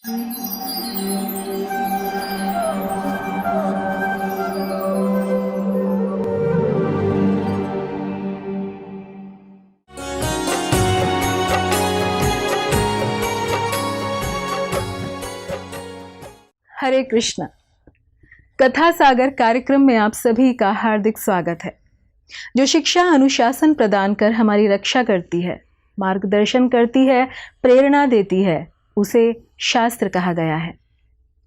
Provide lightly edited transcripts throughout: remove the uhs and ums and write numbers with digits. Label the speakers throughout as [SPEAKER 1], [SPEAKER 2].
[SPEAKER 1] हरे कृष्णा। कथा सागर कार्यक्रम में आप सभी का हार्दिक स्वागत है। जो शिक्षा अनुशासन प्रदान कर हमारी रक्षा करती है, मार्गदर्शन करती है, प्रेरणा देती है, उसे शास्त्र कहा गया है।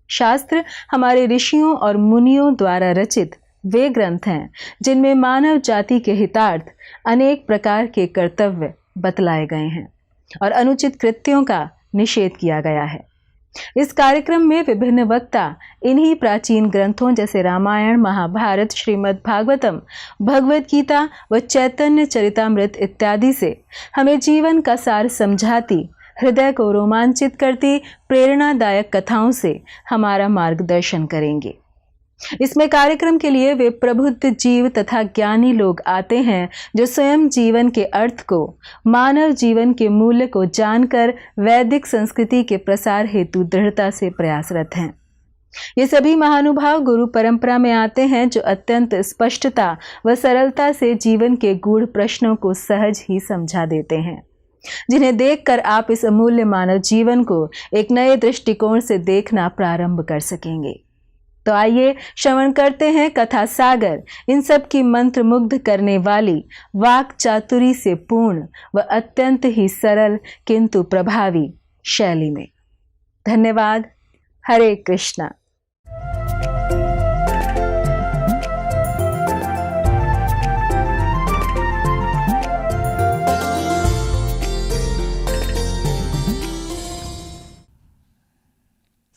[SPEAKER 1] शास्त्र हमारे ऋषियों और मुनियों द्वारा रचित वे ग्रंथ हैं जिनमें मानव जाति के हितार्थ अनेक प्रकार के कर्तव्य बतलाए गए हैं और अनुचित कृत्यों का निषेध किया गया है। इस कार्यक्रम में विभिन्न वक्ता इन्हीं प्राचीन ग्रंथों जैसे रामायण, महाभारत, श्रीमद् भागवतम, भगवद गीता व चैतन्य चरितामृत इत्यादि से हमें जीवन का सार समझाती, हृदय को रोमांचित करती प्रेरणादायक कथाओं से हमारा मार्गदर्शन करेंगे। इसमें कार्यक्रम के लिए वे प्रबुद्ध जीव तथा ज्ञानी लोग आते हैं जो स्वयं जीवन के अर्थ को, मानव जीवन के मूल्य को जानकर वैदिक संस्कृति के प्रसार हेतु दृढ़ता से प्रयासरत हैं। ये सभी महानुभाव गुरु परंपरा में आते हैं जो अत्यंत स्पष्टता व सरलता से जीवन के गूढ़ प्रश्नों को सहज ही समझा देते हैं, जिन्हें देखकर आप इस अमूल्य मानव जीवन को एक नए दृष्टिकोण से देखना प्रारंभ कर सकेंगे। तो आइए श्रवण करते हैं कथा सागर, इन सब की मंत्र मुग्ध करने वाली, वाक चातुरी से पूर्ण व अत्यंत ही सरल किंतु प्रभावी शैली में। धन्यवाद। हरे कृष्णा।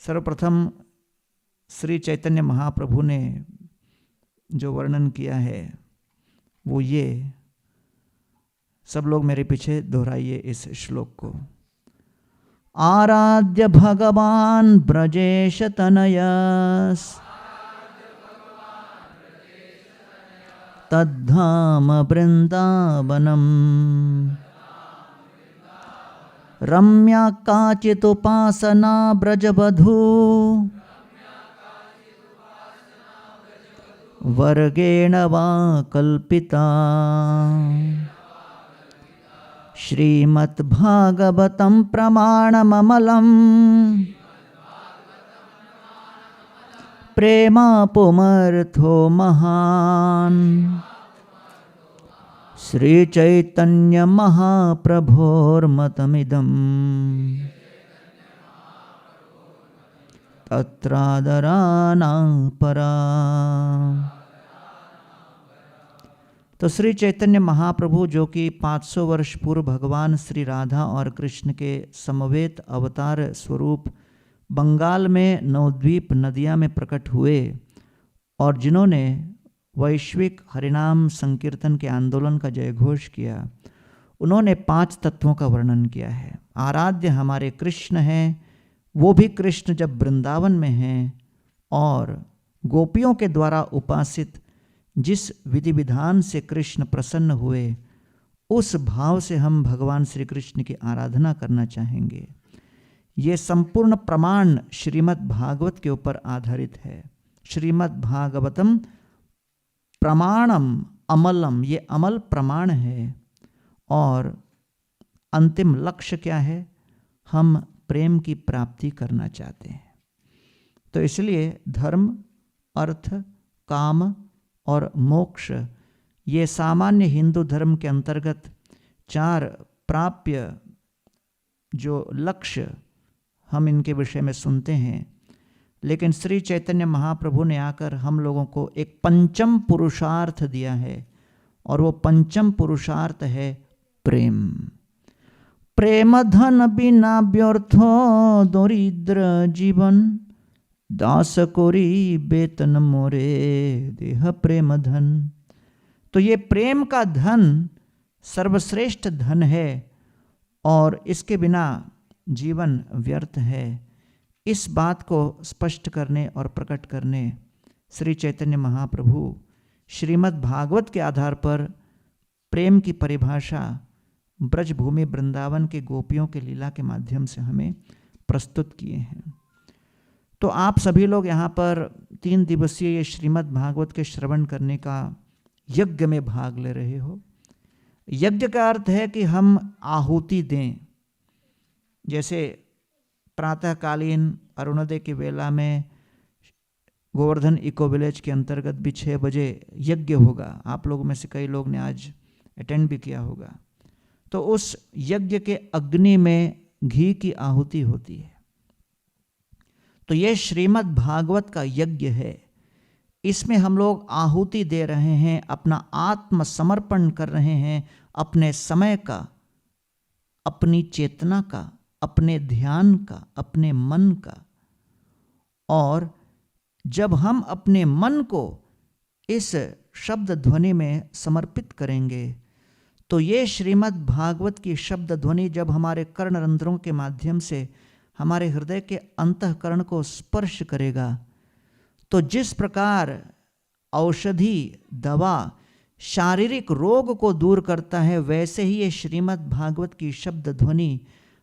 [SPEAKER 2] सर्वप्रथम श्री चैतन्य महाप्रभु ने जो वर्णन किया है वो ये, सब लोग मेरे पीछे दोहराइए इस श्लोक को। आराध्य भगवान ब्रजेश तनयस तद्धाम वृंदावनम रम्या काचिदुपासना ब्रजवधू वर्गेण वा कल्पिता। श्रीमद्भागवतं प्रमाणममलम् प्रेमापुमर्थो महान् श्रीचैतन्य महाप्रभोर्मतमिदम् तत्रादरानां परा। तो श्री चैतन्य महाप्रभु जो कि 500 वर्ष पूर्व भगवान श्री राधा और कृष्ण के समवेत अवतार स्वरूप बंगाल में नवद्वीप नदिया में प्रकट हुए और जिन्होंने वैश्विक हरिनाम संकीर्तन के आंदोलन का जयघोष किया, उन्होंने 5 तत्वों का वर्णन किया है। आराध्य हमारे कृष्ण हैं, वो भी कृष्ण जब वृंदावन में हैं, और गोपियों के द्वारा उपासित जिस विधि विधान से कृष्ण प्रसन्न हुए, उस भाव से हम भगवान श्री कृष्ण की आराधना करना चाहेंगे। ये संपूर्ण प्रमाण श्रीमद् भागवत के ऊपर आधारित है। श्रीमद् भागवतम प्रमाणम अमलम, ये अमल प्रमाण है। और अंतिम लक्ष्य क्या है? हम प्रेम की प्राप्ति करना चाहते हैं। तो इसलिए धर्म, अर्थ, काम और मोक्ष, ये सामान्य हिंदू धर्म के अंतर्गत 4 प्राप्य जो लक्ष्य हम इनके विषय में सुनते हैं, लेकिन श्री चैतन्य महाप्रभु ने आकर हम लोगों को एक पंचम पुरुषार्थ दिया है, और वो पंचम पुरुषार्थ है प्रेम। प्रेम धन बिना व्यर्थो दरिद्र जीवन, दास कोरी वेतन मोरे देह प्रेम धन। तो ये प्रेम का धन सर्वश्रेष्ठ धन है और इसके बिना जीवन व्यर्थ है। इस बात को स्पष्ट करने और प्रकट करने श्री चैतन्य महाप्रभु श्रीमद् भागवत के आधार पर प्रेम की परिभाषा ब्रजभूमि वृंदावन के गोपियों के लीला के माध्यम से हमें प्रस्तुत किए हैं। तो आप सभी लोग यहाँ पर 3 दिवसीय ये श्रीमद् भागवत के श्रवण करने का यज्ञ में भाग ले रहे हो। यज्ञ का अर्थ है कि हम आहुति दें। जैसे प्रातःकालीन अरुणोदय की वेला में गोवर्धन इको विलेज के अंतर्गत भी 6 बजे यज्ञ होगा। आप लोगों में से कई लोग ने आज अटेंड भी किया होगा। तो उस यज्ञ के अग्नि में घी की आहुति होती है। तो ये श्रीमद् भागवत का यज्ञ है। इसमें हम लोग आहुति दे रहे हैं, अपना आत्मसमर्पण कर रहे हैं, अपने समय का, अपनी चेतना का, अपने ध्यान का, अपने मन का। और जब हम अपने मन को इस शब्द ध्वनि में समर्पित करेंगे तो ये श्रीमद् भागवत की शब्द ध्वनि जब हमारे कर्णरंध्रों के माध्यम से हमारे हृदय के अंतःकरण को स्पर्श करेगा तो जिस प्रकार औषधि दवा शारीरिक रोग को दूर करता है, वैसे ही ये श्रीमद् भागवत की शब्द ध्वनि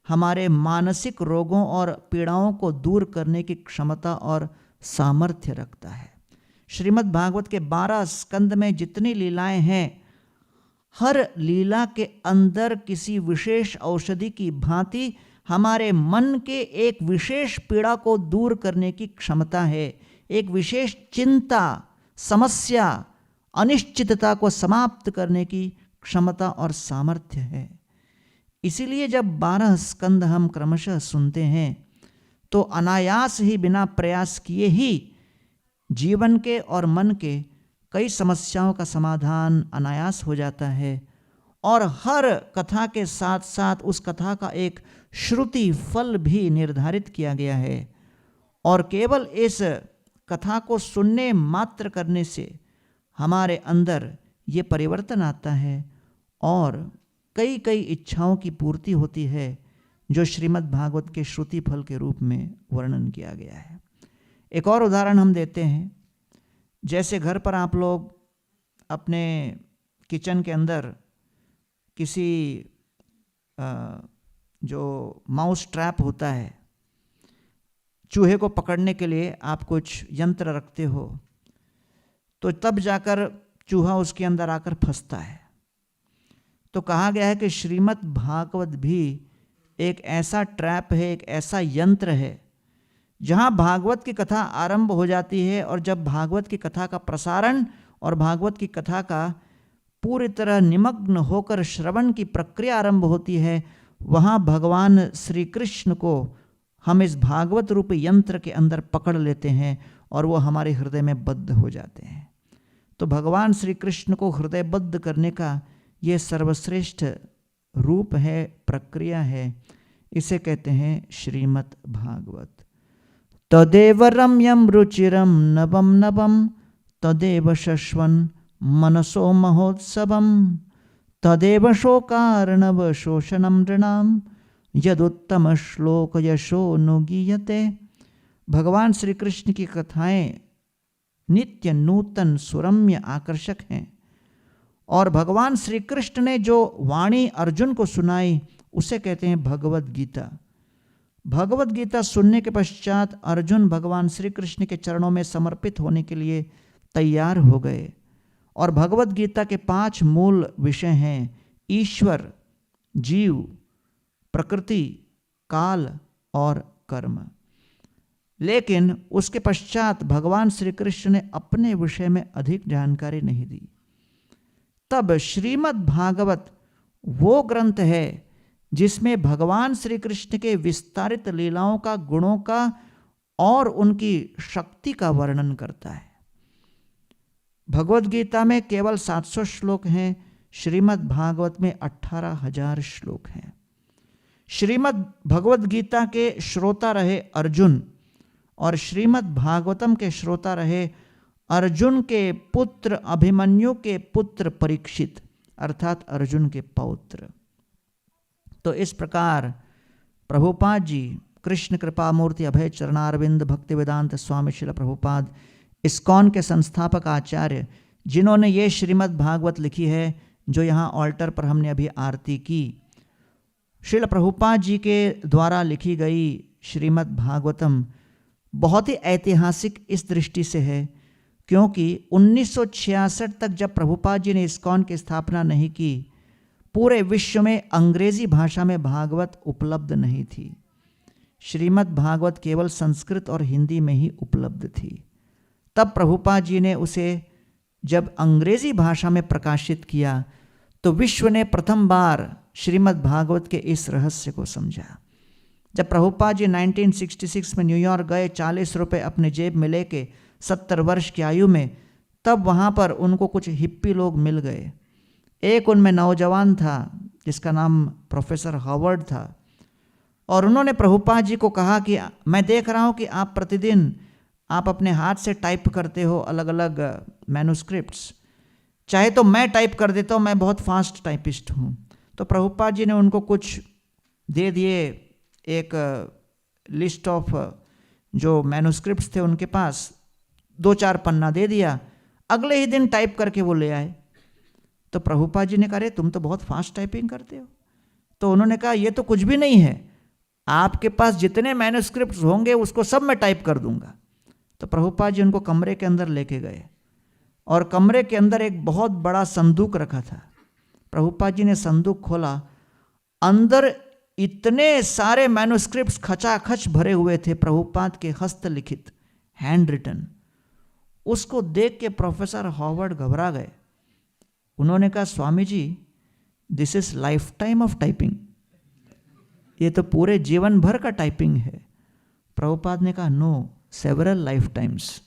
[SPEAKER 2] हमारे मानसिक रोगों और पीड़ाओं को दूर करने की क्षमता और सामर्थ्य रखता है। श्रीमद् भागवत के 12 स्कंद में जितनी लीलाएं हैं, हर लीला के अंदर किसी विशेष औषधि की भांति हमारे मन के एक विशेष पीड़ा को दूर करने की क्षमता है। एक विशेष चिंता, समस्या, अनिश्चितता को समाप्त करने की क्षमता और सामर्थ्य है। इसीलिए जब 12 स्कंद हम क्रमशः सुनते हैं तो अनायास ही, बिना प्रयास किए ही जीवन के और मन के कई समस्याओं का समाधान अनायास हो जाता है। और हर कथा के साथ साथ उस कथा का एक श्रुति फल भी निर्धारित किया गया है। और केवल इस कथा को सुनने मात्र करने से हमारे अंदर ये परिवर्तन आता है और कई कई इच्छाओं की पूर्ति होती है, जो श्रीमद् भागवत के श्रुति फल के रूप में वर्णन किया गया है। एक और उदाहरण हम देते हैं। जैसे घर पर आप लोग अपने किचन के अंदर किसी जो माउस ट्रैप होता है, चूहे को पकड़ने के लिए आप कुछ यंत्र रखते हो, तो तब जाकर चूहा उसके अंदर आकर फंसता है। तो कहा गया है कि श्रीमद् भागवत भी एक ऐसा ट्रैप है, एक ऐसा यंत्र है, जहाँ भागवत की कथा आरंभ हो जाती है और जब भागवत की कथा का प्रसारण और भागवत की कथा का पूरी तरह निमग्न होकर श्रवण की प्रक्रिया आरंभ होती है, वहाँ भगवान श्री कृष्ण को हम इस भागवत रूप यंत्र के अंदर पकड़ लेते हैं और वो हमारे हृदय में बद्ध हो जाते हैं। तो भगवान श्री कृष्ण को हृदयबद्ध करने का ये सर्वश्रेष्ठ रूप है, प्रक्रिया है। इसे कहते हैं श्रीमद् भागवत। तदेव रम्यं रुचिरं नवं नवं तदेव शश्वन् मनसो महोत्सवं तदेव शोकार्णव शोषणं नृणां यदुत्तम श्लोक यशो नुगीयते। भगवान श्री कृष्ण की कथाएं नित्य नूतन सुरम्य आकर्षक हैं और भगवान श्री कृष्ण ने जो वाणी अर्जुन को सुनाई उसे कहते हैं भगवद गीता। भगवद गीता सुनने के पश्चात अर्जुन भगवान श्री कृष्ण के चरणों में समर्पित होने के लिए तैयार हो गए। और भगवद गीता के 5 मूल विषय हैं ईश्वर, जीव, प्रकृति, काल और कर्म। लेकिन उसके पश्चात भगवान श्री कृष्ण ने अपने विषय में अधिक जानकारी नहीं दी। तब श्रीमद् भागवत वो ग्रंथ है जिसमें भगवान श्री कृष्ण के विस्तारित लीलाओं का, गुणों का और उनकी शक्ति का वर्णन करता है। भगवद गीता में केवल 700 श्लोक हैं, श्रीमद् भागवत में 18,000 श्लोक हैं। श्रीमद् भगवद गीता के श्रोता रहे अर्जुन और श्रीमद् भागवतम के श्रोता रहे अर्जुन के पुत्र अभिमन्यु के पुत्र परीक्षित, अर्थात अर्जुन के पौत्र। तो इस प्रकार प्रभुपाद जी, कृष्ण कृपा मूर्ति अभय चरणारविंद भक्ति वेदांत स्वामी श्रील प्रभुपाद, इस्कॉन के संस्थापक आचार्य, जिन्होंने ये श्रीमद् भागवत लिखी है जो यहाँ ऑल्टर पर हमने अभी आरती की, श्रील प्रभुपाद जी के द्वारा लिखी गई श्रीमद् भागवतम बहुत ही ऐतिहासिक इस दृष्टि से है क्योंकि 1966 तक जब प्रभुपाद जी ने इस्कॉन की स्थापना नहीं की, पूरे विश्व में अंग्रेजी भाषा में भागवत उपलब्ध नहीं थी। श्रीमद् भागवत केवल संस्कृत और हिंदी में ही उपलब्ध थी। तब प्रभुपाद जी ने उसे जब अंग्रेजी भाषा में प्रकाशित किया तो विश्व ने प्रथम बार श्रीमद् भागवत के इस रहस्य को समझा। जब प्रभुपाद जी 1966 में न्यूयॉर्क गए 40 रुपये अपने जेब में लेके 70 वर्ष की आयु में, तब वहाँ पर उनको कुछ हिप्पी लोग मिल गए। एक उनमें नौजवान था जिसका नाम प्रोफेसर हॉवर्ड था और उन्होंने प्रभुपाद जी को कहा कि मैं देख रहा हूँ कि आप प्रतिदिन आप अपने हाथ से टाइप करते हो अलग अलग मैन्युस्क्रिप्ट्स, चाहे तो मैं टाइप कर देता हूँ, मैं बहुत फास्ट टाइपिस्ट हूँ। तो प्रभुपाद जी ने उनको कुछ दे दिए, एक लिस्ट ऑफ जो मैन्युस्क्रिप्ट्स थे उनके पास, 2-4 पन्ना दे दिया। अगले ही दिन टाइप करके वो ले आए। तो प्रभुपाद जी ने कहा अरे तुम तो बहुत फास्ट टाइपिंग करते हो। तो उन्होंने कहा ये तो कुछ भी नहीं है, आपके पास जितने मैन्युस्क्रिप्ट्स होंगे उसको सब मैं टाइप कर दूंगा। तो प्रभुपाद जी उनको कमरे के अंदर लेके गए और कमरे के अंदर एक बहुत बड़ा संदूक रखा था। प्रभुपाद जी ने संदूक खोला, अंदर इतने सारे मैन्युस्क्रिप्ट्स खचाखच भरे हुए थे, प्रभुपाद के हस्तलिखित, हैंड रिटन। उसको देख के प्रोफेसर हॉवर्ड घबरा गए। उन्होंने कहा Swami ji this is lifetime of typing, ये तो पूरे जीवन भर का टाइपिंग है। प्रभुपाद ने कहा नो, सेवरल लाइफ टाइम्स,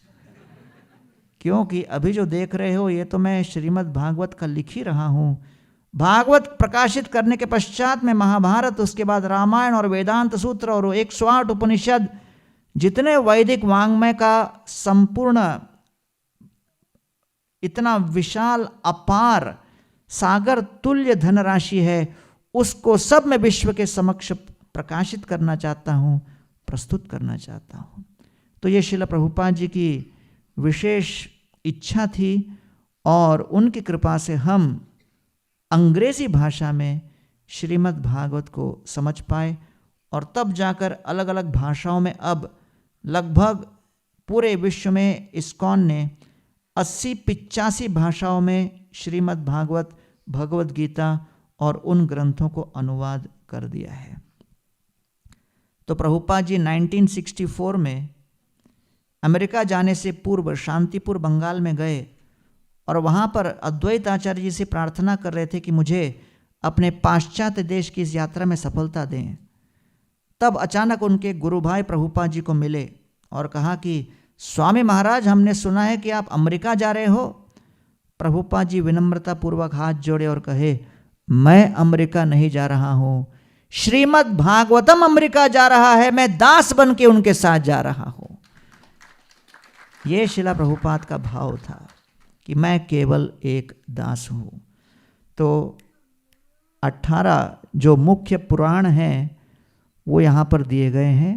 [SPEAKER 2] क्योंकि अभी जो देख रहे हो ये तो मैं श्रीमद् भागवत का लिख ही रहा हूँ। भागवत प्रकाशित करने के पश्चात में महाभारत, उसके बाद रामायण और वेदांत सूत्र और 108 उपनिषद, जितने वैदिक वाङ्मय का संपूर्ण इतना विशाल अपार सागर तुल्य धनराशि है, उसको सब मैं विश्व के समक्ष प्रकाशित करना चाहता हूँ, प्रस्तुत करना चाहता हूँ। तो ये श्रील प्रभुपाद जी की विशेष इच्छा थी और उनकी कृपा से हम अंग्रेजी भाषा में श्रीमद् भागवत को समझ पाए और तब जाकर अलग अलग भाषाओं में अब लगभग पूरे विश्व में इस्कॉन ने 80-85 भाषाओं में श्रीमद् भागवत, भगवद गीता और उन ग्रंथों को अनुवाद कर दिया है। तो प्रभुपाद जी 1964 में अमेरिका जाने से पूर्व शांतिपुर बंगाल में गए और वहाँ पर अद्वैत आचार्य जी से प्रार्थना कर रहे थे कि मुझे अपने पाश्चात्य देश की इस यात्रा में सफलता दें। तब अचानक उनके गुरु भाई प्रभुपाद जी को मिले और कहा कि स्वामी महाराज हमने सुना है कि आप अमेरिका जा रहे हो। प्रभुपाद जी विनम्रता पूर्वक हाथ जोड़े और कहे मैं अमेरिका नहीं जा रहा हूँ, श्रीमद् भागवतम अमेरिका जा रहा है, मैं दास बन के उनके साथ जा रहा हूँ। ये शिला प्रभुपाद का भाव था कि मैं केवल एक दास हूँ। तो 18 जो मुख्य पुराण हैं वो यहाँ पर दिए गए हैं।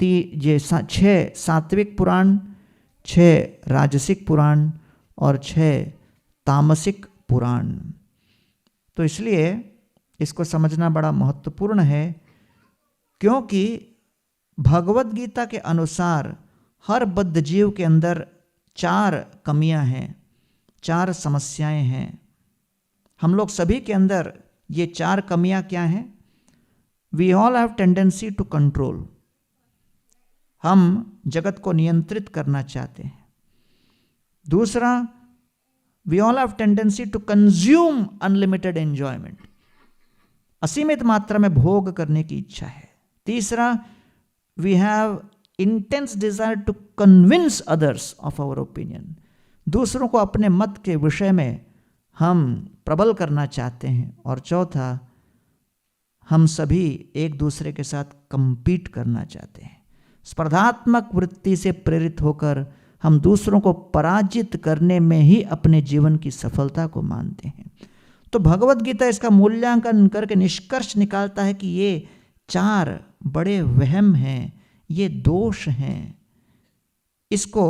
[SPEAKER 2] ये 6 सात्विक पुराण, 6 राजसिक पुराण और 6 तामसिक पुराण। तो इसलिए इसको समझना बड़ा महत्वपूर्ण है क्योंकि भगवद गीता के अनुसार हर बद्ध जीव के अंदर 4 कमियां हैं, 4 समस्याएं हैं। हम लोग सभी के अंदर ये 4 कमियां क्या हैं? We all have tendency to control, हम जगत को नियंत्रित करना चाहते हैं। दूसरा, we all have tendency to consume unlimited enjoyment, असीमित मात्रा में भोग करने की इच्छा है। तीसरा, we have intense desire to convince others of our opinion, दूसरों को अपने मत के विषय में हम प्रबल करना चाहते हैं। और चौथा, हम सभी एक दूसरे के साथ compete करना चाहते हैं। स्पर्धात्मक वृत्ति से प्रेरित होकर हम दूसरों को पराजित करने में ही अपने जीवन की सफलता को मानते हैं। तो भगवद गीता इसका मूल्यांकन करके निष्कर्ष निकालता है कि ये 4 बड़े वहम हैं, ये दोष हैं, इसको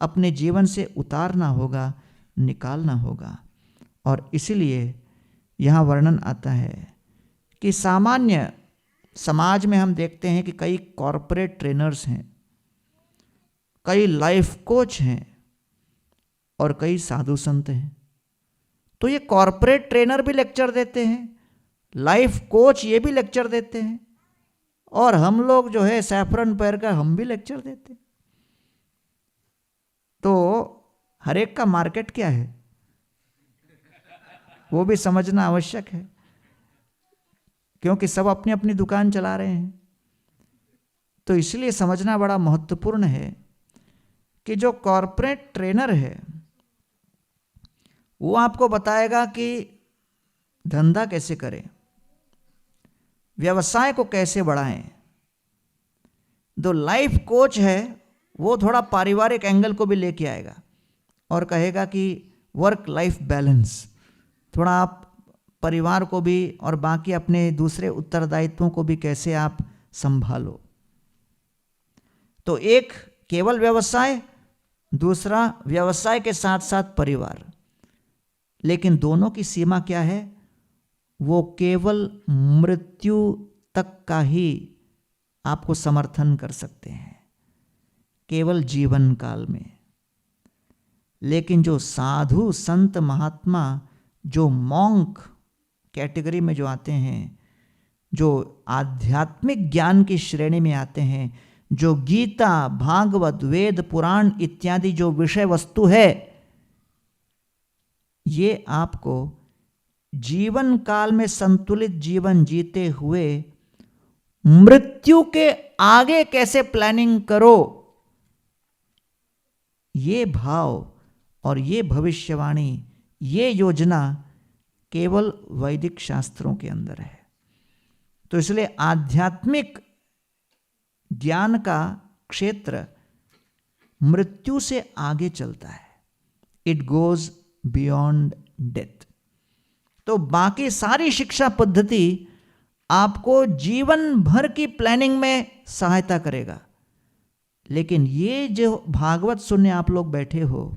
[SPEAKER 2] अपने जीवन से उतारना होगा, निकालना होगा। और इसीलिए यहाँ वर्णन आता है कि सामान्य समाज में हम देखते हैं कि कई कॉरपोरेट ट्रेनर्स हैं कई लाइफ कोच हैं और कई साधु संत हैं। तो ये कॉरपोरेट ट्रेनर भी लेक्चर देते हैं, लाइफ कोच ये भी लेक्चर देते हैं, और हम लोग जो है सैफरन पहन कर हम भी लेक्चर देते हैं। तो हर एक का मार्केट क्या है वो भी समझना आवश्यक है, क्योंकि सब अपनी अपनी दुकान चला रहे हैं। तो इसलिए समझना बड़ा महत्वपूर्ण है कि जो कॉरपोरेट ट्रेनर है वो आपको बताएगा कि धंधा कैसे करें, व्यवसाय को कैसे बढ़ाएं। जो लाइफ कोच है वो थोड़ा पारिवारिक एंगल को भी लेके आएगा और कहेगा कि वर्क लाइफ बैलेंस, थोड़ा आप परिवार को भी और बाकी अपने दूसरे उत्तरदायित्वों को भी कैसे आप संभालो। तो एक केवल व्यवसाय, दूसरा व्यवसाय के साथ साथ परिवार, लेकिन दोनों की सीमा क्या है? वो केवल मृत्यु तक का ही आपको समर्थन कर सकते हैं, केवल जीवन काल में। लेकिन जो साधु संत महात्मा, जो मॉन्क कैटेगरी में जो आते हैं, जो आध्यात्मिक ज्ञान की श्रेणी में आते हैं, जो गीता, भागवत, वेद, पुराण इत्यादि जो विषय वस्तु है, ये आपको जीवन काल में संतुलित जीवन जीते हुए मृत्यु के आगे कैसे प्लानिंग करो, ये भाव और ये भविष्यवाणी, ये योजना केवल वैदिक शास्त्रों के अंदर है। तो इसलिए आध्यात्मिक ज्ञान का क्षेत्र मृत्यु से आगे चलता है, इट गोज बियॉन्ड डेथ। तो बाकी सारी शिक्षा पद्धति आपको जीवन भर की प्लानिंग में सहायता करेगा, लेकिन ये जो भागवत सुनने आप लोग बैठे हो,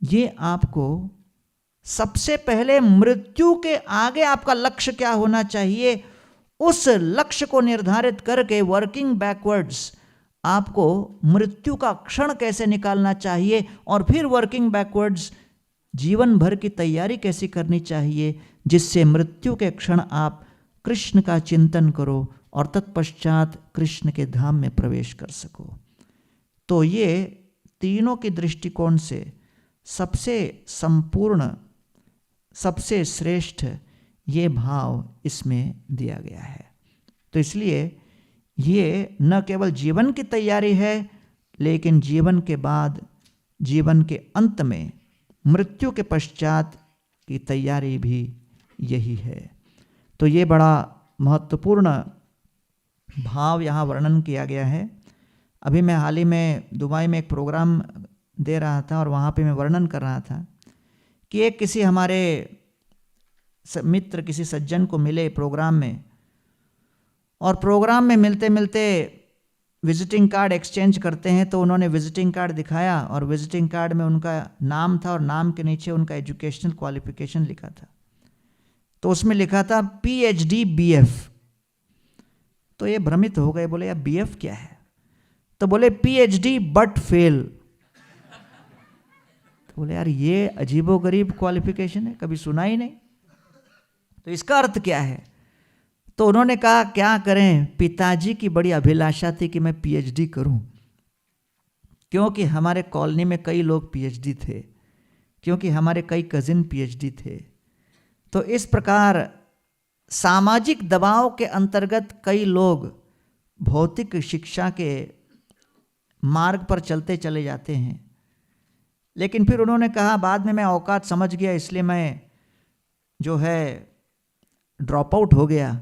[SPEAKER 2] ये आपको सबसे पहले मृत्यु के आगे आपका लक्ष्य क्या होना चाहिए, उस लक्ष्य को निर्धारित करके वर्किंग बैकवर्ड्स आपको मृत्यु का क्षण कैसे निकालना चाहिए, और फिर वर्किंग बैकवर्ड्स जीवन भर की तैयारी कैसी करनी चाहिए, जिससे मृत्यु के क्षण आप कृष्ण का चिंतन करो और तत्पश्चात कृष्ण के धाम में प्रवेश कर सको। तो ये तीनों की दृष्टिकोण से सबसे संपूर्ण, सबसे श्रेष्ठ ये भाव इसमें दिया गया है। तो इसलिए ये न केवल जीवन की तैयारी है, लेकिन जीवन के बाद, जीवन के अंत में, मृत्यु के पश्चात की तैयारी भी यही है। तो ये बड़ा महत्वपूर्ण भाव यहाँ वर्णन किया गया है। अभी मैं हाल ही में दुबई में एक प्रोग्राम दे रहा था और वहाँ पे मैं वर्णन कर रहा था कि एक किसी हमारे मित्र, किसी सज्जन को मिले प्रोग्राम में, और प्रोग्राम में मिलते मिलते विजिटिंग कार्ड एक्सचेंज करते हैं। तो उन्होंने विजिटिंग कार्ड दिखाया और विजिटिंग कार्ड में उनका नाम था और नाम के नीचे उनका एजुकेशनल क्वालिफिकेशन लिखा था। तो उसमें लिखा था PhD BF। तो ये भ्रमित हो गए, बोले यार BF क्या है? तो बोले PhD बट फेल। तो बोले यार ये अजीबोगरीब क्वालिफिकेशन है, कभी सुना ही नहीं। तो इसका अर्थ क्या है? तो उन्होंने कहा क्या करें, पिताजी की बड़ी अभिलाषा थी कि मैं PhD करूं, क्योंकि हमारे कॉलोनी में कई लोग PhD थे, क्योंकि हमारे कई कजिन PhD थे। तो इस प्रकार सामाजिक दबाव के अंतर्गत कई लोग भौतिक शिक्षा के मार्ग पर चलते चले जाते हैं। लेकिन फिर उन्होंने कहा बाद में मैं औकात समझ गया, इसलिए मैं जो है ड्रॉप आउट हो गया।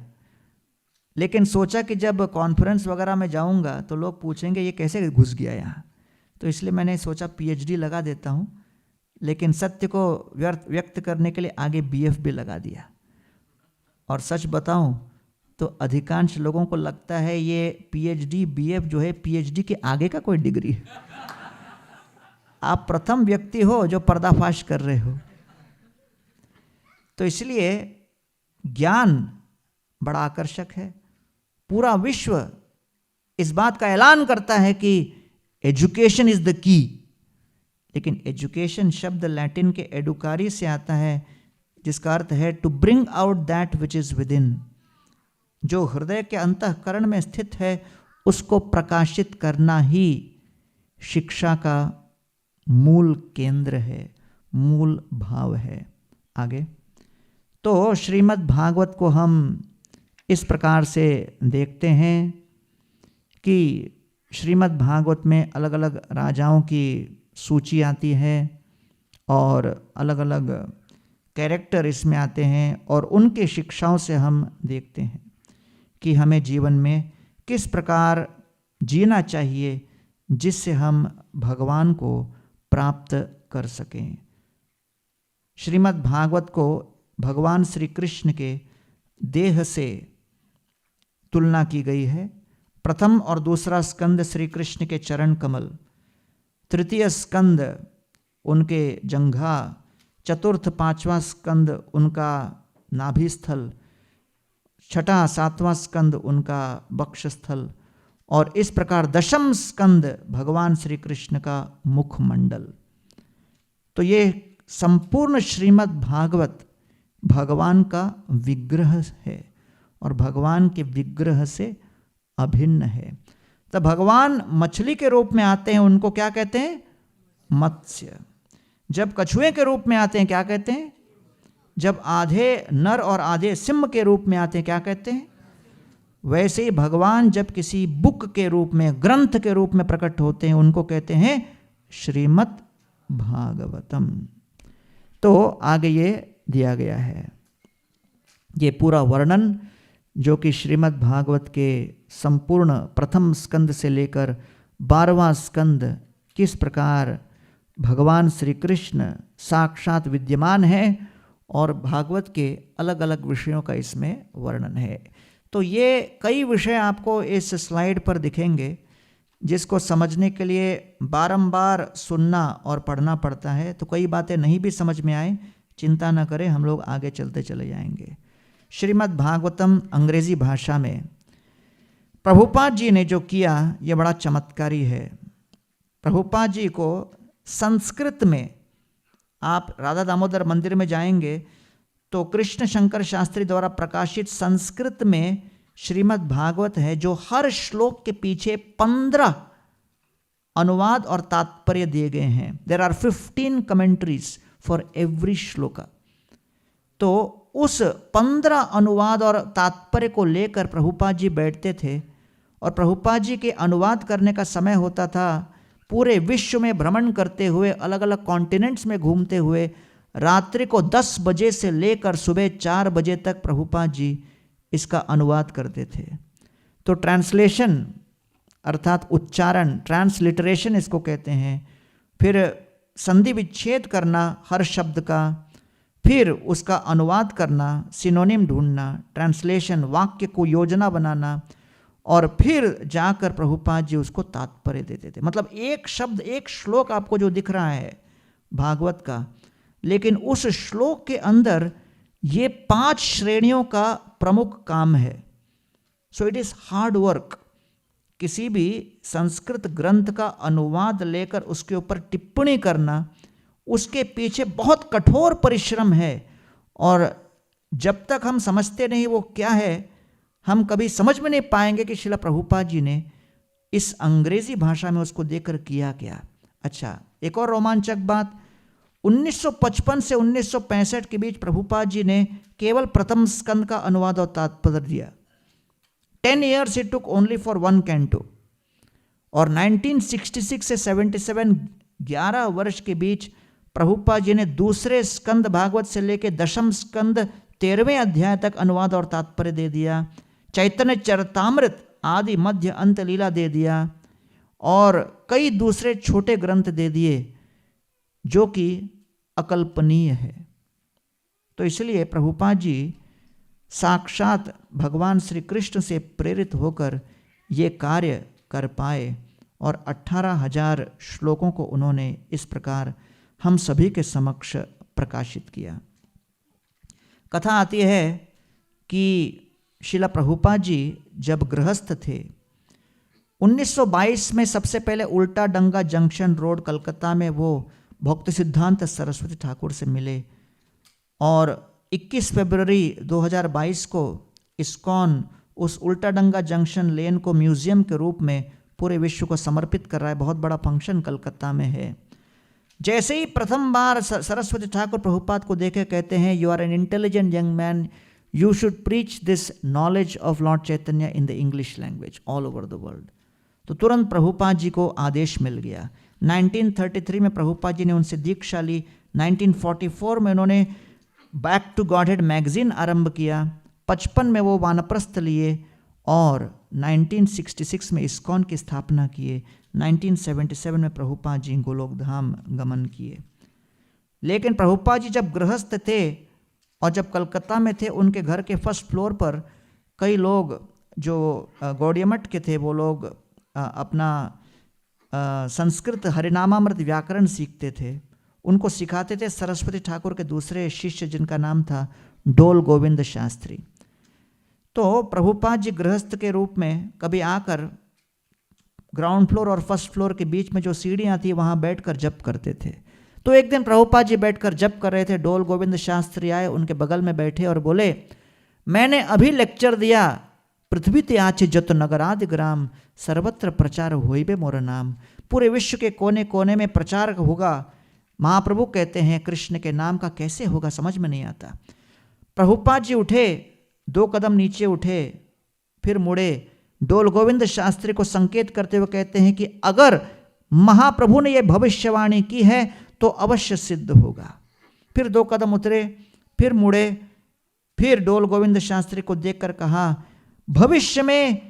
[SPEAKER 2] लेकिन सोचा कि जब कॉन्फ्रेंस वगैरह में जाऊंगा तो लोग पूछेंगे ये कैसे घुस गया यहाँ, तो इसलिए मैंने सोचा PhD लगा देता हूँ। लेकिन सत्य को व्यक्त करने के लिए आगे BF भी लगा दिया। और सच बताऊं तो अधिकांश लोगों को लगता है ये PhD BF जो है PhD के आगे का कोई डिग्री है। आप प्रथम व्यक्ति हो जो पर्दाफाश कर रहे हो। तो इसलिए ज्ञान बड़ा आकर्षक है। पूरा विश्व इस बात का ऐलान करता है कि एजुकेशन इज द की, लेकिन एजुकेशन शब्द लैटिन के एडुकारी से आता है, जिसका अर्थ है to bring out that which is within, जो हृदय के अंतःकरण में स्थित है उसको प्रकाशित करना ही शिक्षा का मूल केंद्र है, मूल भाव है। आगे तो श्रीमद् भागवत को हम इस प्रकार से देखते हैं कि श्रीमद् भागवत में अलग अलग राजाओं की सूची आती है और अलग अलग कैरेक्टर इसमें आते हैं, और उनके शिक्षाओं से हम देखते हैं कि हमें जीवन में किस प्रकार जीना चाहिए जिससे हम भगवान को प्राप्त कर सकें। श्रीमद् भागवत को भगवान श्री कृष्ण के देह से तुलना की गई है। प्रथम और दूसरा स्कंद श्री कृष्ण के चरण कमल, तृतीय स्कंद उनके जंघा, चतुर्थ पांचवा स्कंद उनका नाभिस्थल, छठा सातवां स्कंद उनका वक्षस्थल, और इस प्रकार दशम स्कंद भगवान श्री कृष्ण का मुखमंडल। तो ये संपूर्ण श्रीमद् भागवत भगवान का विग्रह है और भगवान के विग्रह से अभिन्न है। तो भगवान मछली के रूप में आते हैं, उनको क्या कहते हैं? मत्स्य। जब कछुए के रूप में आते हैं क्या कहते हैं? जब आधे नर और आधे सिंह के रूप में आते हैं क्या कहते हैं? वैसे ही भगवान जब किसी बुक के रूप में, ग्रंथ के रूप में प्रकट होते हैं उनको कहते हैं श्रीमद् भागवतम। तो आगे ये दिया गया है, ये पूरा वर्णन जो कि श्रीमद् भागवत के संपूर्ण प्रथम स्कंद से लेकर 12वां स्कंद किस प्रकार भगवान श्री कृष्ण साक्षात विद्यमान है और भागवत के अलग अलग विषयों का इसमें वर्णन है। तो ये कई विषय आपको इस स्लाइड पर दिखेंगे जिसको समझने के लिए बारंबार सुनना और पढ़ना पड़ता है। तो कई बातें नहीं भी समझ में आए, चिंता न करें, हम लोग आगे चलते चले जाएंगे। श्रीमद् भागवतम अंग्रेजी भाषा में प्रभुपाद जी ने जो किया ये बड़ा चमत्कारी है। प्रभुपाद जी को संस्कृत में, आप राधा दामोदर मंदिर में जाएंगे तो कृष्ण शंकर शास्त्री द्वारा प्रकाशित संस्कृत में श्रीमद् भागवत है, जो हर श्लोक के पीछे 15 अनुवाद और तात्पर्य दिए गए हैं। There are 15 commentaries for every shloka. तो उस 15 अनुवाद और तात्पर्य को लेकर प्रभुपाद जी बैठते थे और प्रभुपाद जी के अनुवाद करने का समय होता था। पूरे विश्व में भ्रमण करते हुए, अलग अलग कॉन्टिनेंट्स में घूमते हुए, रात्रि को 10 बजे से लेकर सुबह 4 बजे तक प्रभुपाद जी इसका अनुवाद करते थे। तो ट्रांसलेशन अर्थात उच्चारण, ट्रांसलिटरेशन इसको कहते हैं, फिर संधि विच्छेद करना हर शब्द का, फिर उसका अनुवाद करना, सिनोनिम ढूंढना, ट्रांसलेशन, वाक्य को योजना बनाना, और फिर जाकर प्रभुपाद जी उसको तात्पर्य देते थे। मतलब एक शब्द, एक श्लोक आपको जो दिख रहा है भागवत का, लेकिन उस श्लोक के अंदर ये 5 श्रेणियों का प्रमुख काम है। So it is hard work. किसी भी संस्कृत ग्रंथ का अनुवाद लेकर उसके ऊपर टिप्पणी करना, उसके पीछे बहुत कठोर परिश्रम है, और जब तक हम समझते नहीं वो क्या है, हम कभी समझ में नहीं पाएंगे कि श्रील प्रभुपाद जी ने इस अंग्रेजी भाषा में उसको देकर किया क्या। अच्छा, एक और रोमांचक बात, 1955 से 1965 के बीच प्रभुपाद जी ने केवल प्रथम स्कंद का अनुवाद और तात्पर्य दिया। 10 years it took only for one canto। और 1966 से 77, 11 वर्ष के बीच प्रभुपाद जी ने दूसरे स्कंद भागवत से लेकर दशम स्कंद 13वें अध्याय तक अनुवाद और तात्पर्य दे दिया। चैतन्य चरितामृत आदि मध्य अंत लीला दे दिया, और कई दूसरे छोटे ग्रंथ दे दिए जो कि अकल्पनीय है। तो इसलिए प्रभुपाद जी साक्षात भगवान श्री कृष्ण से प्रेरित होकर ये कार्य कर पाए, और 18,000 श्लोकों को उन्होंने इस प्रकार हम सभी के समक्ष प्रकाशित किया। कथा आती है कि श्रील प्रभुपाद जी जब गृहस्थ थे 1922 में सबसे पहले उल्टा डंगा जंक्शन रोड कलकत्ता में वो भक्ति सिद्धांत सरस्वती ठाकुर से मिले और 21 फरवरी 2022 को इस्कॉन उस उल्टा डंगा जंक्शन लेन को म्यूजियम के रूप में पूरे विश्व को समर्पित कर रहा है। बहुत बड़ा फंक्शन कलकत्ता में है। जैसे ही प्रथम बार सरस्वती ठाकुर प्रभुपाद को देखे कहते हैं, you are an intelligent young man, you should preach this knowledge of Lord Chaitanya in the English language all over the world. तो तुरंत प्रभुपाद जी को आदेश मिल गया। 1933 में प्रभुपाद जी ने उनसे दीक्षा ली। 1944 में उन्होंने बैक टू गॉडहेड मैगजीन आरंभ किया। 55 में वो वानप्रस्थ लिए और 1966 में इस्कॉन की स्थापना किए। 1977 में प्रभुपाद जी गोलोक धाम गमन किए। लेकिन प्रभुपाद जी जब गृहस्थ थे और जब कलकत्ता में थे, उनके घर के फर्स्ट फ्लोर पर कई लोग जो गौड़िया मठ के थे वो लोग अपना संस्कृत हरिनामामृत व्याकरण सीखते थे। उनको सिखाते थे सरस्वती ठाकुर के दूसरे शिष्य जिनका नाम था डोल गोविंद शास्त्री। तो प्रभुपाद जी गृहस्थ के रूप में कभी आकर ग्राउंड फ्लोर और फर्स्ट फ्लोर के बीच में जो सीढ़ियाँ थी वहाँ बैठकर जप करते थे। तो एक दिन प्रभुपाद जी बैठकर जप कर रहे थे। डोल गोविंद शास्त्री आए, उनके बगल में बैठे और बोले, मैंने अभी लेक्चर दिया, पृथ्वी ते आचे जत नगरादि ग्राम, सर्वत्र प्रचार होइबे मोर नाम। पूरे विश्व के कोने कोने में प्रचार होगा। महाप्रभु कहते हैं कृष्ण के नाम का कैसे होगा, समझ में नहीं आता। प्रभुपाद जी उठे, 2 कदम नीचे उठे, फिर मुड़े, डोल गोविंद शास्त्री को संकेत करते हुए कहते हैं कि अगर महाप्रभु ने यह भविष्यवाणी की है तो अवश्य सिद्ध होगा। फिर 2 कदम उतरे, फिर मुड़े, फिर डोल गोविंद शास्त्री को देखकर कहा, भविष्य में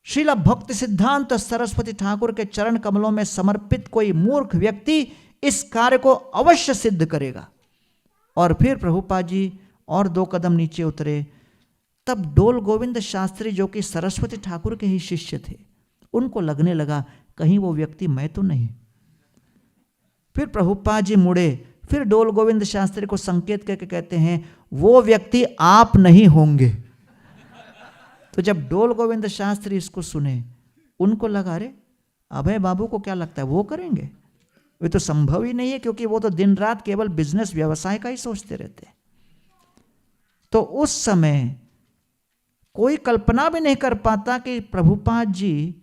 [SPEAKER 2] श्रील भक्ति सिद्धांत सरस्वती ठाकुर के चरण कमलों में समर्पित कोई मूर्ख व्यक्ति इस कार्य को अवश्य सिद्ध करेगा। और फिर प्रभुपाद जी और 2 कदम नीचे उतरे। तब डोल गोविंद शास्त्री जो कि सरस्वती ठाकुर के ही शिष्य थे, उनको लगने लगा कहीं वो व्यक्ति मैं तो नहीं। फिर प्रभुपाद जी मुड़े, फिर डोल गोविंद शास्त्री को संकेत करके कहते हैं, वो व्यक्ति आप नहीं होंगे। तो जब डोल गोविंद शास्त्री इसको सुने, उनको लगा अरे अभय बाबू को क्या लगता है वो करेंगे, ये तो संभव ही नहीं है, क्योंकि वो तो दिन रात केवल बिजनेस व्यवसाय का ही सोचते रहते हैं। तो उस समय कोई कल्पना भी नहीं कर पाता कि प्रभुपाद जी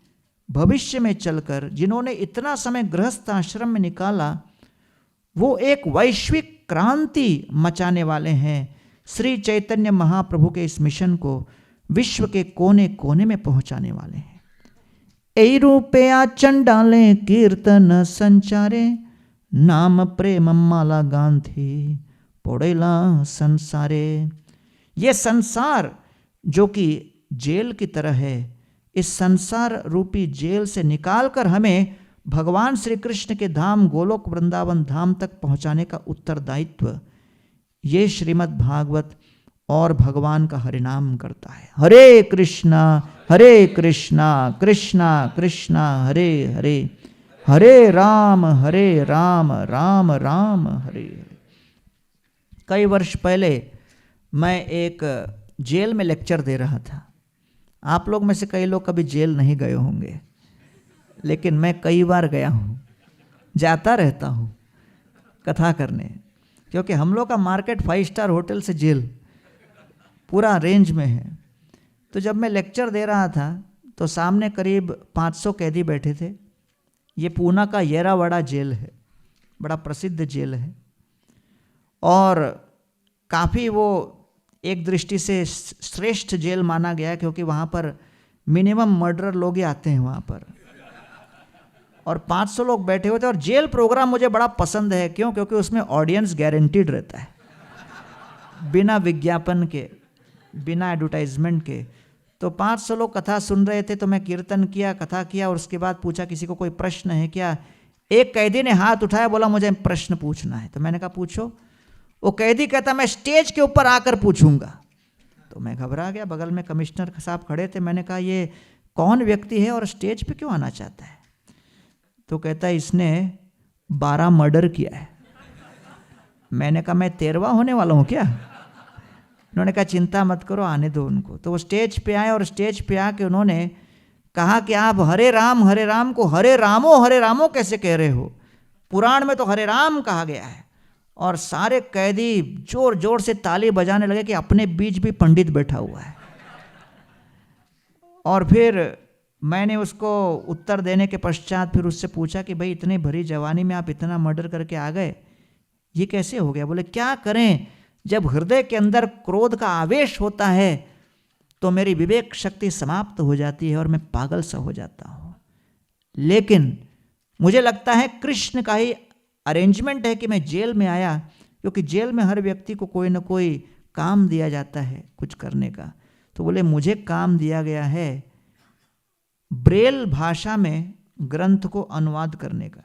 [SPEAKER 2] भविष्य में चलकर जिन्होंने इतना समय गृहस्थ आश्रम में निकाला, वो एक वैश्विक क्रांति मचाने वाले हैं। श्री चैतन्य महाप्रभु के इस मिशन को विश्व के कोने कोने में पहुंचाने वाले हैं। ए रूपया चंडाले कीर्तन संचारे, नाम प्रेम माला गांधी पोड़ेला संसारे। ये संसार जो कि जेल की तरह है, इस संसार रूपी जेल से निकालकर हमें भगवान श्री कृष्ण के धाम गोलोक वृंदावन धाम तक पहुंचाने का उत्तरदायित्व ये श्रीमद् भागवत और भगवान का हरिनाम करता है। हरे कृष्णा कृष्णा कृष्णा हरे हरे, हरे राम राम राम हरे हरे। कई वर्ष पहले मैं एक जेल में लेक्चर दे रहा था। आप लोग में से कई लोग कभी जेल नहीं गए होंगे, लेकिन मैं कई बार गया हूँ, जाता रहता हूँ कथा करने, क्योंकि हम लोग का मार्केट 5 स्टार होटल से जेल पूरा रेंज में है। तो जब मैं लेक्चर दे रहा था तो सामने करीब 500 कैदी बैठे थे। ये पूना का येरावाड़ा जेल है, बड़ा प्रसिद्ध जेल है और काफ़ी वो एक दृष्टि से श्रेष्ठ जेल माना गया, क्योंकि वहाँ पर मिनिमम मर्डरर लोग ही आते हैं वहाँ पर। और 500 लोग बैठे हुए थे। और जेल प्रोग्राम मुझे बड़ा पसंद है, क्यों? क्योंकि उसमें ऑडियंस गारंटीड रहता है, बिना विज्ञापन के, बिना एडवर्टाइजमेंट के। तो 500 लोग कथा सुन रहे थे, तो मैं कीर्तन किया, कथा किया और उसके बाद पूछा किसी को कोई प्रश्न है क्या। एक कैदी ने हाथ उठाया, बोला मुझे प्रश्न पूछना है। तो मैंने कहा पूछो। वो कैदी कहता मैं स्टेज के ऊपर आकर पूछूंगा। तो मैं घबरा गया, बगल में कमिश्नर साहब खड़े थे। मैंने कहा ये कौन व्यक्ति है और स्टेज पे क्यों आना चाहता है? तो कहता है इसने 12 मर्डर किया है। मैंने कहा मैं 13वां होने वाला हूँ क्या? उन्होंने कहा चिंता मत करो, आने दो उनको। तो वो स्टेज पे आए और स्टेज पे आके उन्होंने कहा कि आप हरे राम को हरे रामो कैसे कह रहे हो? पुराण में तो हरे राम कहा गया है। और सारे कैदी जोर जोर से ताली बजाने लगे कि अपने बीच भी पंडित बैठा हुआ है। और फिर मैंने उसको उत्तर देने के पश्चात फिर उससे पूछा कि भाई इतनी भरी जवानी में आप इतना मर्डर करके आ गए, ये कैसे हो गया? बोले क्या करें, जब हृदय के अंदर क्रोध का आवेश होता है तो मेरी विवेक शक्ति समाप्त हो जाती है और मैं पागल सा हो जाता हूँ। लेकिन मुझे लगता है कृष्ण का ही अरेंजमेंट है कि मैं जेल में आया, क्योंकि जेल में हर व्यक्ति को कोई ना कोई काम दिया जाता है कुछ करने का। तो बोले मुझे काम दिया गया है ब्रेल भाषा में ग्रंथ को अनुवाद करने का,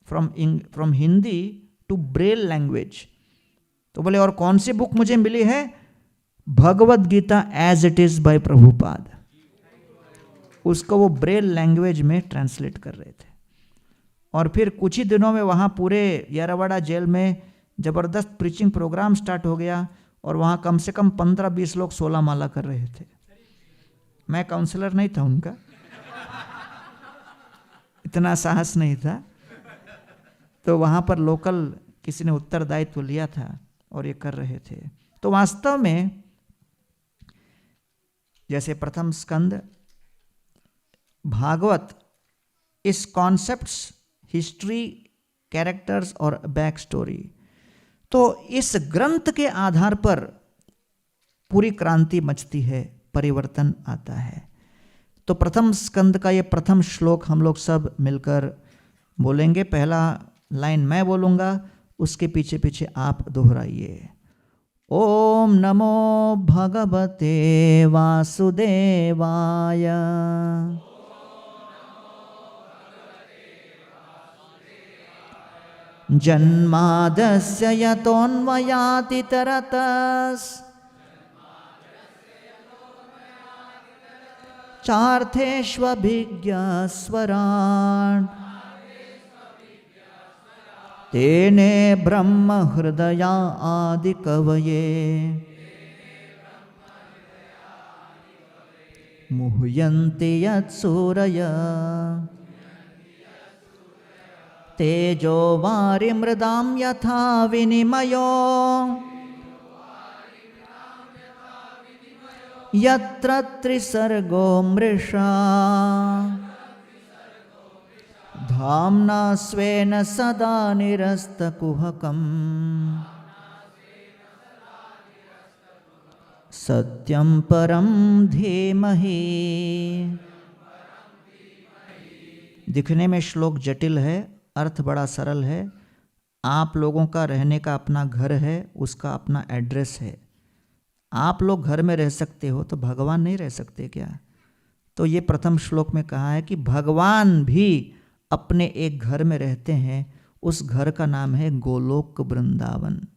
[SPEAKER 2] from Hindi to Braille language. तो बोले और कौन सी बुक मुझे मिली है? Bhagavad Gita as it is by Prabhupada. उसको वो ब्रेल लैंग्वेज में ट्रांसलेट कर रहे थे। और फिर कुछ ही दिनों में वहाँ पूरे येरवाड़ा जेल में ज़बरदस्त प्रीचिंग प्रोग्राम स्टार्ट हो गया और वहाँ कम से कम 15-20 लोग 16 माला कर रहे थे। मैं काउंसलर नहीं था उनका, इतना साहस नहीं था। तो वहाँ पर लोकल किसी ने उत्तरदायित्व लिया था और ये कर रहे थे। तो वास्तव में जैसे प्रथम स्कंद भागवत इस कॉन्सेप्ट्स, हिस्ट्री, कैरेक्टर्स और बैक स्टोरी, तो इस ग्रंथ के आधार पर पूरी क्रांति मचती है, परिवर्तन आता है। तो प्रथम स्कंद का ये प्रथम श्लोक हम लोग सब मिलकर बोलेंगे। पहला लाइन मैं बोलूँगा, उसके पीछे पीछे आप दोहराइए। ओम नमो भगवते वासुदेवाय। जन्मादस्य यतोन्मयाति तरतस् चार्थेष्वभिज्ञस्वरान् तेने ब्रह्म हृदया आदि कवये मुह्यन्ति यत्सूरय तेजो वारिमृदां यथा विनिमयो यत्र त्रिसर्गो मृषा धाम्ना स्वेन सदा निरस्तकुहकम् सत्यं परं धीमहि। दिखने में श्लोक जटिल है, अर्थ बड़ा सरल है। आप लोगों का रहने का अपना घर है, उसका अपना एड्रेस है। आप लोग घर में रह सकते हो तो भगवान नहीं रह सकते क्या? तो ये प्रथम श्लोक में कहा है कि भगवान भी अपने एक घर में रहते हैं, उस घर का नाम है गोलोक वृंदावन।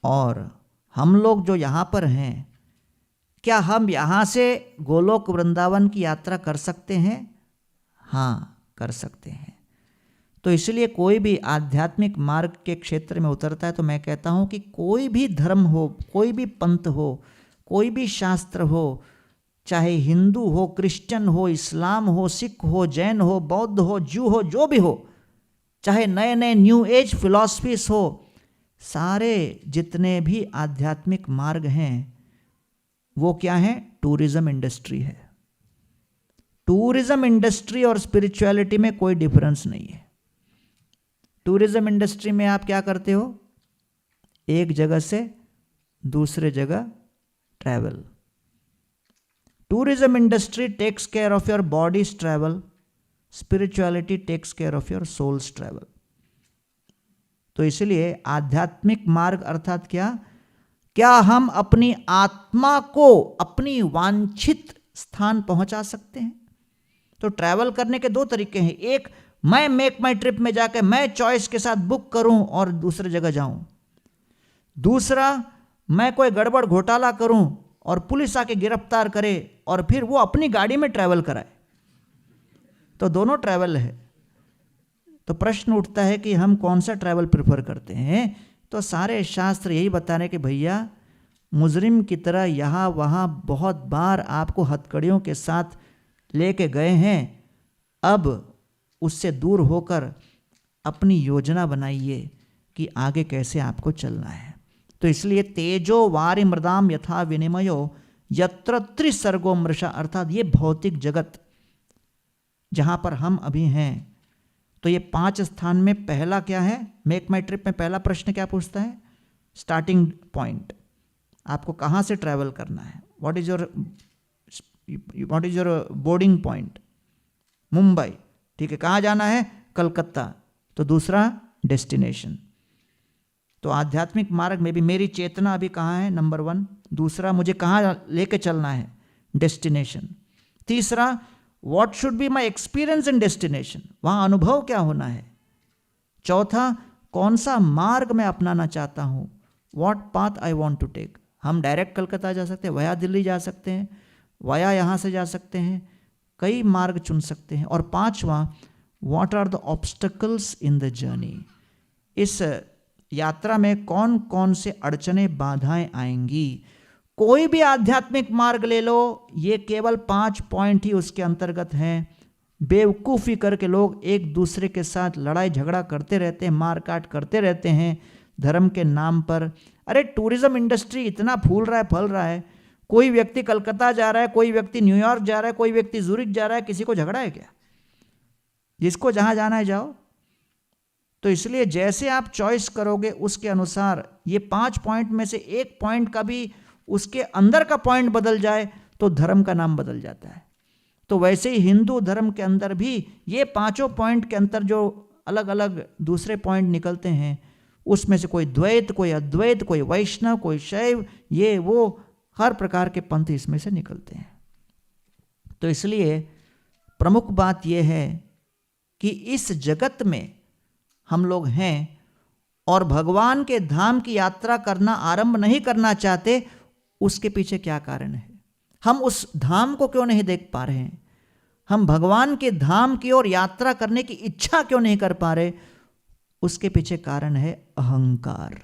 [SPEAKER 2] और हम लोग जो यहाँ पर हैं, क्या हम यहाँ से गोलोक वृंदावन की यात्रा कर सकते हैं? हाँ, कर सकते हैं। तो इसलिए कोई भी आध्यात्मिक मार्ग के क्षेत्र में उतरता है तो मैं कहता हूँ कि कोई भी धर्म हो, कोई भी पंथ हो, कोई भी शास्त्र हो, चाहे हिंदू हो, क्रिश्चियन हो, इस्लाम हो, सिख हो, जैन हो, बौद्ध हो, जू हो, जो भी हो, चाहे नए नए न्यू एज फिलॉसफीज हो, सारे जितने भी आध्यात्मिक मार्ग हैं वो क्या है? टूरिज्म इंडस्ट्री है। टूरिज्म इंडस्ट्री और स्पिरिचुअलिटी में कोई डिफरेंस नहीं है। टूरिज्म इंडस्ट्री में आप क्या करते हो? एक जगह से दूसरे जगह travel. Tourism industry takes care of your bodies travel, spirituality takes care of your souls travel. तो इसलिए आध्यात्मिक मार्ग अर्थात क्या हम अपनी आत्मा को अपनी वांछित स्थान पहुंचा सकते हैं? तो ट्रैवल करने के दो तरीके हैं। एक, मैं मेक माई ट्रिप में जाकर मैं चॉइस के साथ बुक करूं और दूसरी जगह जाऊं। दूसरा, मैं कोई गड़बड़ घोटाला करूं और पुलिस आके गिरफ्तार करे और फिर वो अपनी गाड़ी में ट्रैवल कराए। तो दोनों ट्रैवल है। तो प्रश्न उठता है कि हम कौन सा ट्रैवल प्रेफर करते हैं? तो सारे शास्त्र यही बता रहे कि भैया मुजरिम की तरह यहाँ वहाँ बहुत बार आपको हथकड़ियों के साथ लेके गए हैं, अब उससे दूर होकर अपनी योजना बनाइए कि आगे कैसे आपको चलना है। तो इसलिए तेजो वारि मृदाम यथा विनिमयो यत्र त्रिसर्गो मृषा, अर्थात ये भौतिक जगत जहां पर हम अभी हैं, तो ये 5 स्थान में पहला क्या है? मेक माई ट्रिप में पहला प्रश्न क्या पूछता है? स्टार्टिंग पॉइंट, आपको कहाँ से ट्रैवल करना है? What is your boarding point? Mumbai, ठीक है। कहाँ जाना है? कलकत्ता। तो दूसरा डेस्टिनेशन। तो आध्यात्मिक मार्ग में भी मेरी चेतना अभी कहाँ है? नंबर 1। दूसरा, मुझे कहाँ लेके चलना है? डेस्टिनेशन। तीसरा, what should be my experience in destination, वहाँ अनुभव क्या होना है? चौथा, कौन सा मार्ग मैं अपनाना चाहता हूँ? What path I want to take. हम डायरेक्ट कलकत्ता जा सकते हैं, वया दिल्ली जा सकते हैं, वया यहाँ से जा सकते हैं, कई मार्ग चुन सकते हैं। और पांचवा, what are the obstacles in the journey, इस यात्रा में कौन कौन से अड़चने बाधाएं आएंगी। कोई भी आध्यात्मिक मार्ग ले लो, ये केवल 5 पॉइंट ही उसके अंतर्गत हैं। बेवकूफ़ी करके लोग एक दूसरे के साथ लड़ाई झगड़ा करते रहते हैं, मारकाट करते रहते हैं धर्म के नाम पर। अरे टूरिज्म इंडस्ट्री इतना फूल रहा है, फल रहा है, कोई व्यक्ति कलकत्ता जा रहा है, कोई व्यक्ति न्यूयॉर्क जा रहा है, कोई व्यक्ति ज़ुरिक जा रहा है, किसी को झगड़ा है क्या? जिसको जहाँ जाना है जाओ। तो इसलिए जैसे आप चॉइस करोगे उसके अनुसार, ये 5 पॉइंट में से एक पॉइंट का भी उसके अंदर का पॉइंट बदल जाए तो धर्म का नाम बदल जाता है। तो वैसे ही हिंदू धर्म के अंदर भी ये 5 पॉइंट के अंतर जो अलग अलग दूसरे पॉइंट निकलते हैं, उसमें से कोई द्वैत, कोई अद्वैत, कोई वैष्णव, कोई शैव, ये वो हर प्रकार के पंथ इसमें से निकलते हैं। तो इसलिए प्रमुख बात यह है कि इस जगत में हम लोग हैं और भगवान के धाम की यात्रा करना आरंभ नहीं करना चाहते, उसके पीछे क्या कारण है? हम उस धाम को क्यों नहीं देख पा रहे हैं? हम भगवान के धाम की ओर यात्रा करने की इच्छा क्यों नहीं कर पा रहे? उसके पीछे कारण है अहंकार।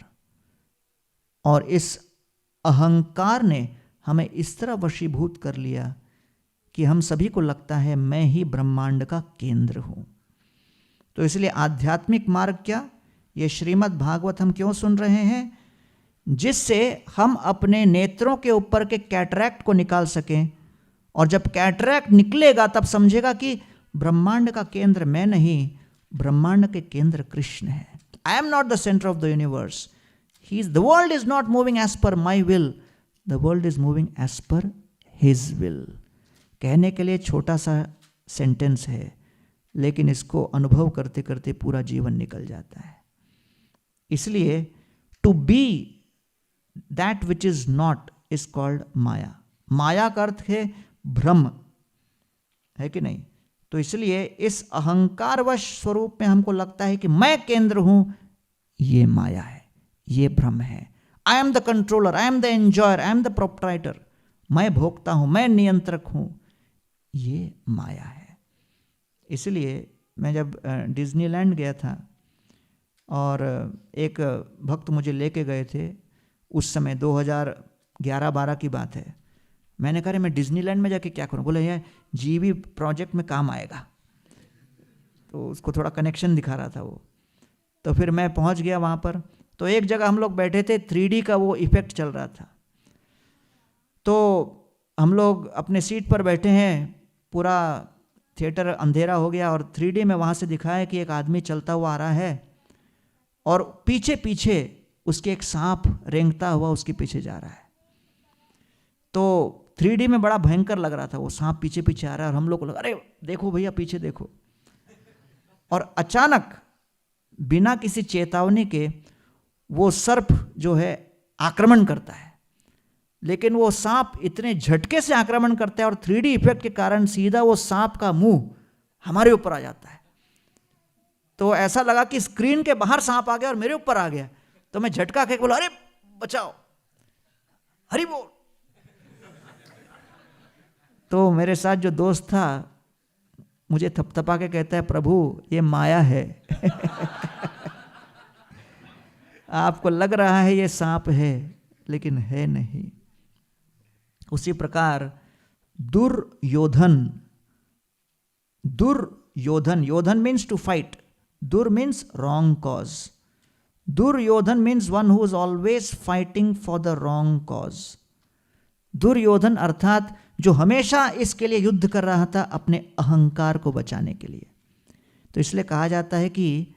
[SPEAKER 2] और इस अहंकार ने हमें इस तरह वशीभूत कर लिया कि हम सभी को लगता है मैं ही ब्रह्मांड का केंद्र हूं। तो इसलिए आध्यात्मिक मार्ग क्या, ये श्रीमद् भागवत हम क्यों सुन रहे हैं? जिससे हम अपने नेत्रों के ऊपर के कैटरैक्ट को निकाल सकें। और जब कैटरैक्ट निकलेगा तब समझेगा कि ब्रह्मांड का केंद्र मैं नहीं, ब्रह्मांड के केंद्र कृष्ण है। I am not the centre of the universe, the world is not moving as per my will, the world is moving as per his will. कहने के लिए छोटा सा सेंटेंस है, लेकिन इसको अनुभव करते करते पूरा जीवन निकल जाता है। इसलिए to be that which is not is called Maya. माया का अर्थ है भ्रम, है कि नहीं? तो इसलिए इस अहंकारवश स्वरूप में हमको लगता है कि मैं केंद्र हूं, ये माया है, ये भ्रम है। I am the controller, I am the enjoyer, I am the proprietor, मैं भोक्ता हूं, मैं नियंत्रक हूं, ये माया है। इसलिए मैं जब डिज्नीलैंड गया था और एक भक्त मुझे लेके गए थे, उस समय 2011-12 की बात है। मैंने कहा मैं डिज्नीलैंड में जाके क्या करूं? बोले यार जीवी प्रोजेक्ट में काम आएगा। तो उसको थोड़ा कनेक्शन दिखा रहा था वो। तो फिर मैं पहुंच गया वहाँ पर। तो एक जगह हम लोग बैठे थे, 3D का वो इफेक्ट चल रहा था। तो हम लोग अपने सीट पर बैठे हैं, पूरा थिएटर अंधेरा हो गया और 3D में वहाँ से दिखाया कि एक आदमी चलता हुआ आ रहा है और पीछे पीछे उसके एक सांप रेंगता हुआ उसके पीछे जा रहा है। तो 3D में बड़ा भयंकर लग रहा था, वो सांप पीछे पीछे आ रहा है और हम लोग को लगा अरे देखो भैया पीछे देखो। और अचानक बिना किसी चेतावनी के वो सर्प जो है आक्रमण करता है, लेकिन वो सांप इतने झटके से आक्रमण करता है और 3D इफेक्ट के कारण सीधा वो सांप का मुंह हमारे ऊपर आ जाता है। तो ऐसा लगा कि स्क्रीन के बाहर सांप आ गया और मेरे ऊपर आ गया। तो मैं झटका के बोला अरे बचाओ, हरि बोल। तो मेरे साथ जो दोस्त था मुझे थपथपा के कहता है प्रभु ये माया है। आपको लग रहा है ये सांप है, लेकिन है नहीं। उसी प्रकार Duryodhan Duryodhan, yodhan means to fight, dur means wrong cause, Duryodhan means one who is always fighting for the wrong cause. Duryodhan अर्थात जो हमेशा इसके लिए युद्ध कर रहा था अपने अहंकार को बचाने के लिए। तो इसलिए कहा जाता है कि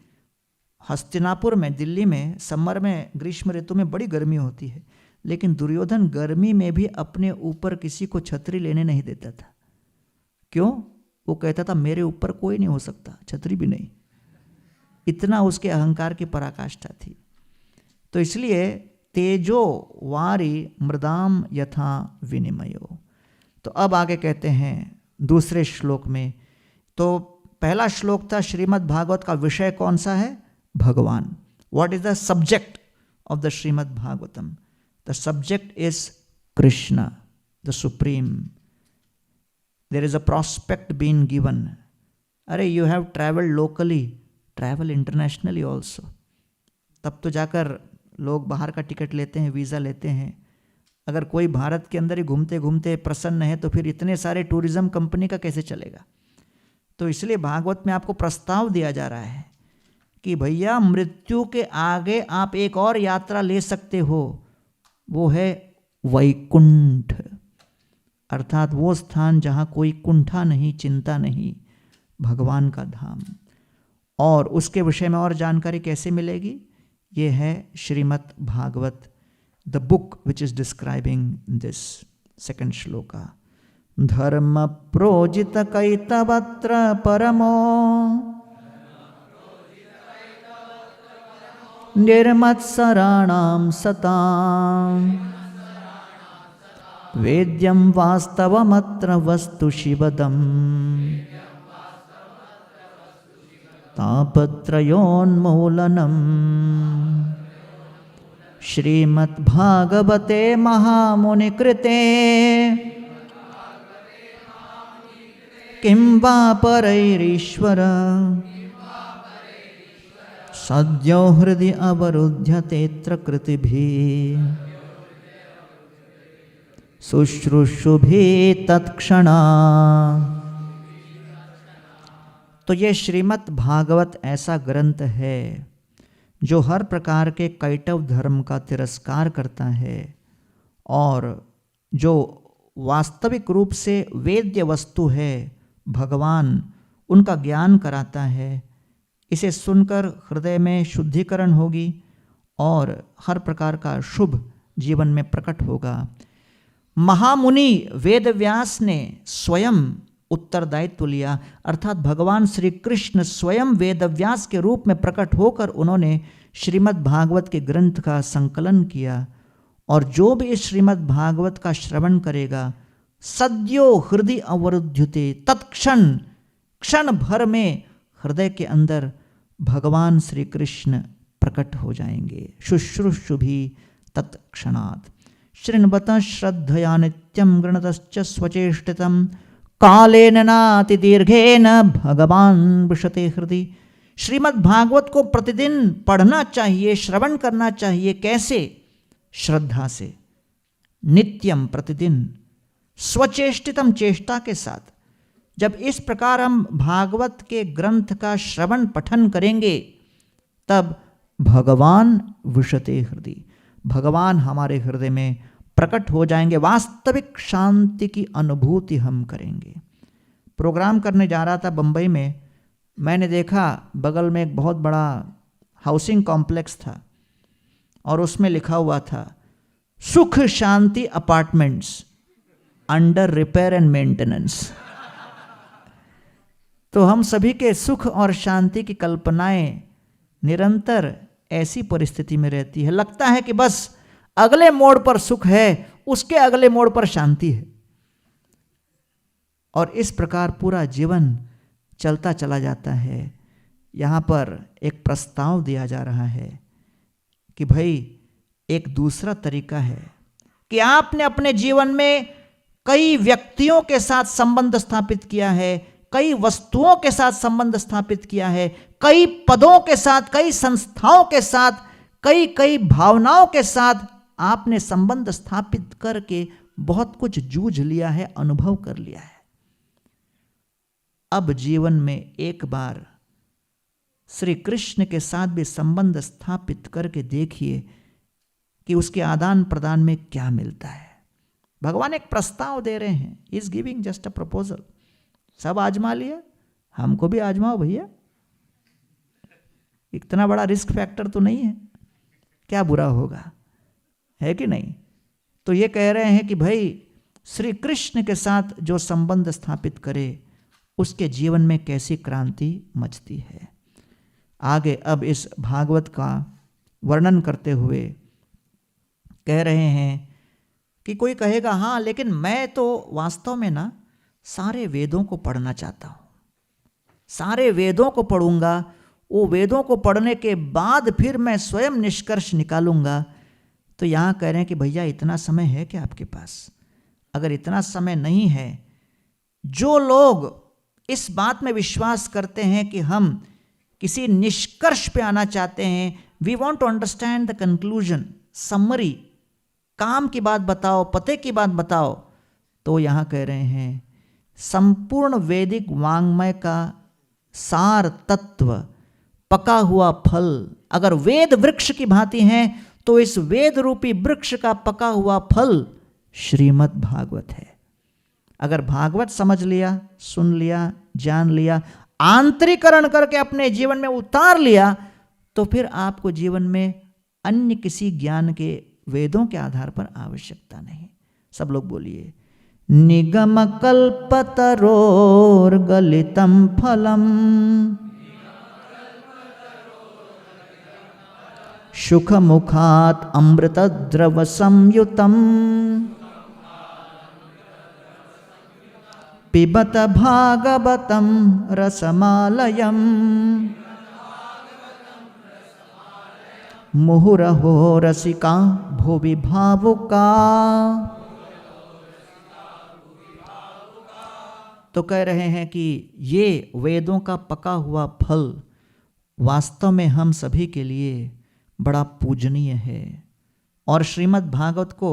[SPEAKER 2] हस्तिनापुर में, दिल्ली में समर में, ग्रीष्म ऋतु में बड़ी गर्मी होती है, लेकिन दुर्योधन गर्मी में भी अपने ऊपर किसी को छतरी लेने नहीं देता था। क्यों? वो कहता था मेरे ऊपर कोई नहीं हो सकता, छतरी भी नहीं। इतना उसके अहंकार की पराकाष्ठा थी। तो इसलिए तेजो वारी मृदाम यथा विनिमयो। तो अब आगे कहते हैं दूसरे श्लोक में। तो पहला श्लोक था श्रीमद् भागवत का विषय कौन सा है? भगवान। What is the subject of the Shrimad Bhagavatam? The subject is Krishna, the supreme. There is a prospect being given. अरे you have travelled locally, travel internationally also. तब तो जाकर लोग बाहर का टिकट लेते हैं, वीज़ा लेते हैं। अगर कोई भारत के अंदर ही घूमते घूमते प्रसन्न है तो फिर इतने सारे टूरिज्म कंपनी का कैसे चलेगा? तो इसलिए भागवत में आपको प्रस्ताव दिया जा रहा है कि भैया मृत्यु के आगे आप एक और यात्रा ले सकते हो, वो है वैकुंठ, अर्थात वो स्थान जहाँ कोई कुंठा नहीं, चिंता नहीं, भगवान का धाम। और उसके विषय में और जानकारी कैसे मिलेगी? ये है Shrimad Bhagavat, the book which is describing this second shloka. धर्म प्रोजित कैतवत्र परमो निर्मत्सराणां सतां वेद्यं वास्तवमत्र वस्तु शिवदम् तापत्रयोन्मूलनम्। श्रीमद्भागवते महामुनिकृते किं वा परैरीश्वर सद्यो हृदि अवरुध्यतेऽत्र कृतिभिः शुश्रूषुभिः तत्क्षणात्। तो ये श्रीमद् भागवत ऐसा ग्रंथ है जो हर प्रकार के कैटव धर्म का तिरस्कार करता है और जो वास्तविक रूप से वेद्य वस्तु है भगवान, उनका ज्ञान कराता है। इसे सुनकर हृदय में शुद्धिकरण होगी और हर प्रकार का शुभ जीवन में प्रकट होगा। महामुनि वेदव्यास ने स्वयं उत्तरदायित्व लिया, अर्थात भगवान श्री कृष्ण स्वयं वेदव्यास के रूप में प्रकट होकर उन्होंने श्रीमद् भागवत के ग्रंथ का संकलन किया। और जो भी इस श्रीमद् भागवत का श्रवण करेगा सद्यो हृदय अवरुध्यते, तत्क्षण, क्षण भर में हृदय के अंदर भगवान श्री कृष्ण प्रकट हो जाएंगे। शुश्रूषुभि तत्क्षणात्। शृण्वत श्रद्धया नित्यं गृणतश्च स्वचेष्टितं कालेन नाति दीर्घेन भगवान विशते हृदय। श्रीमद् भागवत को प्रतिदिन पढ़ना चाहिए, श्रवण करना चाहिए। कैसे? श्रद्धा से, नित्यम, प्रतिदिन, स्वचेष्टितम, चेष्टा के साथ। जब इस प्रकार हम भागवत के ग्रंथ का श्रवण पठन करेंगे तब भगवान विशते हृदय, भगवान हमारे हृदय में प्रकट हो जाएंगे। वास्तविक शांति की अनुभूति हम करेंगे। प्रोग्राम करने जा रहा था बंबई में, मैंने देखा बगल में एक बहुत बड़ा हाउसिंग कॉम्प्लेक्स था और उसमें लिखा हुआ था Sukh Shanti apartments under repair and maintenance. तो हम सभी के सुख और शांति की कल्पनाएं निरंतर ऐसी परिस्थिति में रहती है। लगता है कि बस अगले मोड़ पर सुख है, उसके अगले मोड़ पर शांति है, और इस प्रकार पूरा जीवन चलता चला जाता है। यहाँ पर एक प्रस्ताव दिया जा रहा है कि भाई एक दूसरा तरीका है कि आपने अपने जीवन में कई व्यक्तियों के साथ संबंध स्थापित किया है, कई वस्तुओं के साथ संबंध स्थापित किया है, कई पदों के साथ, कई संस्थाओं के साथ, कई भावनाओं के साथ आपने संबंध स्थापित करके बहुत कुछ जूझ लिया है, अनुभव कर लिया है। अब जीवन में एक बार श्री कृष्ण के साथ भी संबंध स्थापित करके देखिए कि उसके आदान प्रदान में क्या मिलता है। भगवान एक प्रस्ताव दे रहे हैं, is giving just a proposal. सब आजमा लिया, हमको भी आजमाओ भैया, इतना बड़ा रिस्क फैक्टर तो नहीं है, क्या बुरा होगा, है कि नहीं। तो ये कह रहे हैं कि भाई श्री कृष्ण के साथ जो संबंध स्थापित करे उसके जीवन में कैसी क्रांति मचती है। आगे अब इस भागवत का वर्णन करते हुए कह रहे हैं कि कोई कहेगा हाँ लेकिन मैं तो वास्तव में ना सारे वेदों को पढ़ना चाहता हूँ, सारे वेदों को पढ़ूंगा, वो वेदों को पढ़ने के बाद फिर मैं स्वयं निष्कर्ष निकालूंगा। तो यहाँ कह रहे हैं कि भैया इतना समय है क्या आपके पास? अगर इतना समय नहीं है, जो लोग इस बात में विश्वास करते हैं कि हम किसी निष्कर्ष पे आना चाहते हैं, we want to understand the conclusion, summary, काम की बात बताओ, पते की बात बताओ, तो यहाँ कह रहे हैं संपूर्ण वैदिक वाङ्मय का सार तत्व, पका हुआ फल, अगर वेद वृक्ष की भांति हैं तो इस वेद रूपी वृक्ष का पका हुआ फल श्रीमद् भागवत है। अगर भागवत समझ लिया, सुन लिया, जान लिया, आंतरीकरण करके अपने जीवन में उतार लिया, तो फिर आपको जीवन में अन्य किसी ज्ञान के, वेदों के आधार पर आवश्यकता नहीं। सब लोग बोलिए, निगम कल्पतरोर गलितम फलम सुख मुखात अमृत द्रव संयुतम पिबत भागवतम रसमालयम मुहुरहो रसिका भुवि भावुका। तो कह रहे हैं कि ये वेदों का पका हुआ फल वास्तव में हम सभी के लिए बड़ा पूजनीय है। और श्रीमद् भागवत को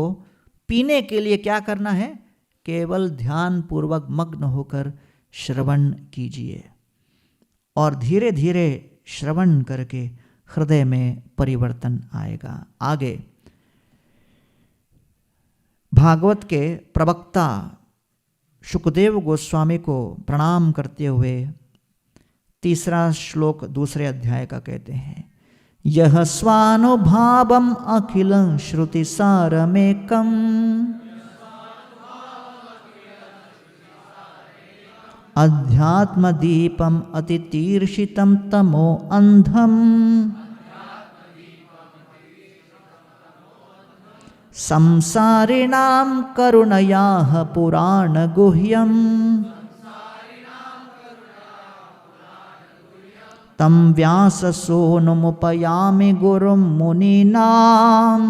[SPEAKER 2] पीने के लिए क्या करना है? केवल ध्यान पूर्वक मग्न होकर श्रवण कीजिए और धीरे धीरे श्रवण करके हृदय में परिवर्तन आएगा। आगे भागवत के प्रवक्ता शुकदेव गोस्वामी को प्रणाम करते हुए तीसरा श्लोक दूसरे अध्याय का कहते हैं, यह स्वानुभावम अखिल श्रुति सारमेकम अध्यात्म दीपम अतितीर्षितम तमो अंधम संसारिणां करुणयाः पुराण गुह्यम तम व्यास सोनुमुपयामि गुरुं मुनीनां।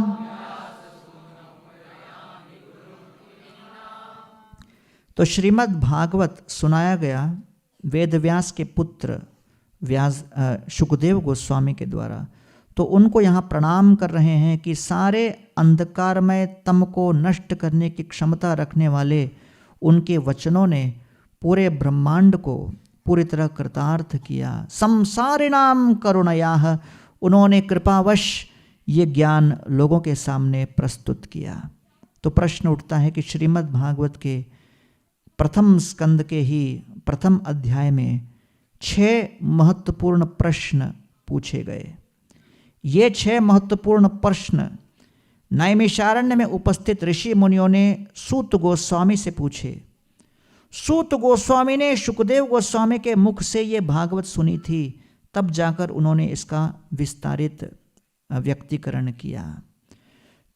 [SPEAKER 2] तो श्रीमद् भागवत सुनाया गया वेदव्यास के पुत्र व्यास शुकदेव गोस्वामी के द्वारा। तो उनको यहाँ प्रणाम कर रहे हैं कि सारे अंधकारमय तम को नष्ट करने की क्षमता रखने वाले उनके वचनों ने पूरे ब्रह्मांड को पूरी तरह कृतार्थ किया। संसारिणाम करुणयाः, उन्होंने कृपावश ये ज्ञान लोगों के सामने प्रस्तुत किया। तो प्रश्न उठता है कि श्रीमद् भागवत के प्रथम स्कंद के ही प्रथम अध्याय में 6 महत्वपूर्ण प्रश्न पूछे गए। ये 6 महत्वपूर्ण प्रश्न नैमिषारण्य में उपस्थित ऋषि मुनियों ने सूत गोस्वामी से पूछे। सूत गोस्वामी ने शुकदेव गोस्वामी के मुख से ये भागवत सुनी थी, तब जाकर उन्होंने इसका विस्तारित व्यक्तीकरण किया।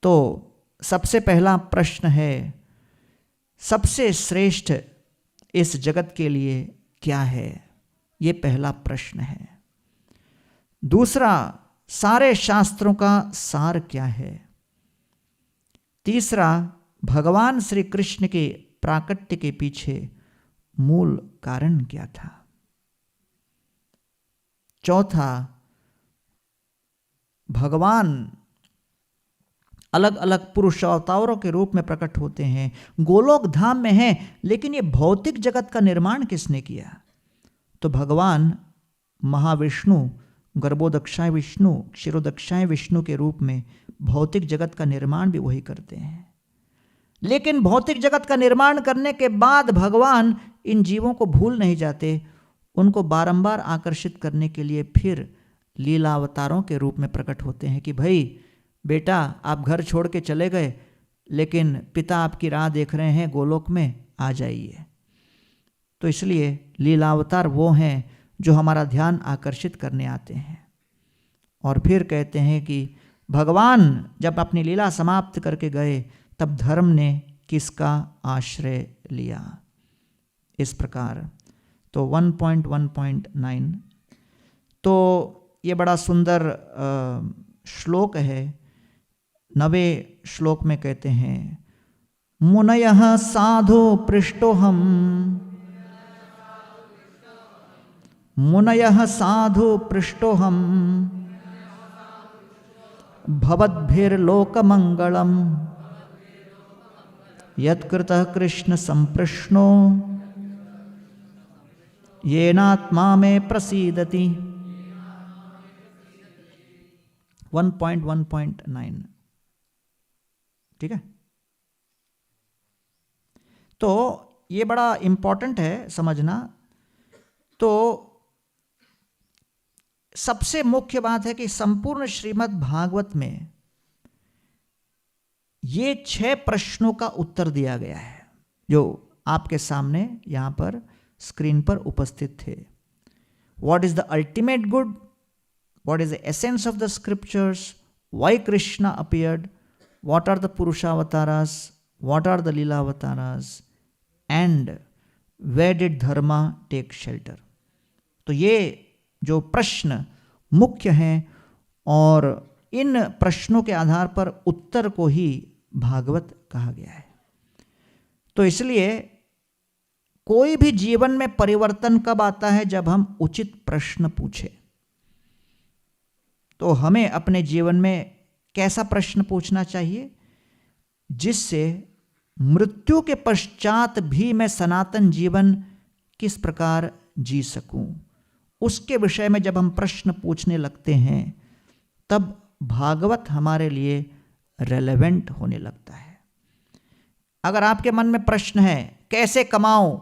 [SPEAKER 2] तो सबसे पहला प्रश्न है, सबसे श्रेष्ठ इस जगत के लिए क्या है? ये पहला प्रश्न है। दूसरा, सारे शास्त्रों का सार क्या है? तीसरा, भगवान श्री कृष्ण के प्राकट्य के पीछे मूल कारण क्या था? चौथा, भगवान अलग अलग पुरुष अवतारों के रूप में प्रकट होते हैं, गोलोक धाम में हैं, लेकिन ये भौतिक जगत का निर्माण किसने किया? तो भगवान महाविष्णु, गर्भोदक्षाय विष्णु, क्षीरोदक्षाय विष्णु के रूप में भौतिक जगत का निर्माण भी वही करते हैं। लेकिन भौतिक जगत का निर्माण करने के बाद भगवान इन जीवों को भूल नहीं जाते, उनको बारंबार आकर्षित करने के लिए फिर लीलावतारों के रूप में प्रकट होते हैं कि भाई बेटा आप घर छोड़ के चले गए, लेकिन पिता आपकी राह देख रहे हैं गोलोक में, आ जाइए। तो इसलिए लीलावतार वो हैं जो हमारा ध्यान आकर्षित करने आते हैं। और फिर कहते हैं कि भगवान जब अपनी लीला समाप्त करके गए तब धर्म ने किसका आश्रय लिया। इस प्रकार तो 1.1.9 तो ये बड़ा सुंदर श्लोक है। 9वें श्लोक में कहते हैं मुनयः साधो पृष्टोहम, मुनयः साधु पृष्टोहम भवद्भिर्लोकमंगलम यत्कृतः कृष्ण संप्रश्नो येनात्मा में प्रसीदति। 1.1.9 ठीक है। तो ये बड़ा इंपॉर्टेंट है समझना। तो सबसे मुख्य बात है कि संपूर्ण श्रीमद् भागवत में ये 6 प्रश्नों का उत्तर दिया गया है जो आपके सामने यहां पर स्क्रीन पर उपस्थित थे। What is the ultimate good? What is the essence of the scriptures? Why Krishna appeared? What are the Purushavasaras? What are the Leelavataras? And where did Dharma take shelter? तो ये जो प्रश्न मुख्य हैं और इन प्रश्नों के आधार पर उत्तर को ही भागवत कहा गया है। तो इसलिए कोई भी जीवन में परिवर्तन कब आता है? जब हम उचित प्रश्न पूछें। तो हमें अपने जीवन में कैसा प्रश्न पूछना चाहिए जिससे मृत्यु के पश्चात भी मैं सनातन जीवन किस प्रकार जी सकूं, उसके विषय में जब हम प्रश्न पूछने लगते हैं तब भागवत हमारे लिए रेलेवेंट होने लगता है। अगर आपके मन में प्रश्न है कैसे कमाऊं,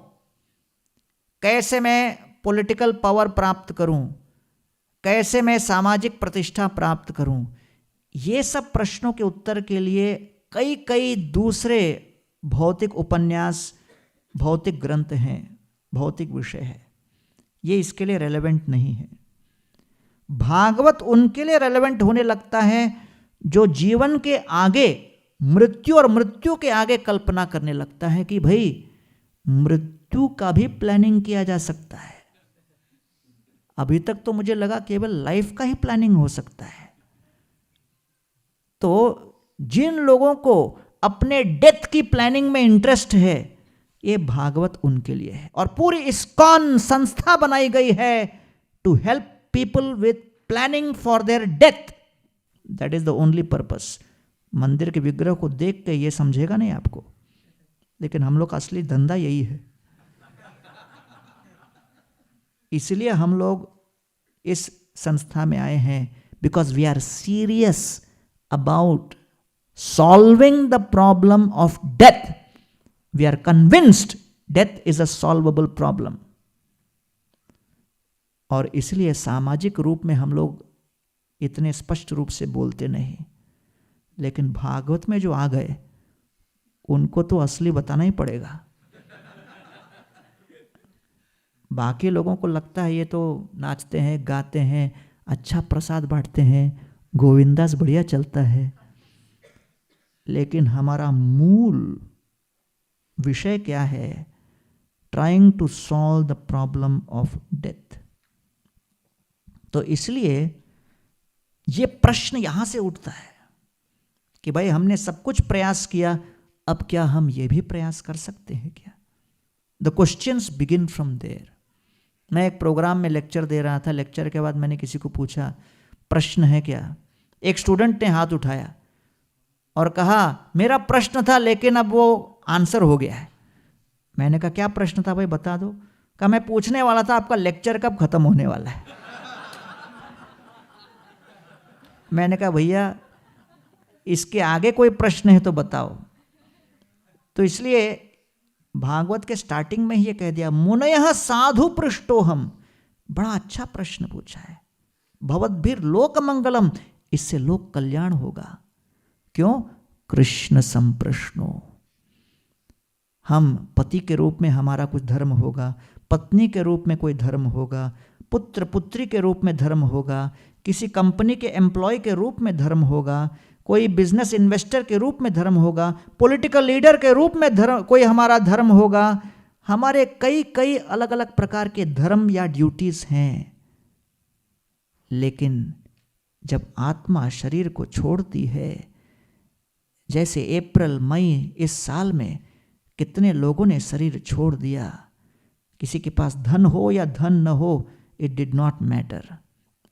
[SPEAKER 2] कैसे मैं पॉलिटिकल पावर प्राप्त करूं, कैसे मैं सामाजिक प्रतिष्ठा प्राप्त करूं, ये सब प्रश्नों के उत्तर के लिए कई कई दूसरे भौतिक उपन्यास, भौतिक ग्रंथ हैं, भौतिक विषय है, ये इसके लिए रेलेवेंट नहीं है। भागवत उनके लिए रेलेवेंट होने लगता है जो जीवन के आगे, मृत्यु और मृत्यु के आगे कल्पना करने लगता है कि भाई मृत्यु का भी प्लानिंग किया जा सकता है। अभी तक तो मुझे लगा केवल लाइफ का ही प्लानिंग हो सकता है। तो जिन लोगों को अपने डेथ की प्लानिंग में इंटरेस्ट है, ये भागवत उनके लिए है। और पूरी इस्कॉन संस्था बनाई गई है to help people with planning for their death. That is the only purpose. मंदिर के विग्रह को देख के ये समझेगा नहीं आपको, लेकिन हम लोग का असली धंधा यही है। इसलिए हम लोग इस संस्था में आए हैं because we are serious about solving the problem of death. We are convinced death is a solvable problem. और इसलिए सामाजिक रूप में हम लोग इतने स्पष्ट रूप से बोलते नहीं, लेकिन भागवत में जो आ गए उनको तो असली बताना ही पड़ेगा। बाकी लोगों को लगता है ये तो नाचते हैं, गाते हैं, अच्छा प्रसाद बांटते हैं, गोविंदास बढ़िया चलता है, लेकिन हमारा मूल विषय क्या है? Trying to solve the problem of death. तो इसलिए ये प्रश्न यहां से उठता है कि भाई हमने सब कुछ प्रयास किया, अब क्या हम ये भी प्रयास कर सकते हैं क्या? The questions begin from there. मैं एक प्रोग्राम में लेक्चर दे रहा था। लेक्चर के बाद मैंने किसी को पूछा प्रश्न है क्या? एक स्टूडेंट ने हाथ उठाया और कहा मेरा प्रश्न था लेकिन अब वो आंसर हो गया है। मैंने कहा क्या प्रश्न था भाई बता दो। कहा मैं पूछने वाला था आपका लेक्चर कब खत्म होने वाला है। मैंने कहा भैया इसके आगे कोई प्रश्न है तो बताओ। तो इसलिए भागवत के स्टार्टिंग में ही ये कह दिया, मुनयः साधु पृष्ठोहम। बड़ा अच्छा प्रश्न पूछा है। भवद्भिर लोक मंगलम, इससे लोक कल्याण होगा। क्यों? कृष्ण संप्रश्नो। हम पति के रूप में हमारा कुछ धर्म होगा, पत्नी के रूप में कोई धर्म होगा, पुत्र पुत्री के रूप में धर्म होगा, किसी कंपनी के एम्प्लॉय के रूप में धर्म होगा, कोई बिजनेस इन्वेस्टर के रूप में धर्म होगा, पॉलिटिकल लीडर के रूप में धर्म कोई हमारा धर्म होगा। हमारे कई कई अलग अलग प्रकार के धर्म या ड्यूटीज हैं। लेकिन जब आत्मा शरीर को छोड़ती है, जैसे अप्रैल मई इस साल में कितने लोगों ने शरीर छोड़ दिया। किसी के पास धन हो या धन न हो, it did not matter.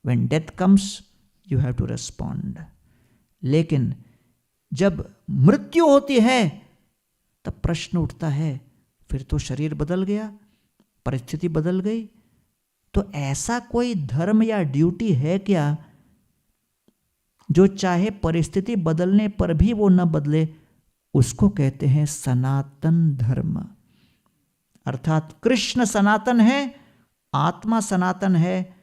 [SPEAKER 2] When death comes you have to respond. लेकिन जब मृत्यु होती है तब प्रश्न उठता है, फिर तो शरीर बदल गया, परिस्थिति बदल गई, तो ऐसा कोई धर्म या ड्यूटी है क्या जो चाहे परिस्थिति बदलने पर भी वो न बदले? उसको कहते हैं सनातन धर्म। अर्थात कृष्ण सनातन है, आत्मा सनातन है।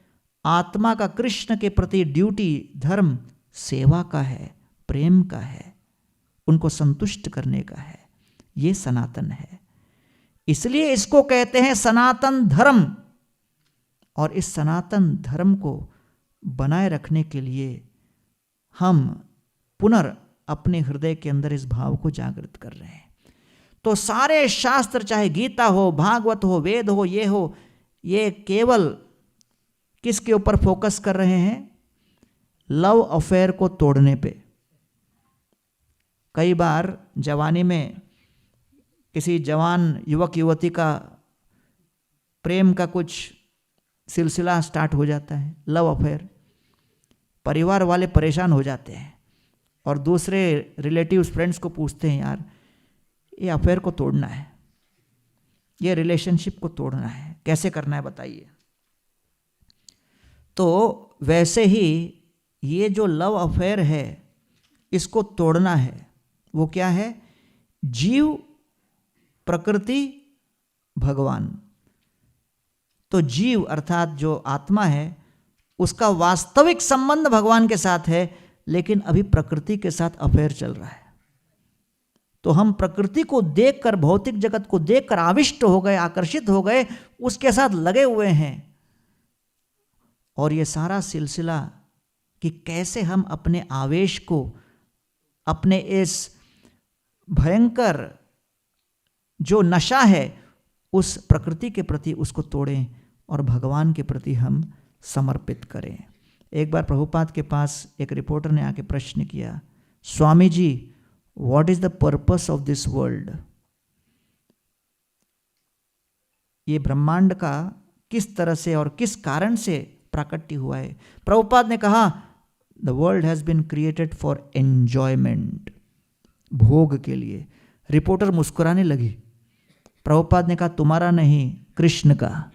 [SPEAKER 2] आत्मा का कृष्ण के प्रति ड्यूटी, धर्म सेवा का है, प्रेम का है, उनको संतुष्ट करने का है। ये सनातन है, इसलिए इसको कहते हैं सनातन धर्म। और इस सनातन धर्म को बनाए रखने के लिए हम अपने हृदय के अंदर इस भाव को जागृत कर रहे हैं। तो सारे शास्त्र, चाहे गीता हो, भागवत हो, वेद हो, ये केवल किसके ऊपर फोकस कर रहे हैं? लव अफेयर को तोड़ने पे। कई बार जवानी में किसी जवान युवक युवती का प्रेम का कुछ सिलसिला स्टार्ट हो जाता है, लव अफेयर। परिवार वाले परेशान हो जाते हैं और दूसरे रिलेटिव्स, फ्रेंड्स को पूछते हैं, यार ये अफेयर को तोड़ना है, ये रिलेशनशिप को तोड़ना है, कैसे करना है बताइए। तो वैसे ही ये जो लव अफेयर है, इसको तोड़ना है। वो क्या है? जीव, प्रकृति, भगवान। तो जीव अर्थात जो आत्मा है, उसका वास्तविक संबंध भगवान के साथ है, लेकिन अभी प्रकृति के साथ अफेयर चल रहा है। तो हम प्रकृति को देखकर, भौतिक जगत को देखकर आविष्ट हो गए, आकर्षित हो गए, उसके साथ लगे हुए हैं। और ये सारा सिलसिला कि कैसे हम अपने आवेश को, अपने इस भयंकर जो नशा है उस प्रकृति के प्रति उसको तोड़ें और भगवान के प्रति हम समर्पित करें। एक बार प्रभुपाद के पास एक रिपोर्टर ने आके प्रश्न किया, Swami ji, what is the purpose of this world? ये ब्रह्मांड का किस तरह से और किस कारण से प्राकट्य हुआ है? प्रभुपाद ने कहा, the world has been created for enjoyment, भोग के लिए। रिपोर्टर मुस्कुराने लगी। प्रभुपाद ने कहा, तुम्हारा नहीं, कृष्ण का।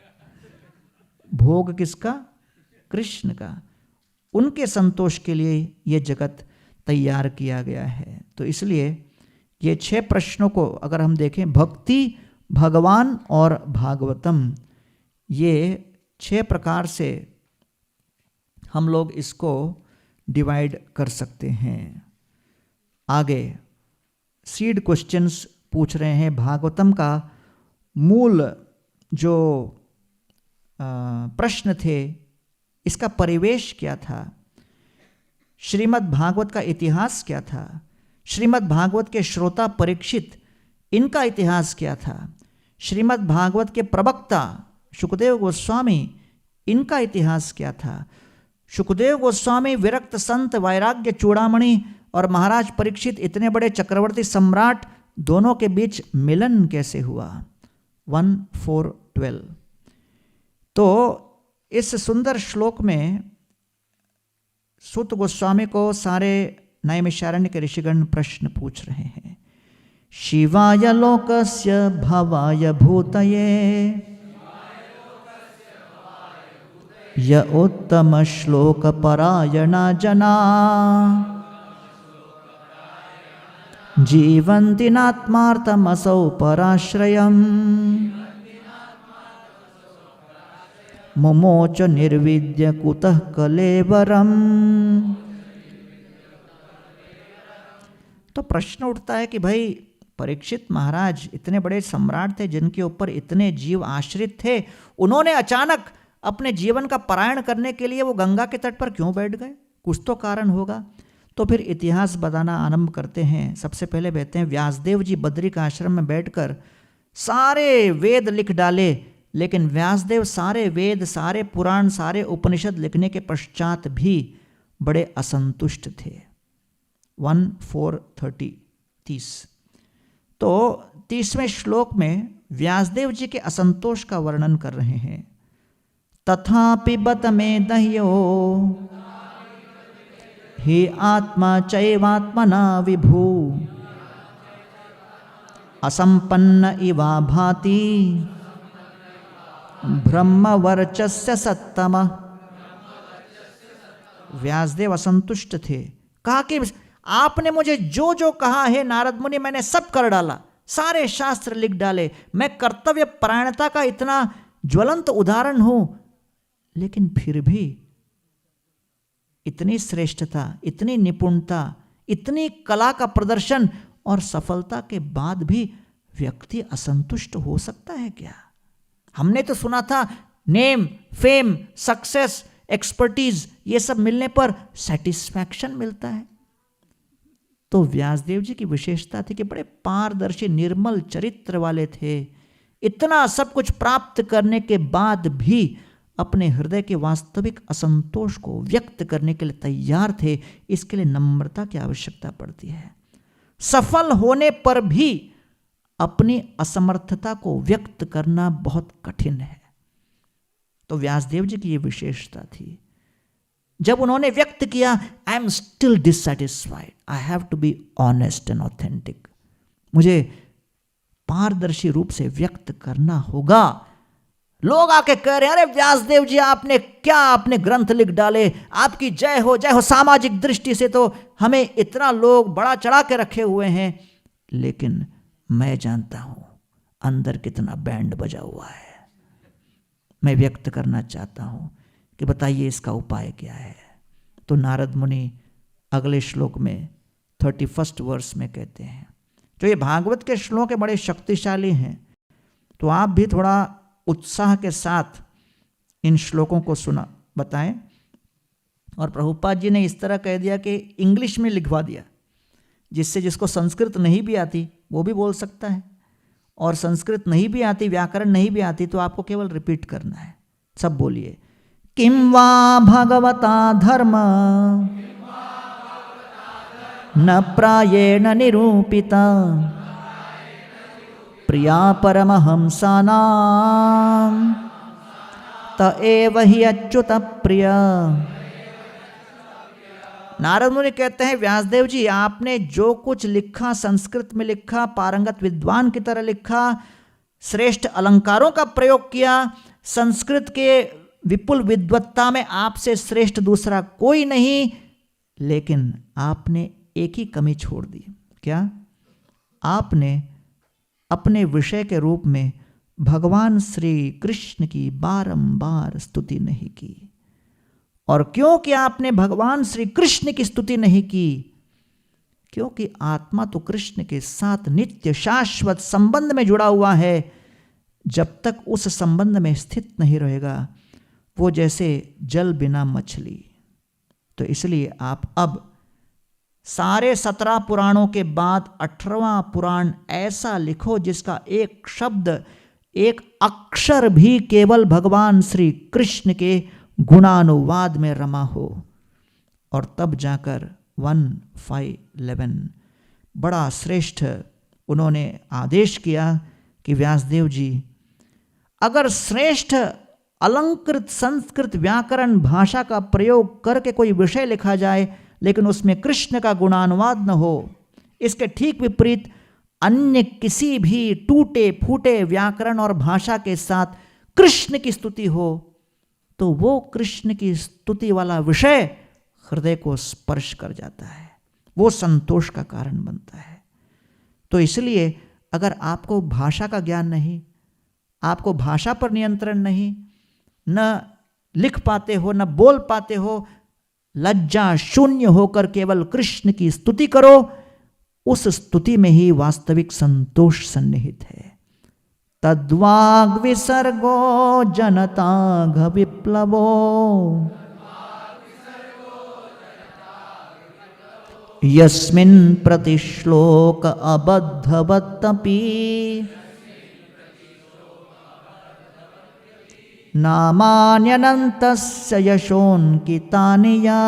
[SPEAKER 2] भोग किसका? कृष्ण का। उनके संतोष के लिए ये जगत तैयार किया गया है। तो इसलिए ये 6 प्रश्नों को अगर हम देखें, भक्ति, भगवान और भागवतम, ये 6 प्रकार से हम लोग इसको डिवाइड कर सकते हैं। आगे सीड क्वेश्चंस पूछ रहे हैं। भागवतम का मूल जो प्रश्न थे, इसका परिवेश क्या था? श्रीमद् भागवत का इतिहास क्या था? श्रीमद् भागवत के श्रोता परीक्षित, इनका इतिहास क्या था? श्रीमद् भागवत के प्रवक्ता शुकदेव गोस्वामी, इनका इतिहास क्या था? शुकदेव गोस्वामी विरक्त संत, वैराग्य चूड़ामणि और महाराज परीक्षित, इतने बड़े चक्रवर्ती सम्राट, दोनों के बीच मिलन कैसे हुआ? 1:4-12। तो इस सुंदर श्लोक में सूत गोस्वामी को सारे नैमिषारण्य के ऋषिगण प्रश्न पूछ रहे हैं। शिवाय लोकस्य भवाय भूतये य उत्तम श्लोक परायणा जना जीवन्ति नात्मार्थमसौ पराश्रयम् मुमोच निर्विद्य कुतः कलेवरम। तो प्रश्न उठता है कि भाई परीक्षित महाराज इतने बड़े सम्राट थे जिनके ऊपर इतने जीव आश्रित थे, उन्होंने अचानक अपने जीवन का पारायण करने के लिए वो गंगा के तट पर क्यों बैठ गए? कुछ तो कारण होगा। तो फिर इतिहास बताना आरंभ करते हैं। सबसे पहले कहते हैं व्यासदेव जी बद्रिक आश्रम में बैठकर सारे वेद लिख डाले, लेकिन व्यासदेव सारे वेद, सारे पुराण, सारे उपनिषद लिखने के पश्चात भी बड़े असंतुष्ट थे। 1:4:30 तो 30वें श्लोक में व्यासदेव जी के असंतोष का वर्णन कर रहे हैं। तथापि बत में दह्यो ही आत्मा चैवात्मना विभू असंपन्न इवा भाति ब्रह्मवर्चस्य सत्तम। व्यासदेव असंतुष्ट थे। कहा कि आपने मुझे जो जो कहा है नारद मुनि, मैंने सब कर डाला, सारे शास्त्र लिख डाले, मैं कर्तव्य परायणता का इतना ज्वलंत उदाहरण हूं, लेकिन फिर भी इतनी श्रेष्ठता, इतनी निपुणता, इतनी कला का प्रदर्शन और सफलता के बाद भी व्यक्ति असंतुष्ट हो सकता है क्या? हमने तो सुना था नेम, फेम, सक्सेस, एक्सपर्टीज, ये सब मिलने पर सेटिस्फैक्शन मिलता है। तो व्यासदेव जी की विशेषता थी कि बड़े पारदर्शी निर्मल चरित्र वाले थे। इतना सब कुछ प्राप्त करने के बाद भी अपने हृदय के वास्तविक असंतोष को व्यक्त करने के लिए तैयार थे। इसके लिए नम्रता की आवश्यकता पड़ती है। सफल होने पर भी अपनी असमर्थता को व्यक्त करना बहुत कठिन है। तो व्यासदेव जी की यह विशेषता थी। जब उन्होंने व्यक्त किया I am still dissatisfied, I have to be honest and authentic, मुझे पारदर्शी रूप से व्यक्त करना होगा। लोग आके कह रहे हैं अरे व्यासदेव जी आपने ग्रंथ लिख डाले, आपकी जय हो जय हो। सामाजिक दृष्टि से तो हमें इतना लोग बड़ा चढ़ा के रखे हुए हैं, लेकिन मैं जानता हूं अंदर कितना बैंड बजा हुआ है। मैं व्यक्त करना चाहता हूं कि बताइए इसका उपाय क्या है। तो नारद मुनि अगले श्लोक में 31 वर्ष में कहते हैं, जो ये भागवत के श्लोक बड़े शक्तिशाली हैं, तो आप भी थोड़ा उत्साह के साथ इन श्लोकों को बताएं। और प्रभुपाद जी ने इस तरह कह दिया कि इंग्लिश में लिखवा दिया, जिससे जिसको संस्कृत नहीं भी आती वो भी बोल सकता है, और संस्कृत नहीं भी आती, व्याकरण नहीं भी आती, तो आपको केवल रिपीट करना है। सब बोलिए, किं वा भगवता धर्म न प्रायेण निरूपिता प्रिया परमहंसानां त एव हि अच्युत प्रिय। नारद मुनि कहते हैं व्यासदेव जी आपने जो कुछ लिखा, संस्कृत में लिखा, पारंगत विद्वान की तरह लिखा, श्रेष्ठ अलंकारों का प्रयोग किया, संस्कृत के विपुल विद्वत्ता में आपसे श्रेष्ठ दूसरा कोई नहीं, लेकिन आपने एक ही कमी छोड़ दी। क्या? आपने अपने विषय के रूप में भगवान श्री कृष्ण की बारंबार स्तुति नहीं की। और क्योंकि आपने भगवान श्री कृष्ण की स्तुति नहीं की? क्योंकि आत्मा तो कृष्ण के साथ नित्य शाश्वत संबंध में जुड़ा हुआ है। जब तक उस संबंध में स्थित नहीं रहेगा, वो जैसे जल बिना मछली। तो इसलिए आप अब सारे 17 पुराणों के बाद 18वां पुराण ऐसा लिखो जिसका एक शब्द, एक अक्षर भी केवल भगवान श्री कृष्ण के गुणानुवाद में रमा हो। और तब जाकर 1:5:11 बड़ा श्रेष्ठ उन्होंने आदेश किया कि व्यासदेव जी, अगर श्रेष्ठ अलंकृत संस्कृत व्याकरण भाषा का प्रयोग करके कोई विषय लिखा जाए, लेकिन उसमें कृष्ण का गुणानुवाद न हो, इसके ठीक विपरीत अन्य किसी भी टूटे फूटे व्याकरण और भाषा के साथ कृष्ण की स्तुति हो, तो वो कृष्ण की स्तुति वाला विषय हृदय को स्पर्श कर जाता है, वो संतोष का कारण बनता है। तो इसलिए अगर आपको भाषा का ज्ञान नहीं, आपको भाषा पर नियंत्रण नहीं, न लिख पाते हो न बोल पाते हो, लज्जा शून्य होकर केवल कृष्ण की स्तुति करो, उस स्तुति में ही वास्तविक संतोष सन्निहित है। तद्वाग विसर्गो जनताघ विप्लवो यस्मिन् प्रतिश्लोक अबद्धवत्तपि नामान्यनन्तस्य यशोऽन्कितानि या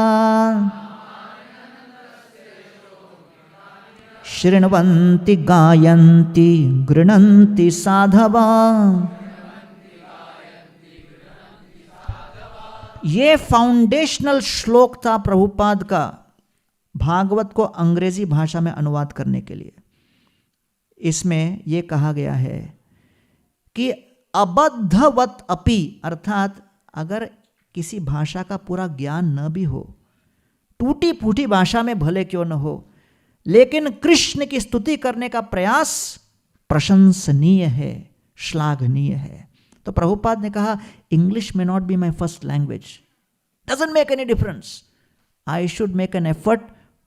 [SPEAKER 2] शृण्वन्ति गायन्ति गृह्णन्ति साधवा। ये फाउंडेशनल श्लोक था प्रभुपाद का भागवत को अंग्रेजी भाषा में अनुवाद करने के लिए। इसमें यह कहा गया है कि अबद्धवत अपि, अर्थात अगर किसी भाषा का पूरा ज्ञान न भी हो, टूटी फूटी भाषा में भले क्यों न हो, लेकिन कृष्ण की स्तुति करने का प्रयास प्रशंसनीय है, श्लाघनीय है। तो प्रभुपाद ने कहा, इंग्लिश में not be my first language, doesn't make any difference, I should make an effort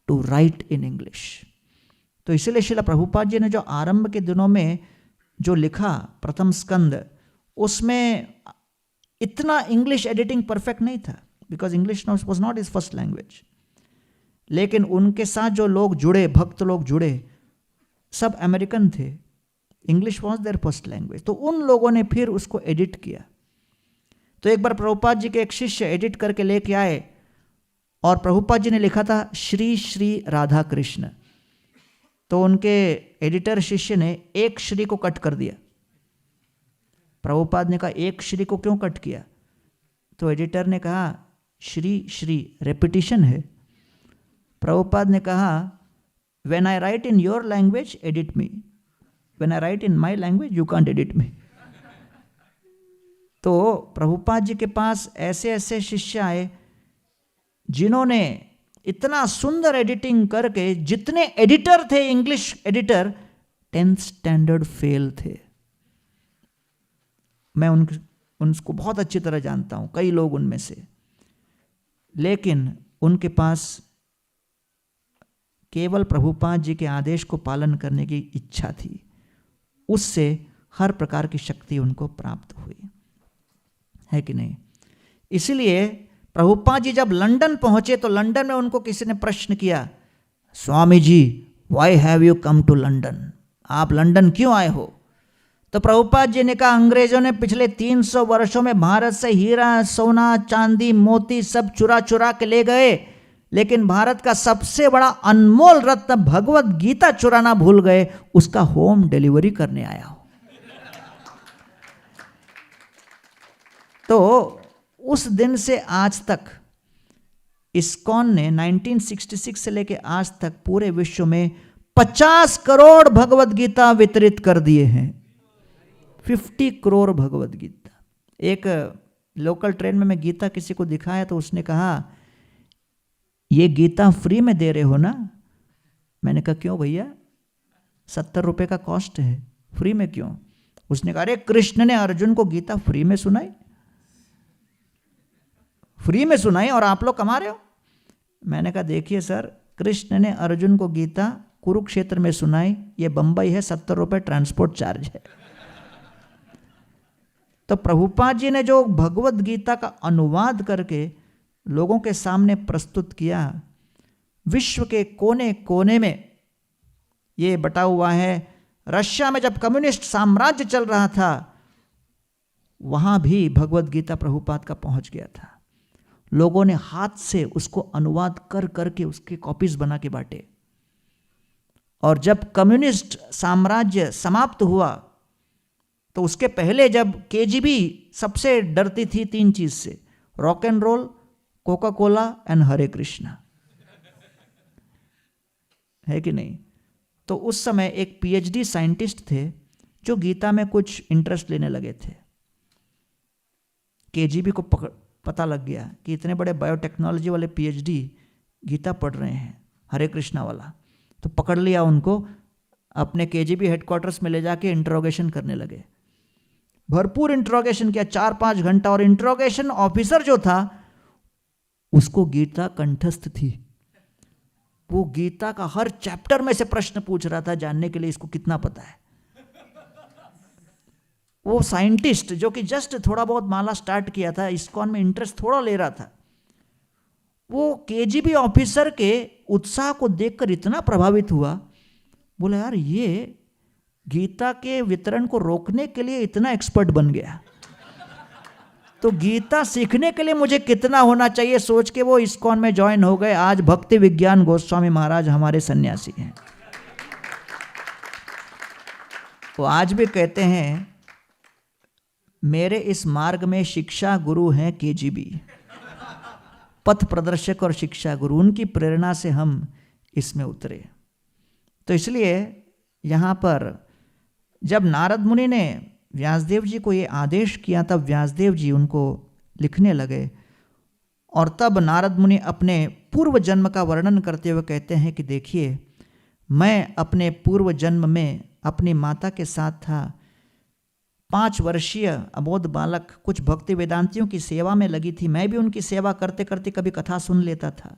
[SPEAKER 2] to write in English. तो इसीलिए श्रील प्रभुपाद जी ने जो आरंभ के दिनों में जो लिखा प्रथम स्कंद, उसमें इतना इंग्लिश एडिटिंग परफेक्ट नहीं था, because English was not his first language. लेकिन उनके साथ जो लोग जुड़े, भक्त लोग जुड़े, सब अमेरिकन थे, English was their first language. तो उन लोगों ने फिर उसको एडिट किया। तो एक बार प्रभुपाद जी के एक शिष्य एडिट करके लेके आए और प्रभुपाद जी ने लिखा था श्री श्री राधा कृष्ण। तो उनके एडिटर शिष्य ने एक श्री को कट कर दिया। प्रभुपाद ने कहा, एक श्री को क्यों कट किया? तो एडिटर ने कहा, श्री श्री रेपिटिशन है। प्रभुपाद ने कहा, when I write in your language edit me, when I write in my language you can't edit me. तो प्रभुपाद जी के पास ऐसे ऐसे शिष्य आए जिन्होंने इतना सुंदर एडिटिंग करके, जितने एडिटर थे English editor 10th standard fail थे। मैं उनको बहुत अच्छी तरह जानता हूं, कई लोग उनमें से, लेकिन उनके पास केवल प्रभुपाद जी के आदेश को पालन करने की इच्छा थी, उससे हर प्रकार की शक्ति उनको प्राप्त हुई, है कि नहीं? इसलिए प्रभुपाद जी जब लंदन पहुंचे तो लंदन में उनको किसी ने प्रश्न किया, Swami ji why have you come to London, आप लंदन क्यों आए हो? तो प्रभुपाद जी ने कहा, अंग्रेजों ने पिछले 300 वर्षों में भारत से हीरा सोना चांदी मोती सब चुरा चुरा के ले गए, लेकिन भारत का सबसे बड़ा अनमोल रत्न भगवत गीता चुराना भूल गए, उसका होम डिलीवरी करने आया हूं। तो उस दिन से आज तक इस्कॉन ने 1966 से लेकर आज तक पूरे विश्व में 50 करोड़ भगवत गीता वितरित कर दिए हैं। 50 करोड़ भगवत गीता। एक लोकल ट्रेन में मैं गीता किसी को दिखाया तो उसने कहा, ये गीता फ्री में दे रहे हो ना? मैंने कहा क्यों भैया, 70 रुपए का कॉस्ट है, फ्री में क्यों? उसने कहा, अरे कृष्ण ने अर्जुन को गीता फ्री में सुनाई, फ्री में सुनाई और आप लोग कमा रहे हो। मैंने कहा देखिए सर, कृष्ण ने अर्जुन को गीता कुरुक्षेत्र में सुनाई, ये बंबई है, 70 रुपए ट्रांसपोर्ट चार्ज है। तो प्रभुपाद जी ने जो भगवत गीता का अनुवाद करके लोगों के सामने प्रस्तुत किया, विश्व के कोने कोने में ये बटा हुआ है। रशिया में जब कम्युनिस्ट साम्राज्य चल रहा था, वहां भी भगवत गीता प्रभुपाद का पहुंच गया था। लोगों ने हाथ से उसको अनुवाद कर करके उसके कॉपीज बना के बांटे। और जब कम्युनिस्ट साम्राज्य समाप्त हुआ, तो उसके पहले जब केजीबी सबसे डरती थी 3 चीज से, rock and roll, Coca Cola and Hare Krishna, है कि नहीं? तो उस समय एक पीएचडी साइंटिस्ट थे जो गीता में कुछ इंटरेस्ट लेने लगे थे। केजीबी को पता लग गया कि इतने बड़े बायोटेक्नोलॉजी वाले पीएचडी गीता पढ़ रहे हैं, हरे कृष्णा वाला। तो पकड़ लिया उनको, अपने केजीबी हेडक्वार्टर्स में ले जाके इंट्रोगेशन करने लगे। भरपूर इंट्रोगेशन किया, 4-5 घंटा। और इंट्रोगेशन ऑफिसर जो था उसको गीता कंठस्थ थी। वो गीता का हर चैप्टर में से प्रश्न पूछ रहा था जानने के लिए इसको कितना पता है। वो साइंटिस्ट जो कि जस्ट थोड़ा बहुत माला स्टार्ट किया था, इस्कॉन में इंटरेस्ट थोड़ा ले रहा था, वो केजीबी ऑफिसर के उत्साह को देखकर इतना प्रभावित हुआ, बोला यार ये गीता के वितरण को रोकने के लिए इतना एक्सपर्ट बन गया, तो गीता सीखने के लिए मुझे कितना होना चाहिए, सोच के वो इस्कॉन में ज्वाइन हो गए। आज भक्ति विज्ञान गोस्वामी महाराज हमारे सन्यासी हैं। वो आज भी कहते हैं मेरे इस मार्ग में शिक्षा गुरु हैं केजीबी, पथ प्रदर्शक और शिक्षा गुरु, उनकी प्रेरणा से हम इसमें उतरे। तो इसलिए यहाँ पर जब नारद मुनि ने व्यासदेव जी को ये आदेश किया, तब व्यासदेव जी उनको लिखने लगे। और तब नारद मुनि अपने पूर्व जन्म का वर्णन करते हुए कहते हैं कि देखिए, मैं अपने पूर्व जन्म में अपनी माता के साथ था, 5 वर्षीय अबोध बालक, कुछ भक्ति वेदांतियों की सेवा में लगी थी। मैं भी उनकी सेवा करते करते कभी कथा सुन लेता था,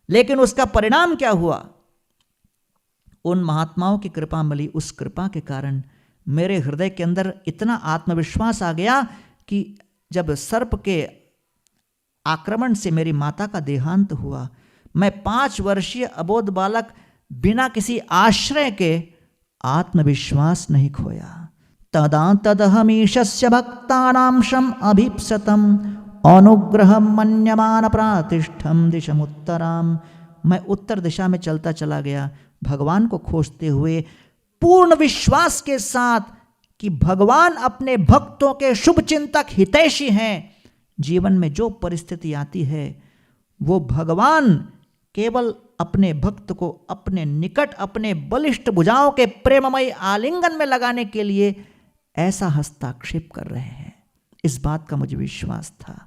[SPEAKER 2] लेकिन उसका परिणाम क्या हुआ? उन महात्माओं की कृपा मिली। उस कृपा के कारण मेरे हृदय के अंदर इतना आत्मविश्वास आ गया कि जब सर्प के आक्रमण से मेरी माता का देहांत हुआ, मैं 5 वर्षीय अबोध बालक बिना किसी आश्रय के आत्मविश्वास नहीं खोया। तदा तदहमीशस्य भक्तानां शम अभीप्सतम अनुग्रहं मन्यमान प्रातिष्ठम दिशमुत्तराम। मैं उत्तर दिशा में चलता चला गया, भगवान को खोजते हुए, पूर्ण विश्वास के साथ कि भगवान अपने भक्तों के शुभ चिंतक हितैषी हैं। जीवन में जो परिस्थिति आती है वो भगवान केवल अपने भक्त को अपने निकट, अपने बलिष्ठ भुजाओं के प्रेममयी आलिंगन में लगाने के लिए ऐसा हस्ताक्षेप कर रहे हैं, इस बात का मुझे विश्वास था।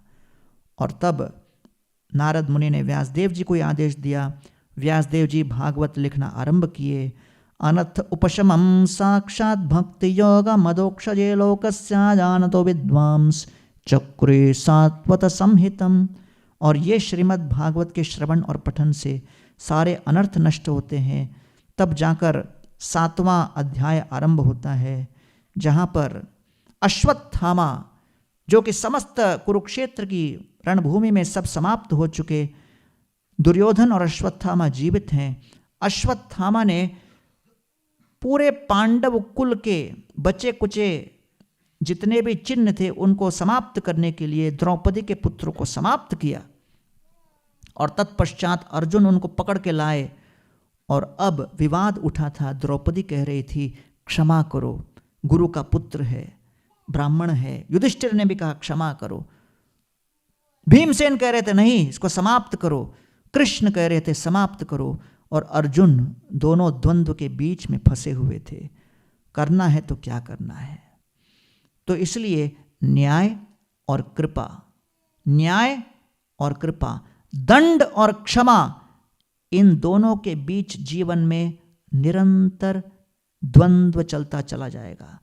[SPEAKER 2] और तब नारद मुनि ने व्यासदेव जी को आदेश दिया। व्यासदेव जी भागवत लिखना आरंभ किए। अनथ उपशमं साक्षात् भक्ति योग मदोक्षजे लोकस्या जानतो विद्वांस चक्रे सात्वत संहितम। और ये श्रीमद् भागवत के श्रवण और पठन से सारे अनर्थ नष्ट होते हैं। तब जाकर 7वां अध्याय आरंभ होता है, जहाँ पर अश्वत्थामा, जो कि समस्त कुरुक्षेत्र की रणभूमि में सब समाप्त हो चुके, दुर्योधन और अश्वत्थामा जीवित हैं। अश्वत्थामा ने पूरे पांडव कुल के बचे कुचे जितने भी चिन्ह थे उनको समाप्त करने के लिए द्रौपदी के पुत्रों को समाप्त किया। और तत्पश्चात अर्जुन उनको पकड़ के लाए और अब विवाद उठा था। द्रौपदी कह रही थी क्षमा करो, गुरु का पुत्र है, ब्राह्मण है। युधिष्ठिर ने भी कहा क्षमा करो। भीमसेन कह रहे थे नहीं, इसको समाप्त करो। कृष्ण कह रहे थे समाप्त करो। और अर्जुन दोनों द्वंद्व के बीच में फंसे हुए थे, करना है तो क्या करना है। तो इसलिए न्याय और कृपा, न्याय और कृपा, दंड और क्षमा, इन दोनों के बीच जीवन में निरंतर द्वंद्व चलता चला जाएगा।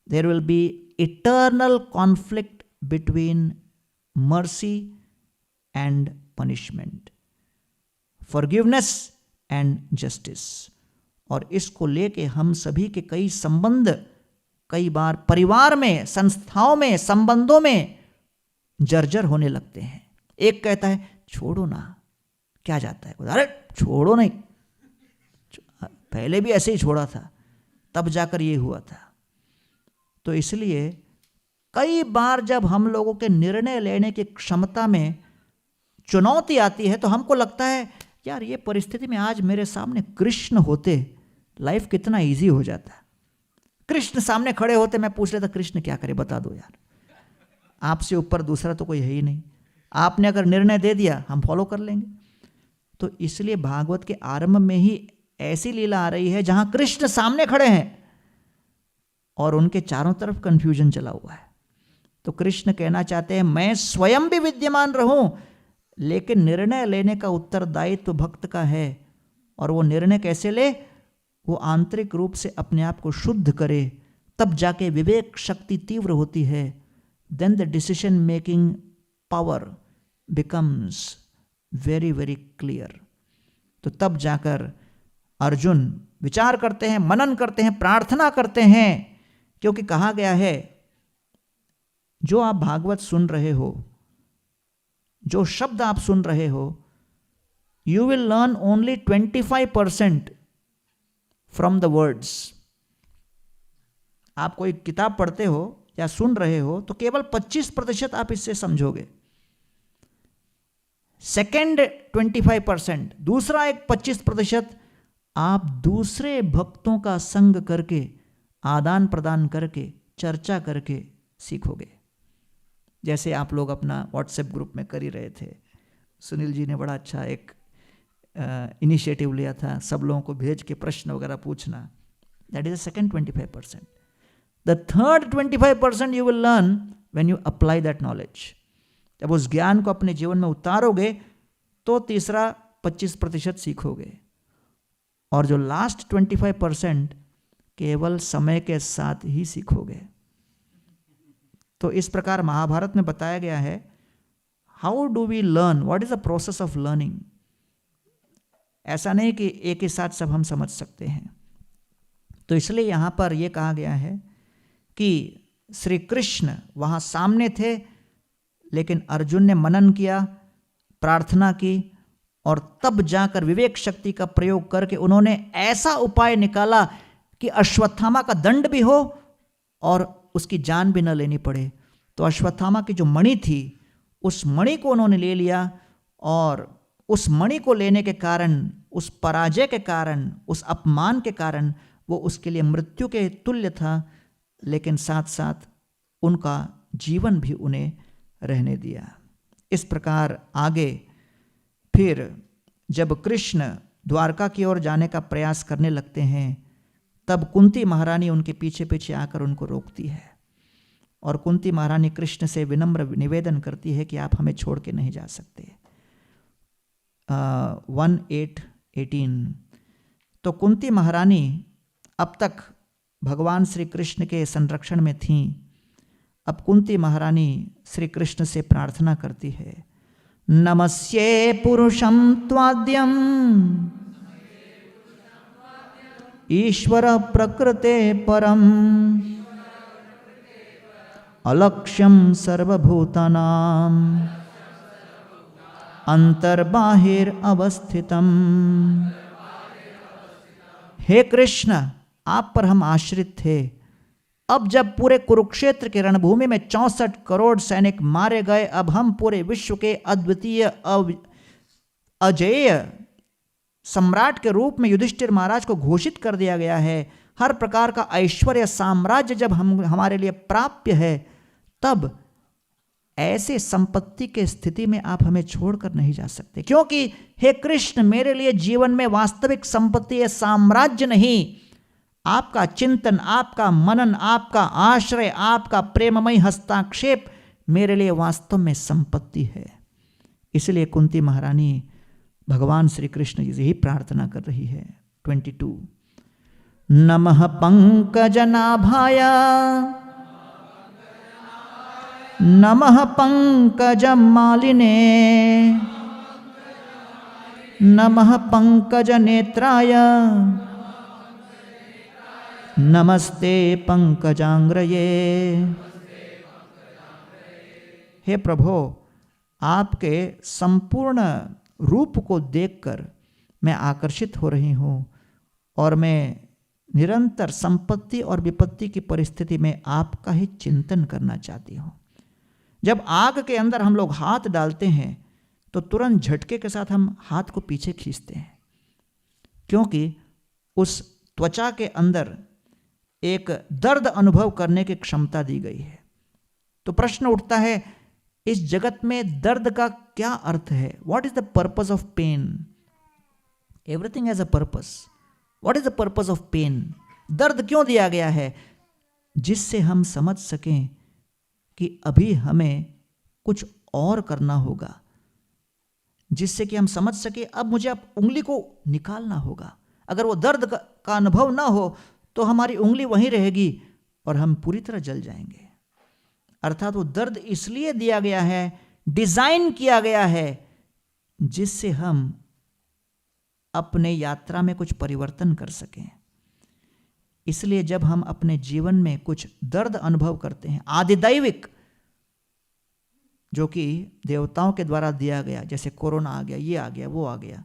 [SPEAKER 2] There will be eternal conflict between mercy and punishment, forgiveness and justice. और इसको लेके हम सभी के कई संबंध, कई बार परिवार में, संस्थाओं में, संबंधों में जर्जर होने लगते हैं। एक कहता है छोड़ो ना, क्या जाता है, अरे छोड़ो नहीं, पहले भी ऐसे ही छोड़ा था, तब जाकर ये हुआ था। तो इसलिए कई बार जब हम लोगों के निर्णय लेने की क्षमता में चुनौती आती है तो हमको लगता है यार ये परिस्थिति में आज मेरे सामने कृष्ण होते, लाइफ कितना इजी हो जाता। कृष्ण सामने खड़े होते, मैं पूछ लेता कृष्ण क्या करे बता दो यार, आपसे ऊपर दूसरा तो कोई है ही नहीं, आपने अगर निर्णय दे दिया हम फॉलो कर लेंगे। तो इसलिए भागवत के आरंभ में ही ऐसी लीला आ रही है जहां कृष्ण सामने खड़े हैं और उनके चारों तरफ कंफ्यूजन चला हुआ है। तो कृष्ण कहना चाहते हैं मैं स्वयं भी विद्यमान रहूं, लेकिन निर्णय लेने का उत्तरदायित्व भक्त का है। और वो निर्णय कैसे ले? वो आंतरिक रूप से अपने आप को शुद्ध करे, तब जाके विवेक शक्ति तीव्र होती है। Then the decision making power becomes very very clear. तो तब जाकर अर्जुन विचार करते हैं, मनन करते हैं, प्रार्थना करते हैं, क्योंकि कहा गया है जो आप भागवत सुन रहे हो, जो शब्द आप सुन रहे हो, you will learn only 25% from the words. आप कोई किताब पढ़ते हो या सुन रहे हो तो केवल 25% आप इससे समझोगे। सेकेंड 25%, दूसरा एक 25% आप दूसरे भक्तों का संग करके, आदान प्रदान करके, चर्चा करके सीखोगे। जैसे आप लोग अपना व्हाट्सएप ग्रुप में कर ही रहे थे, सुनील जी ने बड़ा अच्छा एक इनिशिएटिव लिया था, सब लोगों को भेज के प्रश्न वगैरह पूछना। That is the second 25%. The third 25% you will learn when you apply that knowledge. जब उस ज्ञान को अपने जीवन में उतारोगे तो तीसरा 25% सीखोगे। और जो लास्ट 25% केवल समय के साथ ही सीखोगे। तो इस प्रकार महाभारत में बताया गया है, how do we learn, what is the process of learning. ऐसा नहीं कि एक ही साथ सब हम समझ सकते हैं। तो इसलिए यहां पर यह कहा गया है कि श्री कृष्ण वहां सामने थे, लेकिन अर्जुन ने मनन किया, प्रार्थना की, और तब जाकर विवेक शक्ति का प्रयोग करके उन्होंने ऐसा उपाय निकाला कि अश्वत्थामा का दंड भी हो और उसकी जान भी न लेनी पड़े। तो अश्वत्थामा की जो मणि थी, उस मणि को उन्होंने ले लिया, और उस मणि को लेने के कारण, उस पराजय के कारण, उस अपमान के कारण वो उसके लिए मृत्यु के तुल्य था, लेकिन साथ साथ उनका जीवन भी उन्हें रहने दिया। इस प्रकार आगे फिर जब कृष्ण द्वारका की ओर जाने का प्रयास करने लगते हैं, तब कुंती महारानी उनके पीछे पीछे आकर उनको रोकती है, और कुंती महारानी कृष्ण से विनम्र निवेदन करती है कि आप हमें छोड़ के नहीं जा सकते। 1:8-18। तो कुंती महारानी अब तक भगवान श्री कृष्ण के संरक्षण में थीं। अब कुंती महारानी श्री कृष्ण से प्रार्थना करती है, नमस्ये पुरुषं त्वाद्यं ईश्वर प्रकृते परम अलक्ष्यं सर्वभूतानां अंतर्बाहिर अवस्थितम। हे कृष्ण, आप पर हम आश्रित थे। अब जब पूरे कुरुक्षेत्र के रणभूमि में 64 करोड़ सैनिक मारे गए, अब हम पूरे विश्व के अद्वितीय अजेय सम्राट के रूप में युधिष्ठिर महाराज को घोषित कर दिया गया है। हर प्रकार का ऐश्वर्य साम्राज्य जब हमारे लिए प्राप्य है, तब ऐसे संपत्ति के स्थिति में आप हमें छोड़कर नहीं जा सकते, क्योंकि हे कृष्ण, मेरे लिए जीवन में वास्तविक संपत्ति है साम्राज्य नहीं। आपका चिंतन, आपका मनन, आपका आश्रय, आपका प्रेममय हस्ताक्षेप मेरे लिए वास्तव में संपत्ति है। इसलिए कुंती महारानी भगवान श्री कृष्ण जी से ही प्रार्थना कर रही है। 22। नमः पंकजनाभाय नमः पंकजमालिने नमः पंकजनेत्राय नमस्ते पंकजांग्रये। हे प्रभो, आपके संपूर्ण रूप को देखकर मैं आकर्षित हो रही हूँ, और मैं निरंतर संपत्ति और विपत्ति की परिस्थिति में आपका ही चिंतन करना चाहती हूँ। जब आग के अंदर हम लोग हाथ डालते हैं तो तुरंत झटके के साथ हम हाथ को पीछे खींचते हैं, क्योंकि उस त्वचा के अंदर एक दर्द अनुभव करने की क्षमता दी गई है। तो प्रश्न उठता है, इस जगत में दर्द का क्या अर्थ है? What is the purpose of pain? Everything has a purpose. What is the purpose of pain? दर्द क्यों दिया गया है? जिससे हम समझ सकें कि अभी हमें कुछ और करना होगा, जिससे कि हम समझ सके अब मुझे अब उंगली को निकालना होगा। अगर वो दर्द का अनुभव ना हो तो हमारी उंगली वहीं रहेगी और हम पूरी तरह जल जाएंगे। अर्थात वो दर्द इसलिए दिया गया है, डिजाइन किया गया है, जिससे हम अपने यात्रा में कुछ परिवर्तन कर सकें। इसलिए जब हम अपने जीवन में कुछ दर्द अनुभव करते हैं, आदिदैविक जो कि देवताओं के द्वारा दिया गया, जैसे कोरोना आ गया, ये आ गया, वो आ गया,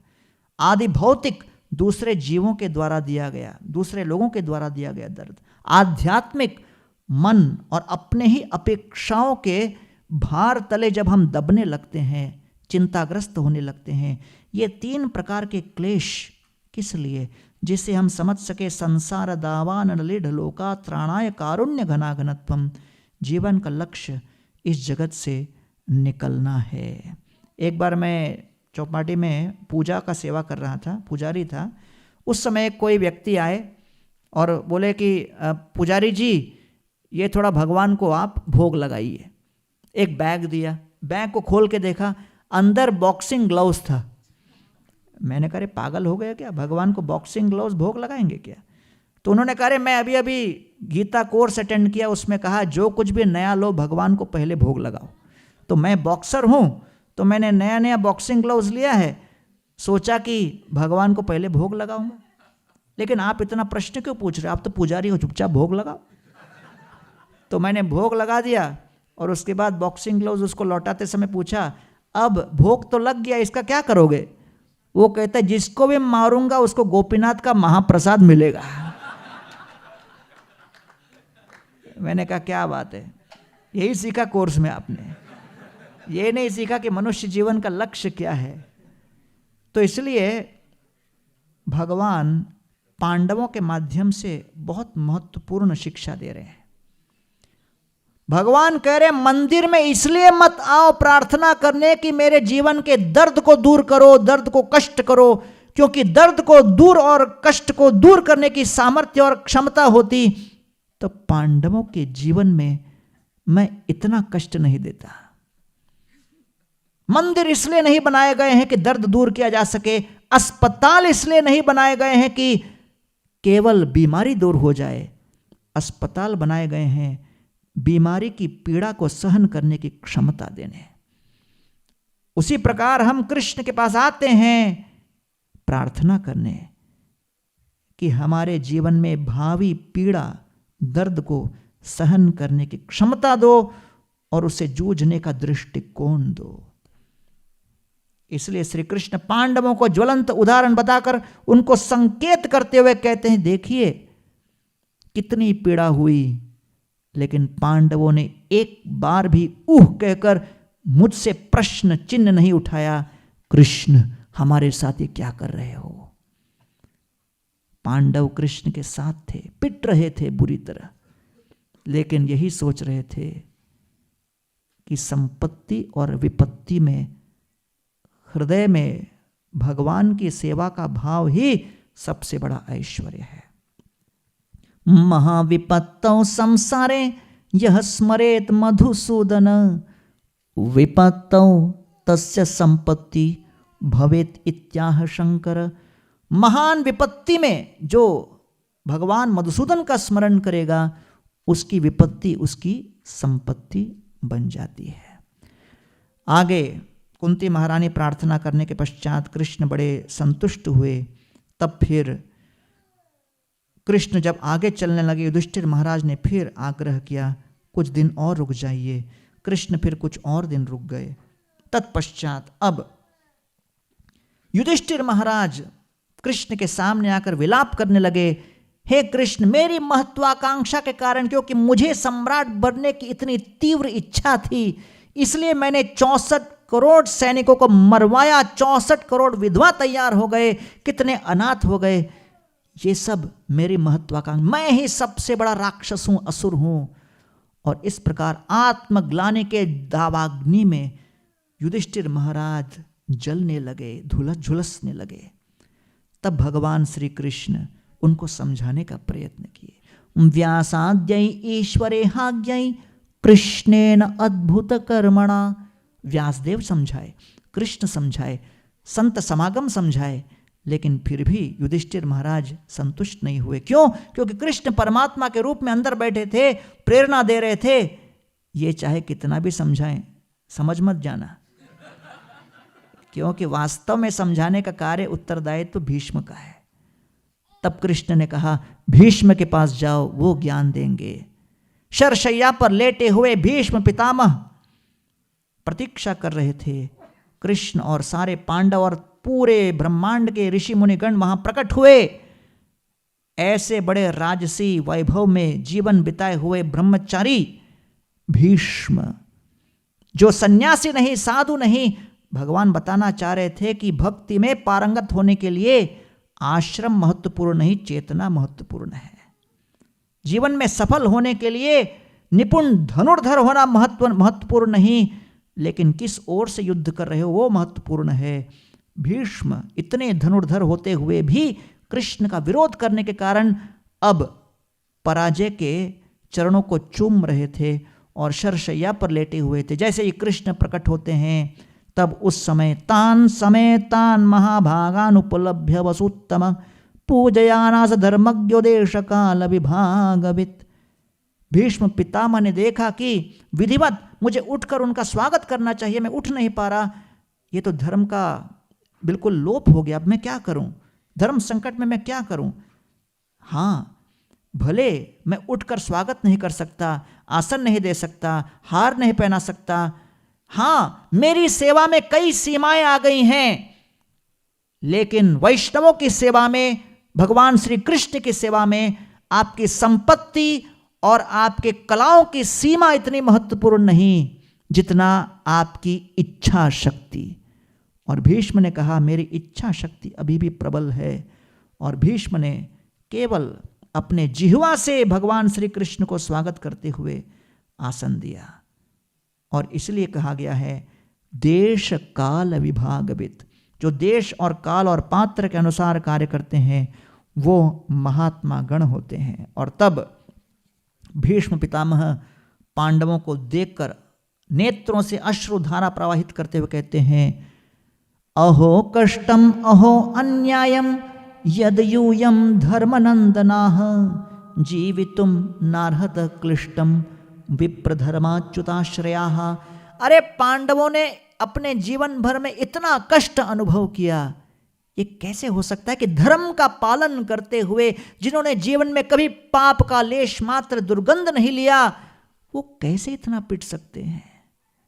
[SPEAKER 2] आदि भौतिक दूसरे जीवों के द्वारा दिया गया, दूसरे लोगों के द्वारा दिया गया दर्द, आध्यात्मिक मन और अपने ही अपेक्षाओं के भार तले जब हम दबने लगते हैं, चिंताग्रस्त होने लगते हैं, ये 3 प्रकार के क्लेश किस लिए? जिससे हम समझ सके संसार दावान लीढ़ लोका त्राणाय कारुण्य घनाघनत्वम, जीवन का लक्ष्य इस जगत से निकलना है। एक बार मैं चौपाटी में पूजा का सेवा कर रहा था, पुजारी था। उस समय कोई व्यक्ति आए और बोले कि पुजारी जी ये थोड़ा भगवान को आप भोग लगाइए। एक बैग दिया, बैग को खोल के देखा, अंदर बॉक्सिंग ग्लव्स था। मैंने कहा पागल हो गया क्या, भगवान को बॉक्सिंग ग्लव्स भोग लगाएंगे क्या? तो उन्होंने कहा मैं अभी गीता कोर्स अटेंड किया, उसमें कहा जो कुछ भी नया लो भगवान को पहले भोग लगाओ। तो मैं बॉक्सर हूँ तो मैंने नया बॉक्सिंग ग्लव्स लिया है, सोचा कि भगवान को पहले भोग लगाऊंगा। लेकिन आप इतना प्रश्न क्यों पूछ रहे हो, आप तो पुजारी हो, चुपचाप भोग लगाओ। तो मैंने भोग लगा दिया और उसके बाद बॉक्सिंग ग्लव्स उसको लौटाते समय पूछा, अब भोग तो लग गया, इसका क्या करोगे? वो कहता है जिसको भी मारूंगा उसको गोपीनाथ का महाप्रसाद मिलेगा। मैंने कहा क्या बात है, यही सीखा कोर्स में आपने, ये नहीं सीखा कि मनुष्य जीवन का लक्ष्य क्या है। तो इसलिए भगवान पांडवों के माध्यम से बहुत महत्वपूर्ण शिक्षा दे रहे हैं। भगवान कह रहे मंदिर में इसलिए मत आओ प्रार्थना करने कि मेरे जीवन के दर्द को दूर करो, दर्द को कष्ट करो, क्योंकि दर्द को दूर और कष्ट को दूर करने की सामर्थ्य और क्षमता होती तो पांडवों के जीवन में मैं इतना कष्ट नहीं देता। मंदिर इसलिए नहीं बनाए गए हैं कि दर्द दूर किया जा सके, अस्पताल इसलिए नहीं बनाए गए हैं कि केवल बीमारी दूर हो जाए, अस्पताल बनाए गए हैं बीमारी की पीड़ा को सहन करने की क्षमता देने। उसी प्रकार हम कृष्ण के पास आते हैं प्रार्थना करने कि हमारे जीवन में भावी पीड़ा दर्द को सहन करने की क्षमता दो और उसे जूझने का दृष्टिकोण दो। इसलिए श्री कृष्ण पांडवों को ज्वलंत उदाहरण बताकर उनको संकेत करते हुए कहते हैं देखिए कितनी पीड़ा हुई, लेकिन पांडवों ने एक बार भी ऊह कहकर मुझसे प्रश्न चिन्ह नहीं उठाया, कृष्ण हमारे साथ ये क्या कर रहे हो। पांडव कृष्ण के साथ थे, पिट रहे थे बुरी तरह, लेकिन यही सोच रहे थे कि संपत्ति और विपत्ति में हृदय में भगवान की सेवा का भाव ही सबसे बड़ा ऐश्वर्य है। महाविपत्तौ संसारे यह स्मरेत मधुसूदन विपत्तौ तस्य संपत्ति भवेत इत्याह शंकर। महान विपत्ति में जो भगवान मधुसूदन का स्मरण करेगा उसकी विपत्ति उसकी संपत्ति बन जाती है। आगे कुंती महारानी प्रार्थना करने के पश्चात कृष्ण बड़े संतुष्ट हुए। तब फिर कृष्ण जब आगे चलने लगे, युधिष्ठिर महाराज ने फिर आग्रह किया कुछ दिन और रुक जाइए। कृष्ण फिर कुछ और दिन रुक गए। तत्पश्चात अब युधिष्ठिर महाराज कृष्ण के सामने आकर विलाप करने लगे, हे कृष्ण मेरी महत्वाकांक्षा के कारण, क्योंकि मुझे सम्राट बनने की इतनी तीव्र इच्छा थी, इसलिए मैंने 64 करोड़ सैनिकों को मरवाया, 64 करोड़ विधवा तैयार हो गए, कितने अनाथ हो गए। ये सब मेरी महत्वाकांक्षा, मैं ही सबसे बड़ा राक्षस हूं, असुर हूं। और इस प्रकार आत्मग्लानि के दावाग्नि में युधिष्ठिर महाराज जलने लगे, झुलसने लगे। तब भगवान श्री कृष्ण उनको समझाने का प्रयत्न किए। व्यासाद्यै ईश्वरे हाज्ञै कृष्णेन अद्भुत कर्मणा। व्यासदेव समझाए, कृष्ण समझाए, संत समागम समझाए, लेकिन फिर भी युधिष्ठिर महाराज संतुष्ट नहीं हुए। क्यों? क्योंकि कृष्ण परमात्मा के रूप में अंदर बैठे थे, प्रेरणा दे रहे थे। ये चाहे कितना भी समझाएं, समझ मत जाना, क्योंकि वास्तव में समझाने का कार्य उत्तरदायित्व भीष्म का है। तब कृष्ण ने कहा, भीष्म के पास जाओ, वो ज्ञान देंगे। शरशैया पर लेटे हुए भीष्म पितामह प्रतीक्षा कर रहे थे। कृष्ण और सारे पांडव और पूरे ब्रह्मांड के ऋषि मुनिगण वहां प्रकट हुए। ऐसे बड़े राजसी वैभव में जीवन बिताए हुए ब्रह्मचारी भीष्म, जो सन्यासी नहीं, साधु नहीं, भगवान बताना चाह रहे थे कि भक्ति में पारंगत होने के लिए आश्रम महत्वपूर्ण नहीं, चेतना महत्वपूर्ण है। जीवन में सफल होने के लिए निपुण धनुर्धर होना महत्वपूर्ण नहीं, लेकिन किस ओर से युद्ध कर रहे हो वो महत्वपूर्ण है। भीष्म इतने धनुर्धर होते हुए भी कृष्ण का विरोध करने के कारण अब पराजय के चरणों को चूम रहे थे और शरशैया पर लेटे हुए थे। जैसे ही कृष्ण प्रकट होते हैं, तब उस समय तान महाभागान उपलभ्य वसुत्तम पूजयानास धर्मज्ञो देश काल विभागवित। भीष्म पितामह ने देखा कि विधिवत मुझे उठकर उनका स्वागत करना चाहिए, मैं उठ नहीं पा रहा, ये तो धर्म का बिल्कुल लोप हो गया, अब मैं क्या करूं, धर्म संकट में मैं क्या करूं। हाँ, भले मैं उठकर स्वागत नहीं कर सकता, आसन नहीं दे सकता, हार नहीं पहना सकता, हाँ मेरी सेवा में कई सीमाएं आ गई हैं, लेकिन वैष्णवों की सेवा में, भगवान श्री कृष्ण की सेवा में आपकी संपत्ति और आपके कलाओं की सीमा इतनी महत्वपूर्ण नहीं जितना आपकी इच्छा शक्ति। और भीष्म ने कहा, मेरी इच्छा शक्ति अभी भी प्रबल है। और भीष्म ने केवल अपने जिह्वा से भगवान श्री कृष्ण को स्वागत करते हुए आसन दिया। और इसलिए कहा गया है देश काल विभागवित, जो देश और काल और पात्र के अनुसार कार्य करते हैं वो महात्मा गण होते हैं। और तब भीष्म पितामह पांडवों को देखकर नेत्रों से अश्रुधारा प्रवाहित करते हुए कहते हैं, अहो कष्टम अहो अन्यायम यद यूयम धर्मनंदनाः जीवितुम नार्हत क्लिष्टम विप्रधर्माच्युताश्रयाः। अरे पांडवों ने अपने जीवन भर में इतना कष्ट अनुभव किया, ये कैसे हो सकता है कि धर्म का पालन करते हुए, जिन्होंने जीवन में कभी पाप का लेश मात्र दुर्गंध नहीं लिया, वो कैसे इतना पिट सकते हैं।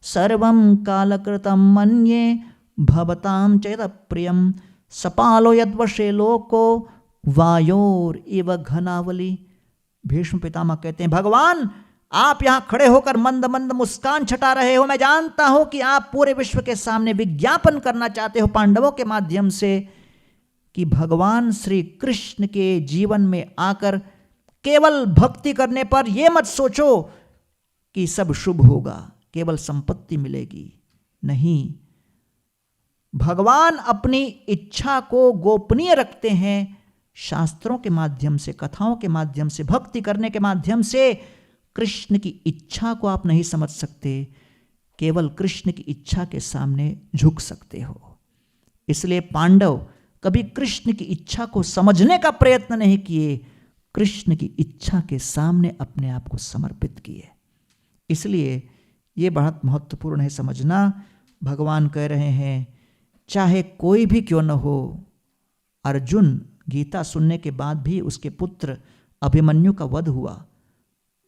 [SPEAKER 2] सर्वं कालकृतं मन्ये भवतां चैत प्रियं सपालो यद्वशे लोको वायोर इव घनावली। भीष्म पितामह कहते हैं, भगवान आप यहां खड़े होकर मंद मंद मुस्कान छटा रहे हो, मैं जानता हूं कि आप पूरे विश्व के सामने विज्ञापन करना चाहते हो पांडवों के माध्यम से कि भगवान श्री कृष्ण के जीवन में आकर केवल भक्ति करने पर यह मत सोचो कि सब शुभ होगा, केवल संपत्ति मिलेगी। नहीं, भगवान अपनी इच्छा को गोपनीय रखते हैं। शास्त्रों के माध्यम से, कथाओं के माध्यम से, भक्ति करने के माध्यम से कृष्ण की इच्छा को आप नहीं समझ सकते, केवल कृष्ण की इच्छा के सामने झुक सकते हो। इसलिए पांडव कभी कृष्ण की इच्छा को समझने का प्रयत्न नहीं किए, कृष्ण की इच्छा के सामने अपने आप को समर्पित किए। इसलिए ये बहुत महत्वपूर्ण है समझना। भगवान कह रहे हैं चाहे कोई भी क्यों न हो, अर्जुन गीता सुनने के बाद भी उसके पुत्र अभिमन्यु का वध हुआ,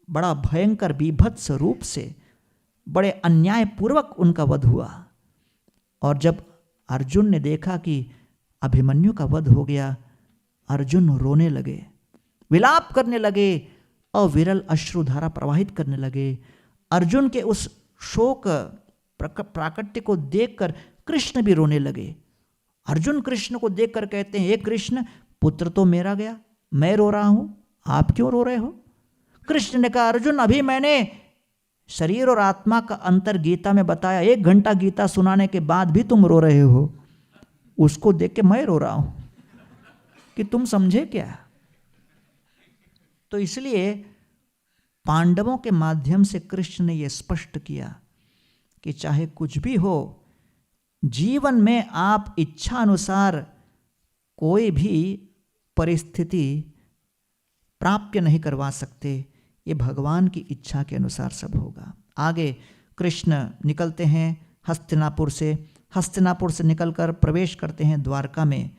[SPEAKER 2] बड़ा भयंकर बीभत्स रूप से, बड़े अन्यायपूर्वक उनका वध हुआ। और जब अर्जुन ने देखा कि अभिमन्यु का वध हो गया, अर्जुन रोने लगे, विलाप करने लगे, अविरल अश्रुधारा प्रवाहित करने लगे। अर्जुन के उस शोक प्राकट्य को देखकर कृष्ण भी रोने लगे। अर्जुन कृष्ण को देखकर कहते हैं, हे कृष्ण, पुत्र तो मेरा गया, मैं रो रहा हूं, आप क्यों रो रहे हो? कृष्ण ने कहा, अर्जुन अभी मैंने शरीर और आत्मा का अंतर गीता में बताया, 1 घंटा गीता सुनाने के बाद भी तुम रो रहे हो, उसको देख के मैं रो रहा हूं कि तुम समझे क्या। तो इसलिए पांडवों के माध्यम से कृष्ण ने यह स्पष्ट किया कि चाहे कुछ भी हो, जीवन में आप इच्छा अनुसार कोई भी परिस्थिति प्राप्य नहीं करवा सकते, ये भगवान की इच्छा के अनुसार सब होगा। आगे कृष्ण निकलते हैं हस्तिनापुर से। हस्तिनापुर से निकलकर प्रवेश करते हैं द्वारका में।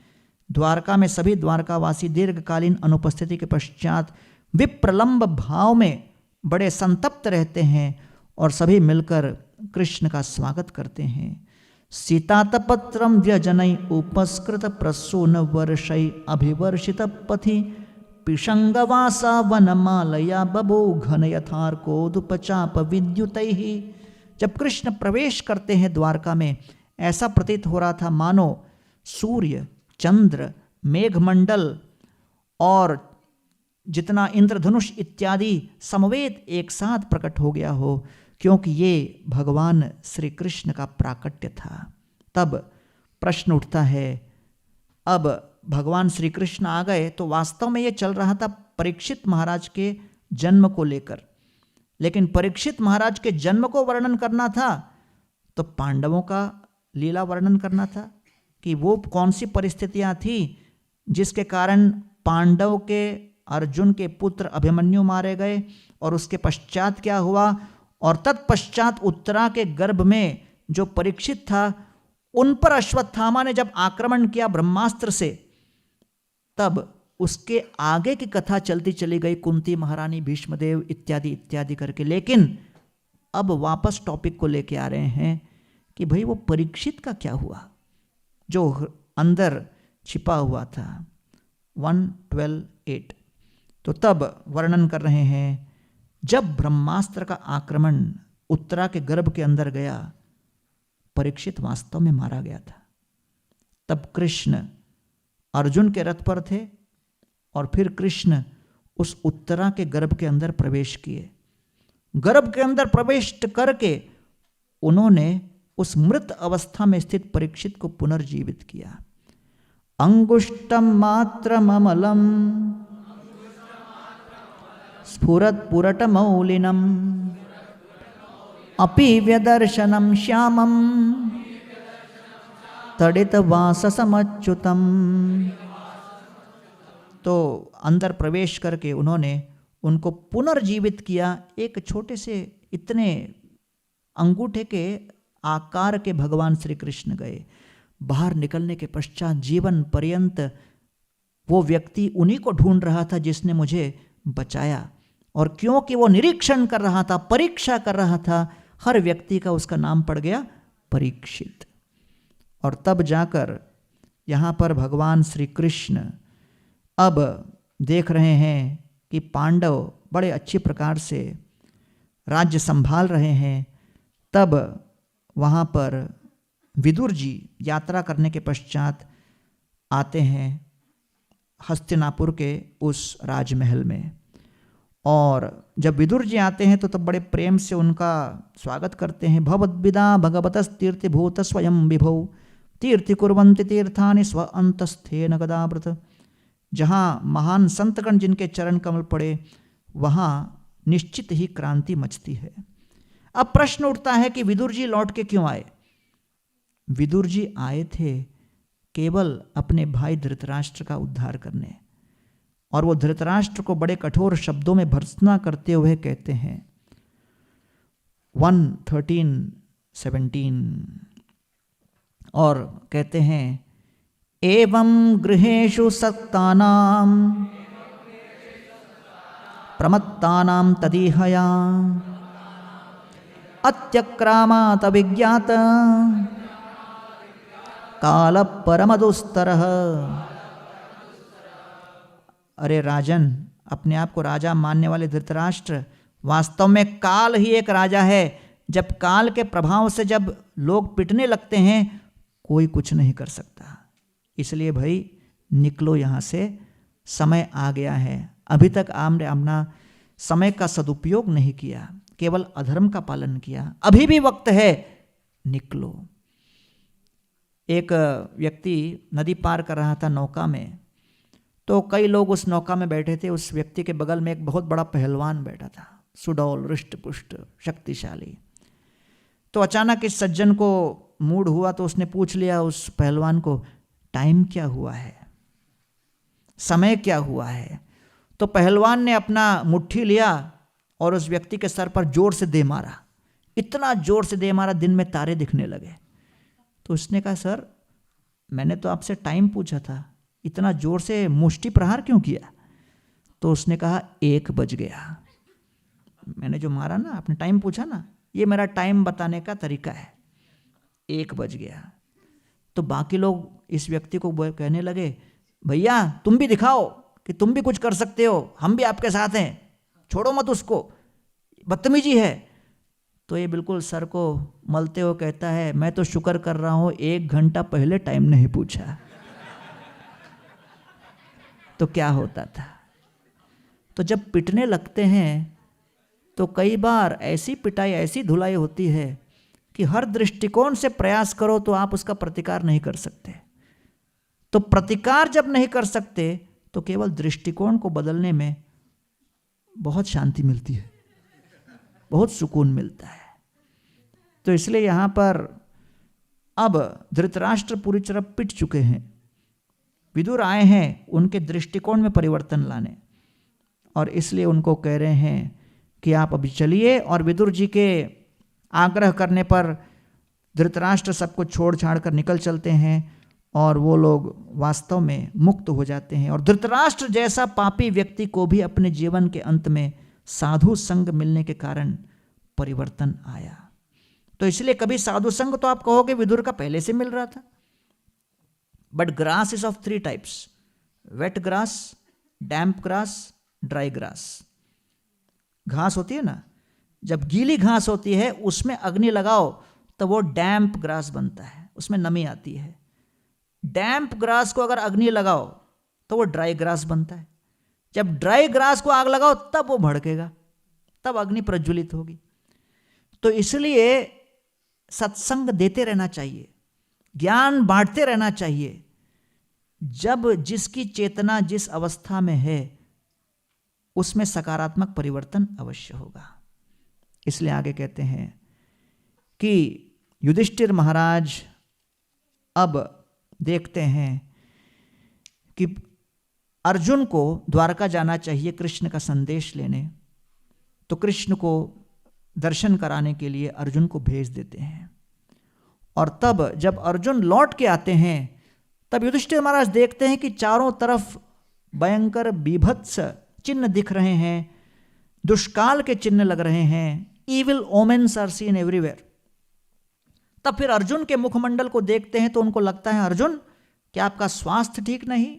[SPEAKER 2] द्वारका में सभी द्वारकावासी दीर्घकालीन अनुपस्थिति के पश्चात विप्रलंब भाव में बड़े संतप्त रहते हैं और सभी मिलकर कृष्ण का स्वागत करते हैं। सीतातपत्रम व्यजनई उपस्कृत प्रसून वर्षै अभिवर्षित पथि पिशंगवासा वनमालया बभो घन यथार्कोदुपचाप विद्युतैः। जब कृष्ण प्रवेश करते हैं द्वारका में, ऐसा प्रतीत हो रहा था मानो सूर्य, चंद्र, मेघमंडल और जितना इंद्रधनुष इत्यादि समवेत एक साथ प्रकट हो गया हो, क्योंकि ये भगवान श्री कृष्ण का प्राकट्य था। तब प्रश्न उठता है, अब भगवान श्री कृष्ण आ गए तो वास्तव में ये चल रहा था परीक्षित महाराज के जन्म को लेकर, लेकिन परीक्षित महाराज के जन्म को वर्णन करना था तो पांडवों का लीला वर्णन करना था कि वो कौन सी परिस्थितियां थी जिसके कारण पांडव के अर्जुन के पुत्र अभिमन्यु मारे गए और उसके पश्चात क्या हुआ, और तत्पश्चात उत्तरा के गर्भ में जो परीक्षित था उन पर अश्वत्थामा ने जब आक्रमण किया ब्रह्मास्त्र से, तब उसके आगे की कथा चलती चली गई, कुंती महारानी, भीष्मदेव इत्यादि इत्यादि करके। लेकिन अब वापस टॉपिक को लेके आ रहे हैं कि भाई वो परीक्षित का क्या हुआ जो अंदर छिपा हुआ था। 1:12-8 तो तब वर्णन कर रहे हैं, जब ब्रह्मास्त्र का आक्रमण उत्तरा के गर्भ के अंदर गया, परीक्षित वास्तव में मारा गया था। तब कृष्ण अर्जुन के रथ पर थे और फिर कृष्ण उस उत्तरा के गर्भ के अंदर प्रवेश किए। गर्भ के अंदर प्रवेश करके उन्होंने उस मृत अवस्था में स्थित परीक्षित को पुनर्जीवित किया। अंगुष्टम मात्रममलम स्फुरत पुरटमौलिनम अपि व्यदर्शनम श्यामम तडित वाससमच्युतम। तो अंदर प्रवेश करके उन्होंने उनको पुनर्जीवित किया। एक छोटे से इतने अंगूठे के आकार के भगवान श्री कृष्ण गए। बाहर निकलने के पश्चात जीवन पर्यंत वो व्यक्ति उन्हीं को ढूंढ रहा था जिसने मुझे बचाया, और क्योंकि वो निरीक्षण कर रहा था, परीक्षा कर रहा था, हर व्यक्ति का उसका नाम पड़ गया परीक्षित। और तब जाकर यहाँ पर भगवान श्री कृष्ण अब देख रहे हैं कि पांडव बड़े अच्छी प्रकार से राज्य संभाल रहे हैं। तब वहाँ पर विदुर जी यात्रा करने के पश्चात आते हैं हस्तिनापुर के उस राजमहल में, और जब विदुर जी आते हैं तो तब बड़े प्रेम से उनका स्वागत करते हैं। भवद्विदा भगवतस्तीर्थभूत स्वयं विभौ तीर्थि कुर्वन्ति तीर्थानि स्व अंतस्थेन गदाव्रत। जहाँ महान संतगण जिनके चरण कमल पड़े वहाँ निश्चित ही क्रांति मचती है। अब प्रश्न उठता है कि विदुर जी लौट के क्यों आए। विदुर जी आए थे केवल अपने भाई धृतराष्ट्र का उद्धार करने, और वो धृतराष्ट्र को बड़े कठोर शब्दों में भर्त्सना करते हुए कहते हैं 1:13-17 और कहते हैं, एवं गृहेषु सक्तानां प्रमत्तानां तदीहया अत्यक्रामात विज्ञात काल परमदुस्तरः। अरे राजन, अपने आप को राजा मानने वाले धृतराष्ट्र, वास्तव में काल ही एक राजा है। जब काल के प्रभाव से जब लोग पिटने लगते हैं, कोई कुछ नहीं कर सकता। इसलिए भाई निकलो यहाँ से, समय आ गया है। अभी तक आपने अपना समय का सदुपयोग नहीं किया, केवल अधर्म का पालन किया। अभी भी वक्त है, निकलो। एक व्यक्ति नदी पार कर रहा था नौका में, तो कई लोग उस नौका में बैठे थे। उस व्यक्ति के बगल में एक बहुत बड़ा पहलवान बैठा था। सुडौल, हृष्ट पुष्ट, शक्तिशाली। तो अचानक इस सज्जन को मूड हुआ तो उसने पूछ लिया उस पहलवान को, टाइम क्या हुआ है, समय क्या हुआ है। तो पहलवान ने अपना मुट्ठी लिया और उस व्यक्ति के सर पर जोर से दे मारा, इतना जोर से दे मारा दिन में तारे दिखने लगे। तो उसने कहा, सर मैंने तो आपसे टाइम पूछा था, इतना जोर से मुष्टि प्रहार क्यों किया। तो उसने कहा, 1 बज गया। मैंने जो मारा ना, आपने टाइम पूछा ना, ये मेरा टाइम बताने का तरीका है, 1 बज गया। तो बाकी लोग इस व्यक्ति को कहने लगे, भैया तुम भी दिखाओ कि तुम भी कुछ कर सकते हो, हम भी आपके साथ हैं, छोड़ो मत उसको, बदतमीजी है। तो ये बिल्कुल सर को मलते हुए कहता है, मैं तो शुक्र कर रहा हूं 1 घंटा पहले टाइम नहीं पूछा तो क्या होता था। तो जब पिटने लगते हैं तो कई बार ऐसी पिटाई, ऐसी धुलाई होती है कि हर दृष्टिकोण से प्रयास करो तो आप उसका प्रतिकार नहीं कर सकते। तो प्रतिकार जब नहीं कर सकते तो केवल दृष्टिकोण को बदलने में बहुत शांति मिलती है, बहुत सुकून मिलता है। तो इसलिए यहां पर अब धृतराष्ट्र पूरी तरह पिट चुके हैं, विदुर आए हैं उनके दृष्टिकोण में परिवर्तन लाने, और इसलिए उनको कह रहे हैं कि आप अभी चलिए। और विदुर जी के आग्रह करने पर धृतराष्ट्र सबको छोड़ छाड़ कर निकल चलते हैं और वो लोग वास्तव में मुक्त हो जाते हैं। और धृतराष्ट्र जैसा पापी व्यक्ति को भी अपने जीवन के अंत में साधु संग मिलने के कारण परिवर्तन आया। तो इसलिए कभी साधु संग तो आप कहोगे विदुर का पहले से मिल रहा था, but grass is of 3 types, wet grass, damp grass, dry grass. घास होती है ना, जब गीली घास होती है उसमें अग्नि लगाओ तो वो डैम्प ग्रास बनता है, उसमें नमी आती है। डैम्प ग्रास को अगर अग्नि लगाओ तो वो ड्राई ग्रास बनता है। जब ड्राई ग्रास को आग लगाओ तब वो भड़केगा, तब अग्नि प्रज्वलित होगी। तो इसलिए सत्संग देते रहना चाहिए, ज्ञान बांटते रहना चाहिए। जब जिसकी चेतना जिस अवस्था में है उसमें सकारात्मक परिवर्तन अवश्य होगा। इसलिए आगे कहते हैं कि युधिष्ठिर महाराज अब देखते हैं कि अर्जुन को द्वारका जाना चाहिए कृष्ण का संदेश लेने, तो कृष्ण को दर्शन कराने के लिए अर्जुन को भेज देते हैं। और तब जब अर्जुन लौट के आते हैं तब युधिष्ठिर महाराज देखते हैं कि चारों तरफ भयंकर बीभत्स चिन्ह दिख रहे हैं, दुष्काल के चिन्ह लग रहे हैं, evil omens are seen everywhere. तब फिर अर्जुन के मुखमंडल को देखते हैं तो उनको लगता है, अर्जुन क्या आपका स्वास्थ्य ठीक नहीं?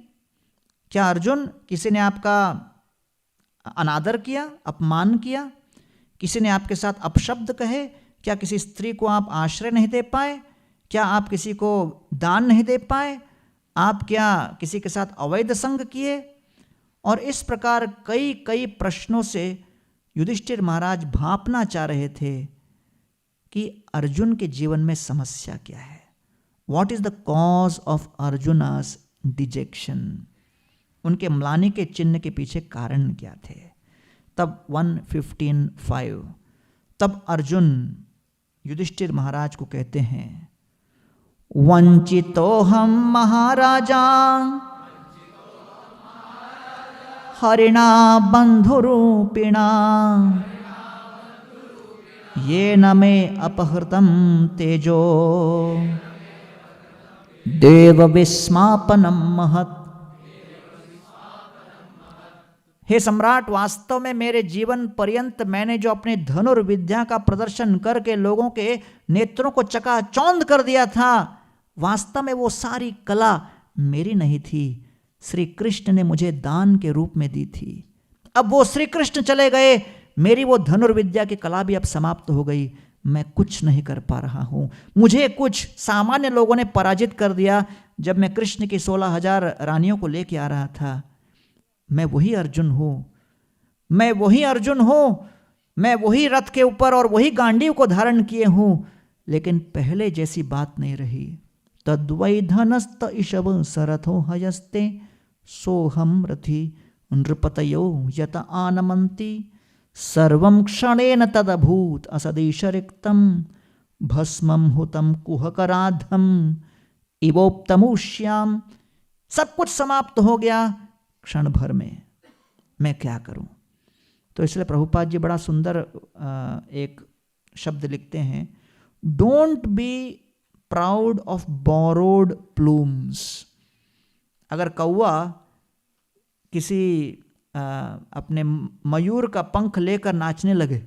[SPEAKER 2] क्या अर्जुन किसी ने आपका अनादर किया, अपमान किया? किसी ने आपके साथ अपशब्द कहे? क्या किसी स्त्री को आप आश्रय नहीं दे पाए? क्या आप किसी को दान नहीं दे पाए? आप क्या किसी के साथ अवैध संग किए? और इस प्रकार कई कई प्रश्नों से युधिष्ठिर महाराज भांपना चाह रहे थे कि अर्जुन के जीवन में समस्या क्या है, what is the cause of Arjuna's dejection, उनके म्लानि के चिन्ह के पीछे कारण क्या थे। तब 1:15:5 तब अर्जुन युधिष्ठिर महाराज को कहते हैं, वंचितोहम महाराजा हरिणा बंधुरूपिणा ये न मे अपहृतम तेजो देव विस्मापनम महत्। हे सम्राट, वास्तव में मेरे जीवन पर्यंत मैंने जो अपने धनुर्विद्या का प्रदर्शन करके लोगों के नेत्रों को चकाचौंध कर दिया था, वास्तव में वो सारी कला मेरी नहीं थी, श्री कृष्ण ने मुझे दान के रूप में दी थी। अब वो श्री कृष्ण चले गए, मेरी वो धनुर्विद्या की कला भी अब समाप्त हो गई, मैं कुछ नहीं कर पा रहा हूं। मुझे कुछ सामान्य लोगों ने पराजित कर दिया जब मैं कृष्ण की 16,000 रानियों को लेके आ रहा था। मैं वही अर्जुन हूं, मैं वही अर्जुन हूं, मैं वही रथ के ऊपर और वही गांडीव को धारण किए हूं, लेकिन पहले जैसी बात नहीं रही। तद्वै धनस्त इषव सरथो हयस्ते सोहम रथि नृपतयो यत आनमंती सर्वं क्षणेन तदभूत असदीश रिक्तम भस्मम हुतम कुहकराधम इवोप्तमुष्याम। सब कुछ समाप्त हो गया क्षण भर में, मैं क्या करूं। तो इसलिए प्रभुपाद जी बड़ा सुंदर एक शब्द लिखते हैं, don't be proud of borrowed plumes. अगर कौवा किसी अपने मयूर का पंख लेकर नाचने लगे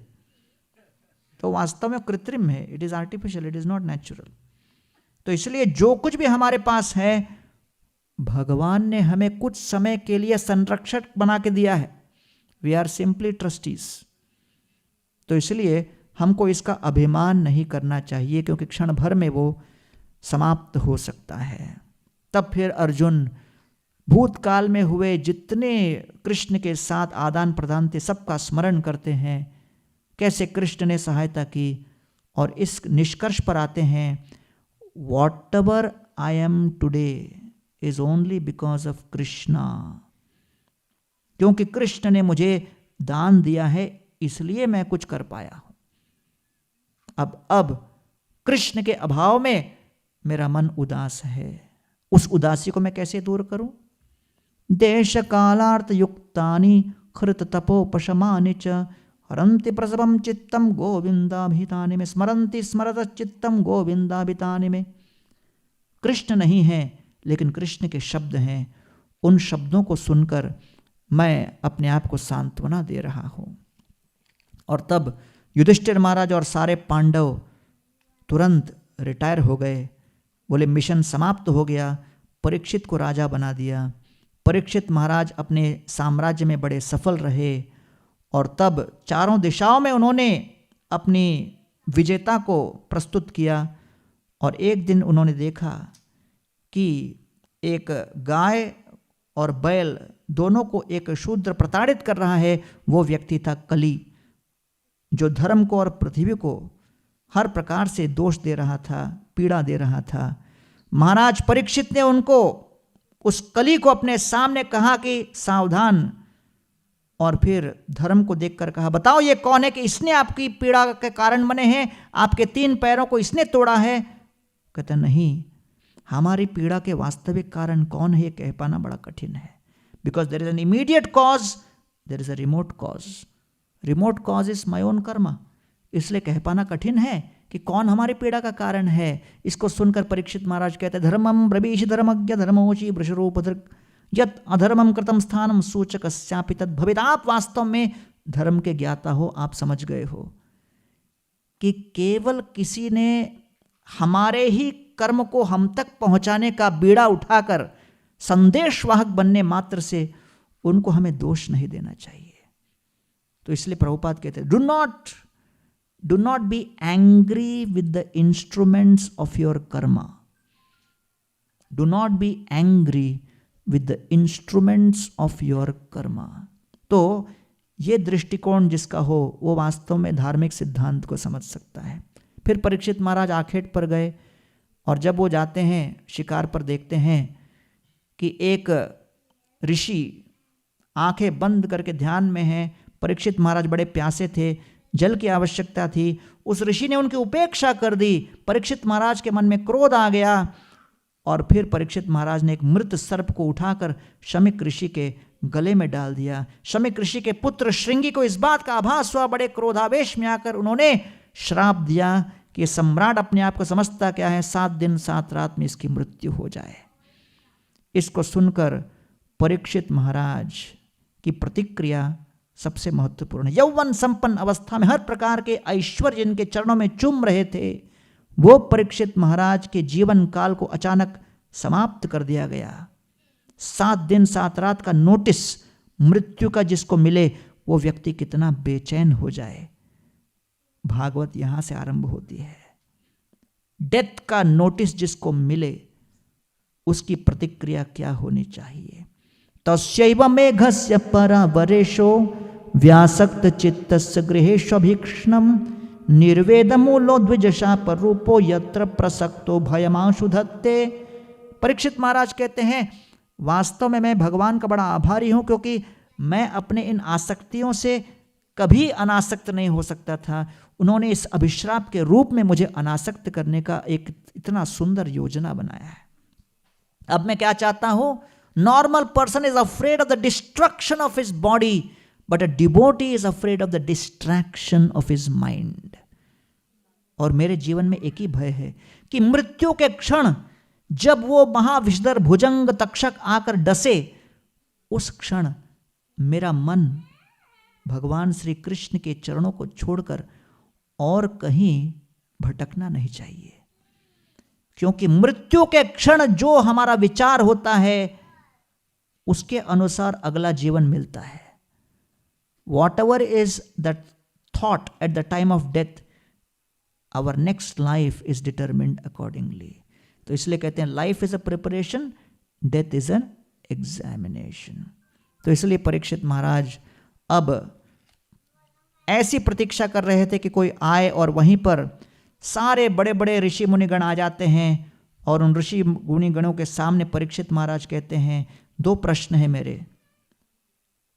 [SPEAKER 2] तो वास्तव में कृत्रिम है, it is artificial, it is not natural. तो इसलिए जो कुछ भी हमारे पास है भगवान ने हमें कुछ समय के लिए संरक्षक बना के दिया है, वी आर सिंपली ट्रस्टीज। तो इसलिए हमको इसका अभिमान नहीं करना चाहिए, क्योंकि क्षण भर में वो समाप्त हो सकता है। तब फिर अर्जुन भूतकाल में हुए जितने कृष्ण के साथ आदान प्रदान थे सबका स्मरण करते हैं, कैसे कृष्ण ने सहायता की, और इस निष्कर्ष पर आते हैं, what ever I am today is only because of Krishna. क्योंकि कृष्ण ने मुझे दान दिया है इसलिए मैं कुछ कर पाया हूं। अब कृष्ण के अभाव में मेरा मन उदास है, उस उदासी को मैं कैसे दूर करूं। देश कालार्थ युक्तानि कृत तपोपशमानि च हरन्ति प्रसवम चित्तम गोविंदाभितानि में। स्मरन्ति स्मरत चित्तम गोविंदाभितानि में। कृष्ण नहीं है लेकिन कृष्ण के शब्द हैं, उन शब्दों को सुनकर मैं अपने आप को सांत्वना दे रहा हूं। और तब युधिष्ठिर महाराज और सारे पांडव तुरंत रिटायर हो गए, बोले मिशन समाप्त हो गया। परीक्षित को राजा बना दिया। परीक्षित महाराज अपने साम्राज्य में बड़े सफल रहे, और तब चारों दिशाओं में उन्होंने अपनी विजेता को प्रस्तुत किया। और एक दिन उन्होंने देखा कि एक गाय और बैल दोनों को एक शूद्र प्रताड़ित कर रहा है। वो व्यक्ति था कली, जो धर्म को और पृथ्वी को हर प्रकार से दोष दे रहा था, पीड़ा दे रहा था। महाराज परीक्षित ने उनको, उस कली को अपने सामने कहा कि सावधान, और फिर धर्म को देखकर कहा, बताओ ये कौन है कि इसने आपकी पीड़ा के कारण बने हैं, आपके 3 पैरों को इसने तोड़ा है। कहता नहीं, हमारी पीड़ा के वास्तविक कारण कौन है ये कह पाना बड़ा कठिन है। Because there is an immediate cause, there is a remote cause. Remote cause is my own karma. इसलिए कह पाना कठिन है कि कौन हमारी पीड़ा का कारण है। इसको सुनकर परीक्षित महाराज कहते हैं, धर्मम ब्रवीषि धर्मज्ञ धर्मोचि वृषरूपधृक् यत् अधर्मम कृतम स्थानम सूचकस्यापि तद् भवेत्। आप वास्तव में धर्म के ज्ञाता हो, आप समझ गए हो कि केवल किसी ने हमारे ही कर्म को हम तक पहुंचाने का बीड़ा उठाकर संदेशवाहक बनने मात्र से उनको हमें दोष नहीं देना चाहिए। तो इसलिए प्रभुपाद कहते हैं, do not be angry with the instruments of your Karma. Do not be angry with the instruments of your Karma. तो ये दृष्टिकोण जिसका हो वो वास्तव में धार्मिक सिद्धांत को समझ सकता है। फिर परीक्षित महाराज आखेट पर गए, और जब वो जाते हैं शिकार पर, देखते हैं कि एक ऋषि आंखें बंद करके ध्यान में है। परीक्षित महाराज बड़े प्यासे थे, जल की आवश्यकता थी। उस ऋषि ने उनकी उपेक्षा कर दी। परीक्षित महाराज के मन में क्रोध आ गया, और फिर परीक्षित महाराज ने एक मृत सर्प को उठाकर शमिक ऋषि के गले में डाल दिया। शमिक ऋषि के पुत्र श्रृंगी को इस बात का आभास हुआ, बड़े क्रोधावेश में आकर उन्होंने श्राप दिया कि सम्राट अपने आप को समझता क्या है, 7 दिन 7 रात में इसकी मृत्यु हो जाए। इसको सुनकर परीक्षित महाराज की प्रतिक्रिया सबसे महत्वपूर्ण है। यौवन संपन्न अवस्था में हर प्रकार के ऐश्वर्य जिनके चरणों में चूम रहे थे, वो परीक्षित महाराज के जीवन काल को अचानक समाप्त कर दिया गया। 7 दिन 7 रात का नोटिस मृत्यु का जिसको मिले, वो व्यक्ति कितना बेचैन हो जाए। भागवत यहां से आरंभ होती है। डेथ का नोटिस जिसको मिले उसकी प्रतिक्रिया क्या होनी चाहिए। तस्यैव मेघस्य परावरेशो व्यासक्त चित्तस्य गृहेष्वभीक्ष्णम् निर्वेदमूलो द्विजशाप रूपो यत्र प्रसक्तो भयमाशु धत्ते। परीक्षित महाराज कहते हैं, वास्तव में मैं भगवान का बड़ा आभारी हूं, क्योंकि मैं अपने इन आसक्तियों से कभी अनासक्त नहीं हो सकता था, उन्होंने इस अभिश्राप के रूप में मुझे अनासक्त करने का एक इतना सुंदर योजना बनाया है। अब मैं क्या चाहता हूं, normal person is afraid of the destruction of his body, but a devotee is afraid of the distraction of his mind. और मेरे जीवन में एक ही भय है कि मृत्यु के क्षण जब वो महाविषधर भुजंग तक्षक आकर डसे, उस क्षण मेरा मन भगवान श्री कृष्ण के चरणों को छोड़कर और कहीं भटकना नहीं चाहिए, क्योंकि मृत्यु के क्षण जो हमारा विचार होता है उसके अनुसार अगला जीवन मिलता है। Whatever is that thought at the time of death, our next life is determined accordingly. तो इसलिए कहते हैं life is a preparation, death is an examination. तो इसलिए परीक्षित महाराज अब ऐसी प्रतीक्षा कर रहे थे कि कोई आए और वहीं पर सारे बड़े बड़े ऋषि मुनिगण आ जाते हैं और उन ऋषि मुनिगणों के सामने परीक्षित महाराज कहते हैं, दो प्रश्न है मेरे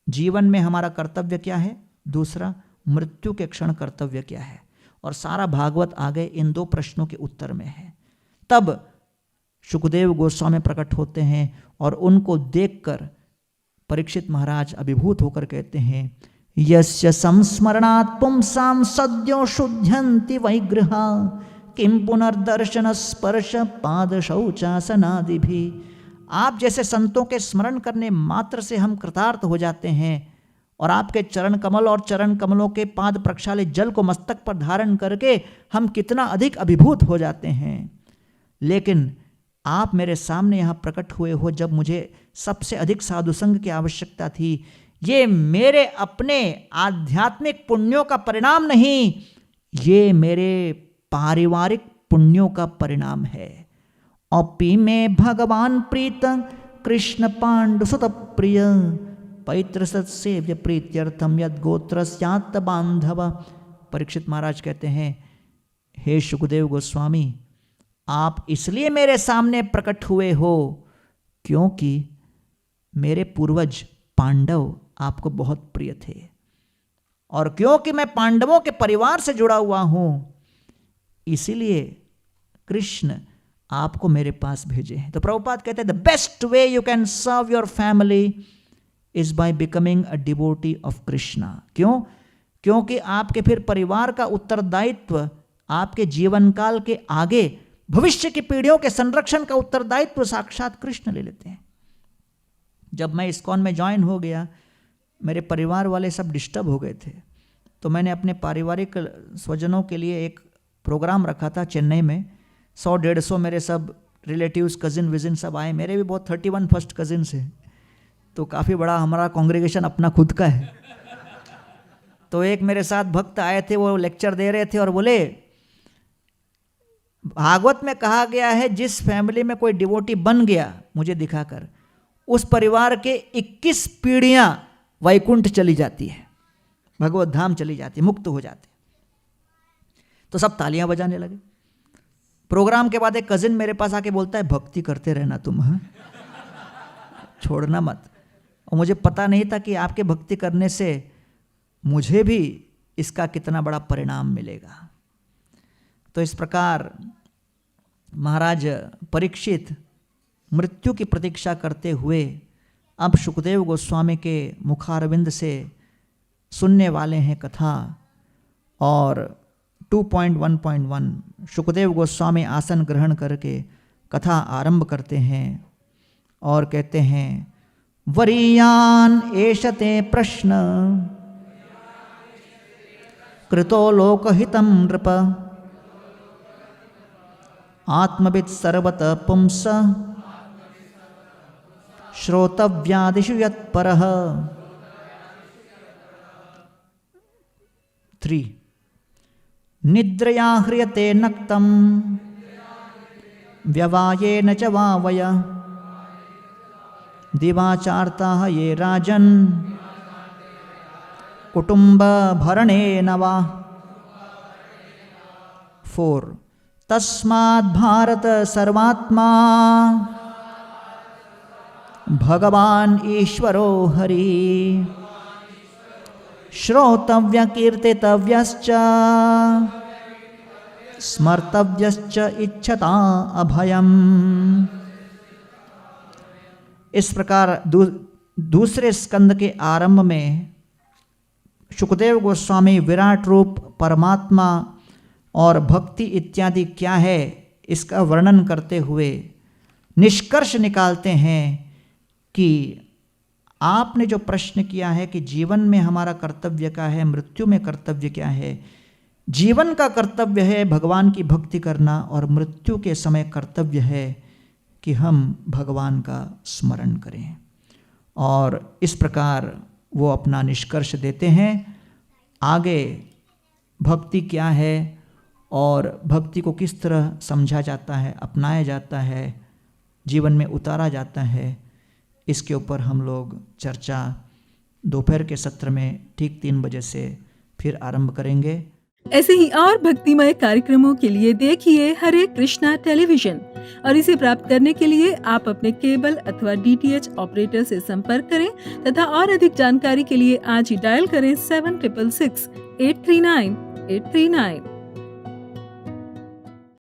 [SPEAKER 2] जीवन में, हमारा कर्तव्य क्या है, दूसरा मृत्यु के क्षण कर्तव्य क्या है। और सारा भागवत आगे इन दो प्रश्नों के उत्तर में है। तब शुकदेव गोस्वामी प्रकट होते हैं और उनको देखकर परीक्षित महाराज अभिभूत होकर कहते हैं, यस्य संस्मरणात् पुंसां सद्यो शुद्ध्यन्ति वैगृहा किं पुनर्दर्शन स्पर्श पाद शौचासनादिभि। आप जैसे संतों के स्मरण करने मात्र से हम कृतार्थ हो जाते हैं और आपके चरण कमल और चरण कमलों के पाद प्रक्षालित जल को मस्तक पर धारण करके हम कितना अधिक अभिभूत हो जाते हैं। लेकिन आप मेरे सामने यहाँ प्रकट हुए हो जब मुझे सबसे अधिक साधु संग की आवश्यकता थी। ये मेरे अपने आध्यात्मिक पुण्यों का परिणाम नहीं, ये मेरे पारिवारिक पुण्यों का परिणाम है। अपि में भगवान प्रीत कृष्ण पांडु सुत प्रिय पैत्र सत्सेव्य प्रीत्यर्थम यद गोत्रस्यात् बांधव। परीक्षित महाराज कहते हैं, हे शुकदेव गोस्वामी, आप इसलिए मेरे सामने प्रकट हुए हो क्योंकि मेरे पूर्वज पांडव आपको बहुत प्रिय थे और क्योंकि मैं पांडवों के परिवार से जुड़ा हुआ हूं, इसीलिए कृष्ण आपको मेरे पास भेजे हैं। तो प्रभुपाद कहते हैं, the best way you can serve your family is by becoming a devotee of Krishna. क्यों? क्योंकि आपके फिर परिवार का उत्तरदायित्व आपके जीवन काल के आगे भविष्य की पीढ़ियों के संरक्षण का उत्तरदायित्व साक्षात कृष्ण ले लेते हैं। जब मैं इस्कॉन में ज्वाइन हो गया, मेरे परिवार वाले सब डिस्टर्ब हो गए थे, तो मैंने अपने पारिवारिक स्वजनों के लिए एक प्रोग्राम रखा था चेन्नई में। 100-150 मेरे सब रिलेटिव्स, कजिन विजिन सब आए। मेरे भी बहुत 31 फर्स्ट कजिन्स हैं, तो काफ़ी बड़ा हमारा कॉन्ग्रेगेशन अपना खुद का है। तो एक मेरे साथ भक्त आए थे, वो लेक्चर दे रहे थे और बोले, भागवत में कहा गया है जिस फैमिली में कोई डिवोटी बन गया मुझे दिखाकर, उस परिवार के 21 पीढ़ियां वैकुंठ चली जाती है, भगवत धाम चली जाती है, मुक्त हो जाते। तो सब तालियां बजाने लगे। प्रोग्राम के बाद एक कजिन मेरे पास आके बोलता है, भक्ति करते रहना तुम, हाँ, छोड़ना मत। और मुझे पता नहीं था कि आपके भक्ति करने से मुझे भी इसका कितना बड़ा परिणाम मिलेगा। तो इस प्रकार महाराज परीक्षित मृत्यु की प्रतीक्षा करते हुए अब शुकदेव गोस्वामी के मुखारविंद से सुनने वाले हैं कथा। और 2.1.1 शुकदेव गोस्वामी आसन ग्रहण करके कथा आरंभ करते हैं और कहते हैं, वरीयान एषते प्रश्न कृतो लोकहितं नृप आत्मवित् सर्वतः पुंस श्रोतव्यादिषु यत्परः। 3 निद्रया ह्रियते नक्तं व्यवायेन च वावय दिवाचार्ताः ये राजन् कुटुम्बभरणेन वा। 4 तस्माद् भारत सर्वात्मा भगवान् ईश्वरो हरि श्रोतव्य कीर्तितव्यश्च स्मर्तव्यश्च इच्छता अभयम। इस प्रकार दूसरे स्कंद के आरंभ में शुकदेव गोस्वामी विराट रूप, परमात्मा और भक्ति इत्यादि क्या है इसका वर्णन करते हुए निष्कर्ष निकालते हैं कि आपने जो प्रश्न किया है कि जीवन में हमारा कर्तव्य क्या है, मृत्यु में कर्तव्य क्या है। जीवन का कर्तव्य है भगवान की भक्ति करना और मृत्यु के समय कर्तव्य है कि हम भगवान का स्मरण करें। और इस प्रकार वो अपना निष्कर्ष देते हैं। आगे भक्ति क्या है और भक्ति को किस तरह समझा जाता है, अपनाया जाता है, जीवन में उतारा जाता है, इसके ऊपर हम लोग चर्चा दोपहर के सत्र में ठीक 3 बजे से फिर आरंभ करेंगे।
[SPEAKER 1] ऐसे ही और भक्तिमय कार्यक्रमों के लिए देखिए हरे कृष्णा टेलीविजन और इसे प्राप्त करने के लिए आप अपने केबल अथवा DTH ऑपरेटर से संपर्क करें तथा और अधिक जानकारी के लिए आज ही डायल करें 7666 839 839।